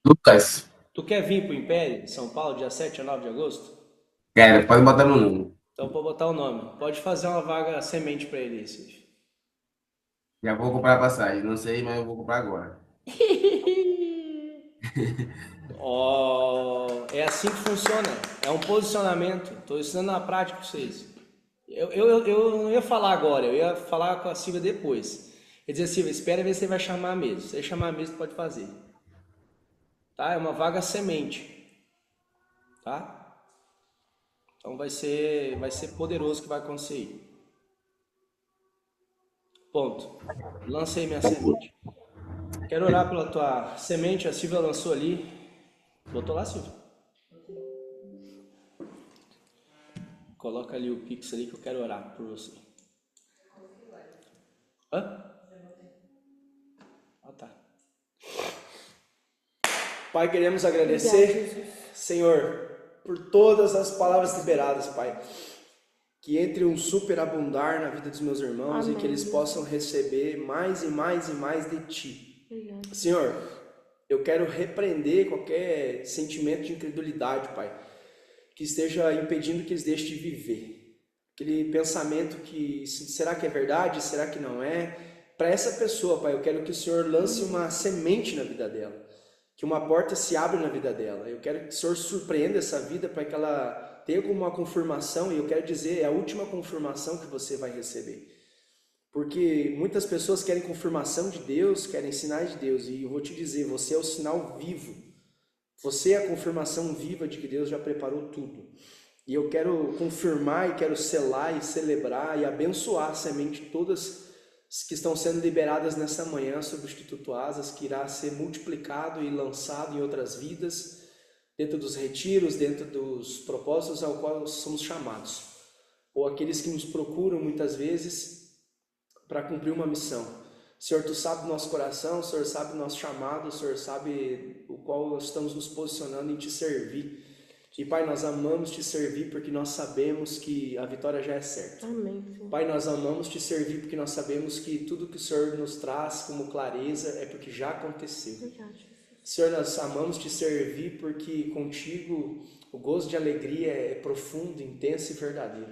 S7: Lucas,
S1: Tu quer vir pro Império de São Paulo, dia 7 a 9 de agosto?
S7: quero, pode botar no número.
S1: Então, vou botar o nome. Pode fazer uma vaga semente para ele, Silvio.
S7: Já vou comprar a passagem. Não sei, mas eu vou comprar agora.
S1: Oh, é assim que funciona. É um posicionamento. Estou ensinando na prática para vocês. Eu não ia falar agora, eu ia falar com a Silvia depois. Quer dizer, Silvia, espera ver se você vai chamar mesmo. Se você chamar mesmo, pode fazer. Tá? É uma vaga semente. Tá? Então vai ser poderoso o que vai acontecer aí. Ponto. Lancei minha semente. Quero orar pela tua semente. A Silvia lançou ali. Botou lá, Silvia? Coloca ali o Pix ali que eu quero orar por você. Hã? Ah, tá. Pai, queremos agradecer, Senhor, por todas as palavras liberadas, Pai. Que entre um superabundar na vida dos meus irmãos. Amém. E que eles possam receber mais e mais e mais de Ti. Obrigada. Senhor, eu quero repreender qualquer sentimento de incredulidade, Pai, que esteja impedindo que eles deixem de viver. aquele pensamento que será que é verdade, será que não é? Para essa pessoa, Pai, eu quero que o Senhor lance uma semente na vida dela, que uma porta se abra na vida dela. Eu quero que o Senhor surpreenda essa vida para que ela tenha como uma confirmação, e eu quero dizer, é a última confirmação que você vai receber. Porque muitas pessoas querem confirmação de Deus, querem sinais de Deus, e eu vou te dizer, você é o sinal vivo. Você é a confirmação viva de que Deus já preparou tudo. E eu quero confirmar e quero selar e celebrar e abençoar a semente de todas que estão sendo liberadas nessa manhã sobre o Instituto Asas, que irá ser multiplicado e lançado em outras vidas, dentro dos retiros, dentro dos propósitos ao qual somos chamados. Ou aqueles que nos procuram muitas vezes para cumprir uma missão. Senhor, Tu sabe o nosso coração, o Senhor sabe o nosso chamado, o Senhor sabe o qual estamos nos posicionando em Te servir. E Pai, nós amamos Te servir porque nós sabemos que a vitória já é certa.
S2: Amém, Senhor.
S1: Pai, nós amamos Te servir porque nós sabemos que tudo que o Senhor nos traz como clareza é porque já aconteceu. Senhor, nós amamos Te servir porque contigo o gozo de alegria é profundo, intenso e verdadeiro.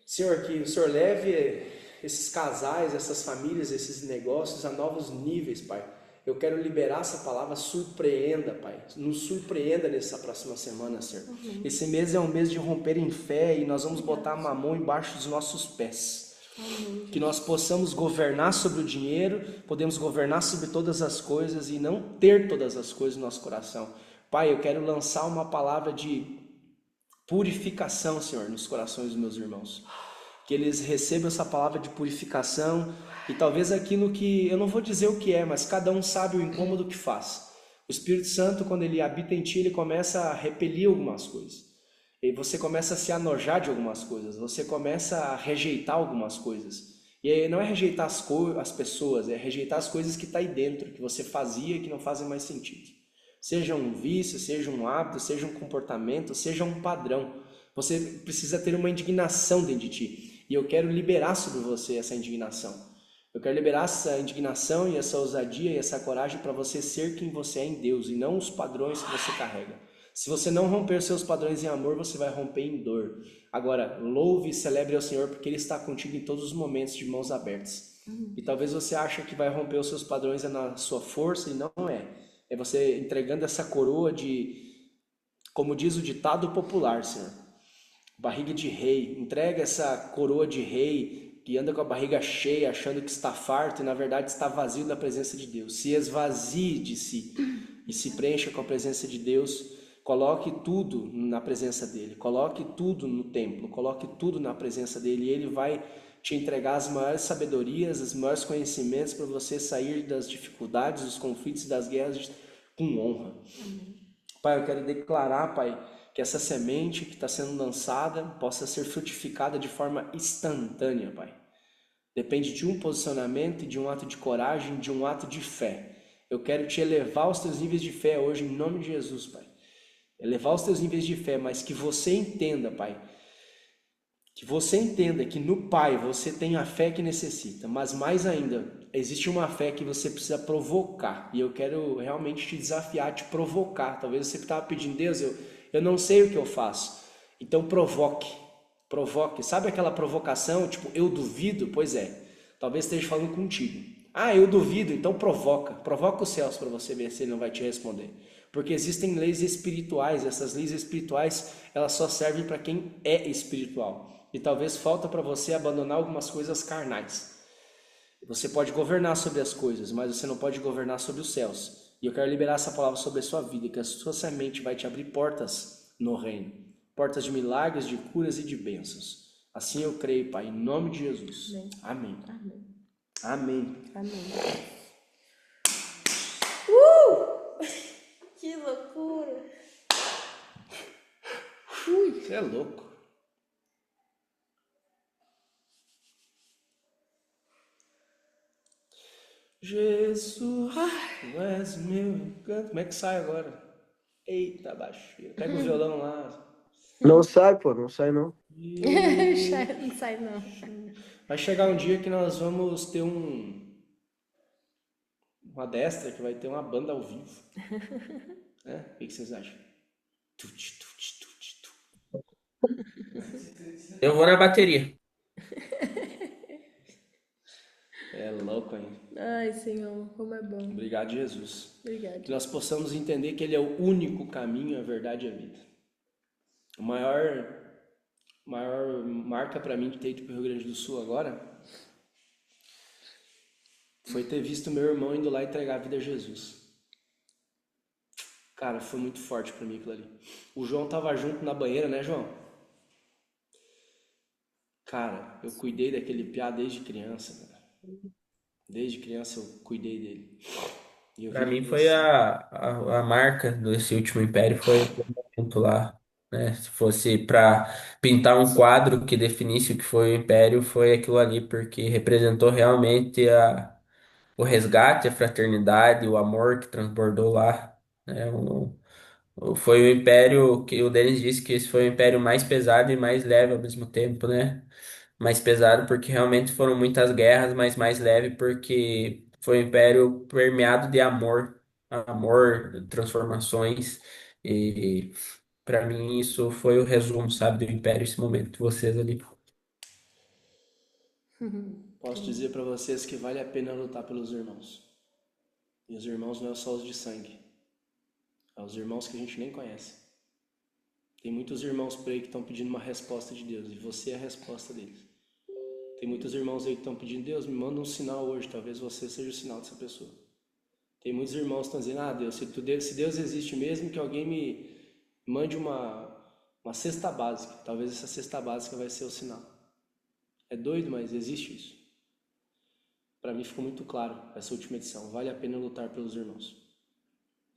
S1: Senhor, que o Senhor leve esses casais, essas famílias, esses negócios a novos níveis, Pai. Eu quero liberar essa palavra, surpreenda, Pai. Nos surpreenda nessa próxima semana, Senhor. Esse mês é um mês de romper em fé e nós vamos botar a mão embaixo dos nossos pés. Que nós possamos governar sobre o dinheiro, podemos governar sobre todas as coisas e não ter todas as coisas no nosso coração. Pai, eu quero lançar uma palavra de purificação, Senhor, nos corações dos meus irmãos. Que eles recebam essa palavra de purificação e talvez aquilo que, eu não vou dizer o que é, mas cada um sabe o incômodo que faz. O Espírito Santo, quando ele habita em ti, ele começa a repelir algumas coisas. E você começa a se anojar de algumas coisas, você começa a rejeitar algumas coisas. E aí não é rejeitar as pessoas, é rejeitar as coisas que está aí dentro, que você fazia e que não fazem mais sentido. Seja um vício, seja um hábito, seja um comportamento, seja um padrão. Você precisa ter uma indignação dentro de ti. E eu quero liberar sobre você essa indignação. Eu quero liberar essa indignação e essa ousadia e essa coragem para você ser quem você é em Deus e não os padrões que você carrega. Se você não romper seus padrões em amor, você vai romper em dor. Agora, louve e celebre ao Senhor porque Ele está contigo em todos os momentos de mãos abertas. E talvez você ache que vai romper os seus padrões na sua força e não é. É você entregando essa coroa de, como diz o ditado popular, Senhor, barriga de rei. Entrega essa coroa de rei que anda com a barriga cheia, achando que está farto e na verdade está vazio da presença de Deus. Se esvazie de si e se preencha com a presença de Deus. Coloque tudo na presença dele, coloque tudo no templo, coloque tudo na presença dele e ele vai te entregar as maiores sabedorias, os maiores conhecimentos para você sair das dificuldades, dos conflitos e das guerras com honra. Pai, eu quero declarar, Pai, que essa semente que está sendo lançada possa ser frutificada de forma instantânea, Pai. Depende de um posicionamento, de um ato de coragem, de um ato de fé. Eu quero te elevar aos teus níveis de fé hoje, em nome de Jesus, Pai. Elevar os teus níveis de fé, mas que você entenda, Pai, que você entenda que no Pai você tem a fé que necessita, mas mais ainda, existe uma fé que você precisa provocar, e eu quero realmente te desafiar, te provocar. Talvez você estava pedindo, Deus, eu não sei o que eu faço, então provoque, sabe aquela provocação, tipo, eu duvido? Pois é, talvez esteja falando contigo. Ah, eu duvido, então provoca os céus para você ver se ele não vai te responder. Porque existem leis espirituais, essas leis espirituais, elas só servem para quem é espiritual. E talvez falta para você abandonar algumas coisas carnais. Você pode governar sobre as coisas, mas você não pode governar sobre os céus. E eu quero liberar essa palavra sobre a sua vida, que a sua semente vai te abrir portas no reino. Portas de milagres, de curas e de bênçãos. Assim eu creio, Pai, em nome de Jesus. Amém.
S2: Amém.
S1: Amém.
S2: Amém. Que loucura!
S1: Você é louco. Jesus, tu és meu encanto. Como é que sai agora? Eita, baixinho. Pega o violão lá.
S9: Não sai, pô, não sai não.
S2: Não sai não.
S1: Vai chegar um dia que nós vamos ter uma destra que vai ter uma banda ao vivo. É? O que vocês acham? Tuti, tuti, tuti, tu.
S10: Eu vou na bateria.
S1: É louco, hein?
S2: Ai, Senhor, como é bom.
S1: Obrigado, Jesus.
S2: Obrigada.
S1: Que nós possamos entender que Ele é o único caminho, a verdade e a vida. A maior marca para mim de ter ido para o Rio Grande do Sul agora foi ter visto meu irmão indo lá entregar a vida a Jesus. Cara, foi muito forte para mim aquilo ali. O João tava junto na banheira, né, João? Cara, eu cuidei daquele piá desde criança, cara. Desde criança eu cuidei dele. E eu vi
S10: Pra
S1: ele
S10: mim foi
S1: crescer.
S10: a marca desse último império foi aquele momento lá, né? Se fosse pra pintar um quadro que definisse o que foi o império, foi aquilo ali, porque representou realmente o resgate, a fraternidade, o amor que transbordou lá, né? Foi o império que o Denis disse que esse foi o império mais pesado e mais leve ao mesmo tempo, né? Mais pesado porque realmente foram muitas guerras, mas mais leve porque foi um império permeado de amor, amor, transformações e para mim isso foi o resumo, sabe, do império esse momento, vocês ali.
S1: Posso dizer para vocês que vale a pena lutar pelos irmãos. E os irmãos não é só os de sangue. É os irmãos que a gente nem conhece. Tem muitos irmãos por aí que estão pedindo uma resposta de Deus. E você é a resposta deles. Tem muitos irmãos aí que estão pedindo, Deus, me manda um sinal hoje. Talvez você seja o sinal dessa pessoa. Tem muitos irmãos que estão dizendo, Deus, se Deus existe mesmo, que alguém me mande uma cesta básica. Talvez essa cesta básica vai ser o sinal. É doido, mas existe isso. Para mim ficou muito claro essa última edição. Vale a pena lutar pelos irmãos.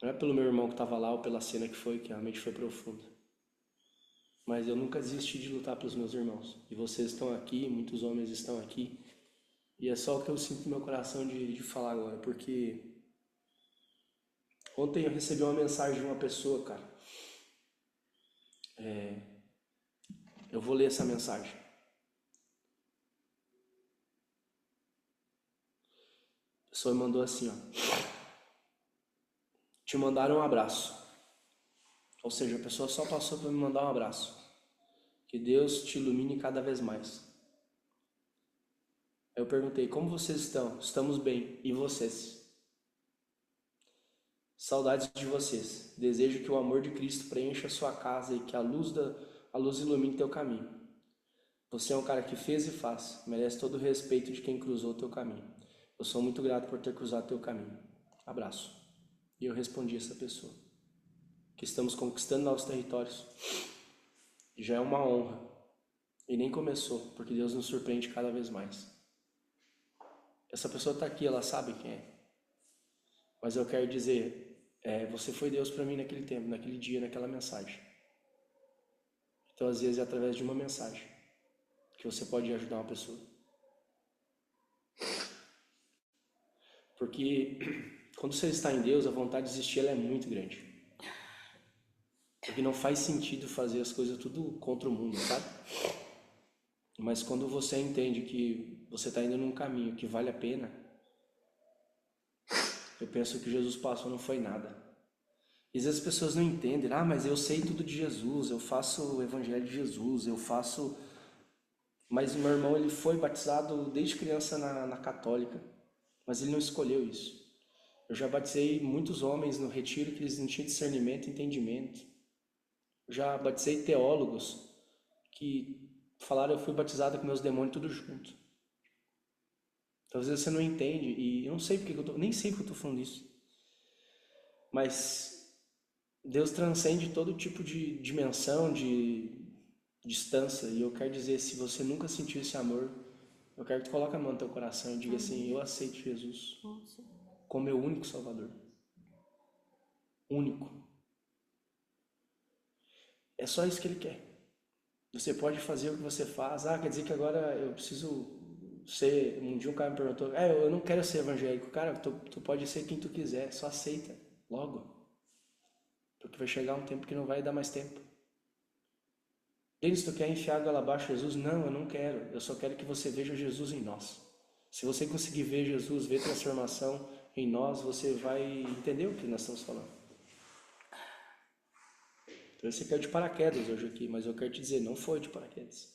S1: Não é pelo meu irmão que estava lá ou pela cena que realmente foi profunda. Mas eu nunca desisti de lutar pelos meus irmãos. E vocês estão aqui, muitos homens estão aqui. E é só o que eu sinto no meu coração de falar agora. Porque ontem eu recebi uma mensagem de uma pessoa, cara. Eu vou ler essa mensagem. A pessoa me mandou assim, ó. Te mandaram um abraço. Ou seja, a pessoa só passou para me mandar um abraço. Que Deus te ilumine cada vez mais. Eu perguntei, como vocês estão? Estamos bem. E vocês? Saudades de vocês. Desejo que o amor de Cristo preencha a sua casa e que a luz ilumine teu caminho. Você é um cara que fez e faz. Merece todo o respeito de quem cruzou o teu caminho. Eu sou muito grato por ter cruzado teu caminho. Abraço. E eu respondi a essa pessoa. Que estamos conquistando novos territórios. Já é uma honra. E nem começou, porque Deus nos surpreende cada vez mais. Essa pessoa está aqui, ela sabe quem é. Mas eu quero dizer, você foi Deus para mim naquele tempo, naquele dia, naquela mensagem. Então, às vezes, é através de uma mensagem que você pode ajudar uma pessoa. Porque quando você está em Deus, a vontade de existir ela é muito grande. Porque não faz sentido fazer as coisas tudo contra o mundo, sabe? Mas quando você entende que você está indo num caminho que vale a pena, eu penso que Jesus passou não foi nada. E às vezes as pessoas não entendem, mas eu sei tudo de Jesus, eu faço o evangelho de Jesus, eu faço... Mas o meu irmão, ele foi batizado desde criança na católica, mas ele não escolheu isso. Eu já batizei muitos homens no retiro que eles não tinham discernimento e entendimento. Já batizei teólogos que falaram, eu fui batizado com meus demônios tudo junto. Então, às vezes você não entende, e eu não sei porque nem sei porque eu estou falando isso. Mas Deus transcende todo tipo de dimensão, de distância. E eu quero dizer, se você nunca sentiu esse amor, eu quero que tu coloque a mão no teu coração e diga assim, eu aceito Jesus como meu único Salvador. Único. É só isso que Ele quer. Você pode fazer o que você faz. Quer dizer que agora eu preciso ser... Um dia um cara me perguntou, eu não quero ser evangélico. Cara, tu pode ser quem tu quiser, só aceita logo. Porque vai chegar um tempo que não vai dar mais tempo. Denis, tu quer enfiar a goela abaixo Jesus? Não, eu não quero. Eu só quero que você veja Jesus em nós. Se você conseguir ver Jesus, ver transformação em nós, você vai entender o que nós estamos falando. Então você caiu de paraquedas hoje aqui, mas eu quero te dizer, não foi de paraquedas.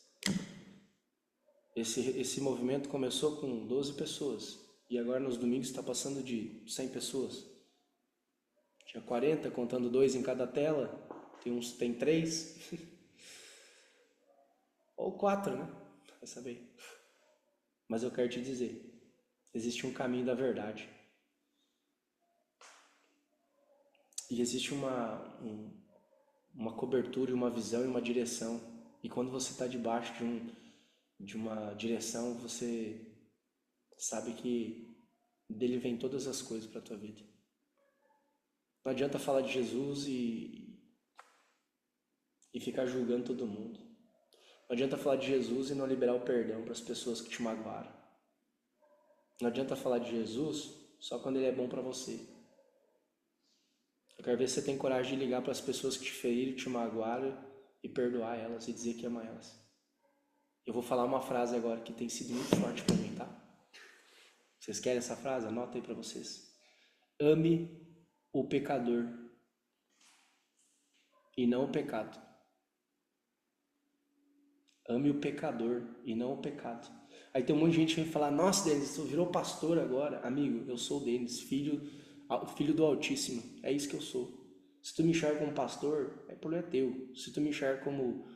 S1: Esse movimento começou com 12 pessoas e agora nos domingos está passando de 100 pessoas. Tinha 40, contando 2 em cada tela, tem 3 ou 4, né? Vai saber. Mas eu quero te dizer, existe um caminho da verdade e existe uma cobertura, uma visão e uma direção. E quando você está debaixo de uma direção, você sabe que dele vem todas as coisas para a tua vida. Não adianta falar de Jesus e ficar julgando todo mundo. Não adianta falar de Jesus e não liberar o perdão para as pessoas que te magoaram. Não adianta falar de Jesus só quando ele é bom para você. Eu quero ver se você tem coragem de ligar para as pessoas que te feriram, te magoaram e perdoar elas e dizer que ama elas. Eu vou falar uma frase agora que tem sido muito forte para mim, tá? Vocês querem essa frase? Anota aí para vocês. Ame o pecador e não o pecado. Ame o pecador e não o pecado. Aí tem um monte de gente que vem falar: nossa, Denis, tu virou pastor agora. Amigo, eu sou o Denis, filho do Altíssimo. É isso que eu sou. Se tu me enxerga como pastor, o problema é teu. Se tu me enxerga como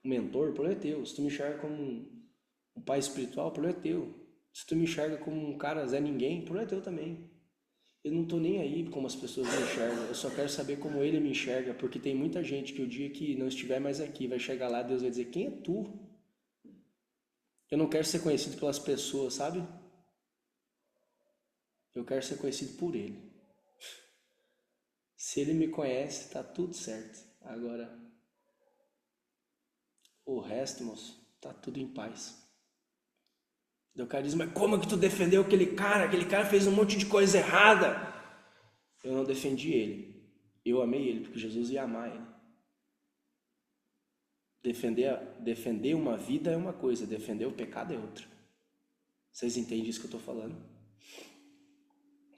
S1: um mentor, o problema é teu. Se tu me enxerga como um pai espiritual, o problema é teu. Se tu me enxerga como um cara Zé Ninguém, o problema é teu também. Eu não tô nem aí como as pessoas me enxergam. Eu só quero saber como ele me enxerga, porque tem muita gente que o dia que não estiver mais aqui vai chegar lá, Deus vai dizer: quem é tu? Eu não quero ser conhecido pelas pessoas, sabe? Eu quero ser conhecido por ele. Se ele me conhece, tá tudo certo. Agora, o resto, moço, tá tudo em paz. Eu quero dizer: mas como que tu defendeu aquele cara? Aquele cara fez um monte de coisa errada. Eu não defendi ele. Eu amei ele, porque Jesus ia amar ele. Defender uma vida é uma coisa, defender o pecado é outra. Vocês entendem isso que eu estou falando?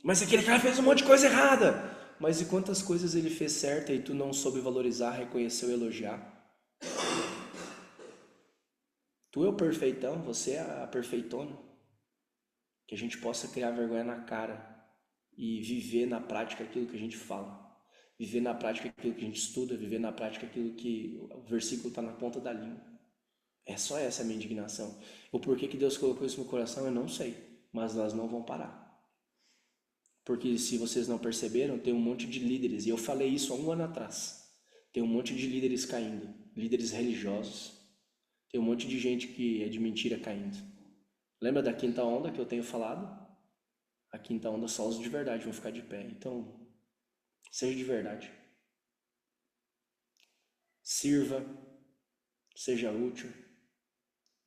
S1: Mas aquele cara fez um monte de coisa errada. Mas e quantas coisas ele fez certa e tu não soube valorizar, reconhecer ou elogiar? Tu é o perfeitão, você é a perfeitona. Que a gente possa criar vergonha na cara e viver na prática aquilo que a gente fala. Viver na prática aquilo que a gente estuda, viver na prática aquilo que o versículo está na ponta da língua. É só essa a minha indignação. O porquê que Deus colocou isso no coração eu não sei, mas nós não vamos parar. Porque se vocês não perceberam, tem um monte de líderes, e eu falei isso há 1 ano atrás. Tem um monte de líderes caindo, líderes religiosos. Tem um monte de gente que é de mentira caindo. Lembra da quinta onda que eu tenho falado? A quinta onda só os de verdade vão ficar de pé. Então, seja de verdade. Sirva, seja útil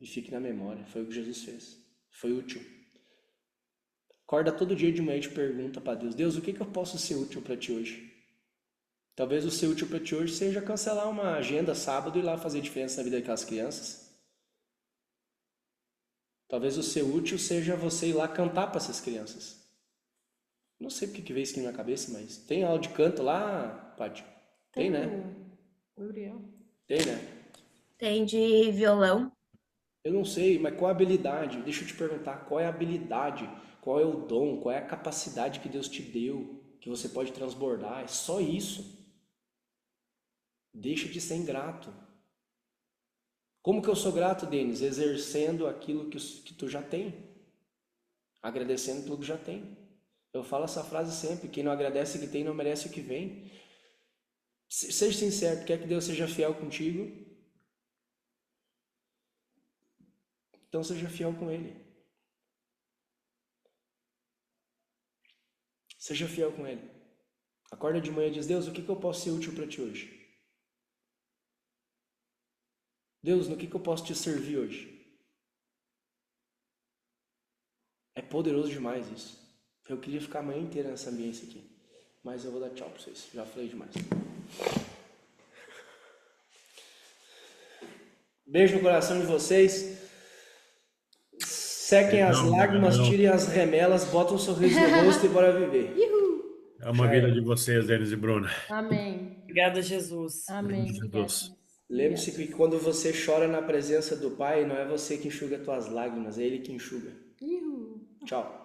S1: e fique na memória. Foi o que Jesus fez. Foi útil. Acorda todo dia de manhã e te pergunta para Deus: Deus, o que eu posso ser útil para ti hoje? Talvez o ser útil para ti hoje seja cancelar uma agenda sábado e ir lá fazer diferença na vida daquelas crianças. Talvez o ser útil seja você ir lá cantar para essas crianças. Não sei porque que veio isso aqui na minha cabeça, mas tem aula de canto lá, Paty? Tem, né?
S2: Gabriel.
S1: Tem, né?
S4: Tem de violão.
S1: Eu não sei, mas qual a habilidade? Deixa eu te perguntar, qual é a habilidade? Qual é o dom? Qual é a capacidade que Deus te deu? Que você pode transbordar? É só isso. Deixa de ser ingrato. Como que eu sou grato, Denis? Exercendo aquilo que tu já tem. Agradecendo pelo que já tem. Eu falo essa frase sempre: quem não agradece o que tem não merece o que vem. Seja sincero, quer que Deus seja fiel contigo? Então seja fiel com Ele. Seja fiel com Ele. Acorda de manhã e diz: Deus, o que eu posso ser útil para ti hoje? Deus, no que eu posso te servir hoje? É poderoso demais isso. Eu queria ficar a manhã inteira nessa ambiência aqui. Mas eu vou dar tchau para vocês. Já falei demais. Beijo no coração de vocês. Sequem as lágrimas, tirem as remelas, botem um sorriso no rosto e bora viver.
S3: É uma vida de vocês, Denis e Bruna.
S2: Amém.
S11: Obrigada, Jesus.
S2: Amém.
S3: Jesus.
S1: Lembre-se que quando você chora na presença do Pai, não é você que enxuga tuas lágrimas, é Ele que enxuga.
S2: Ihu.
S1: Tchau.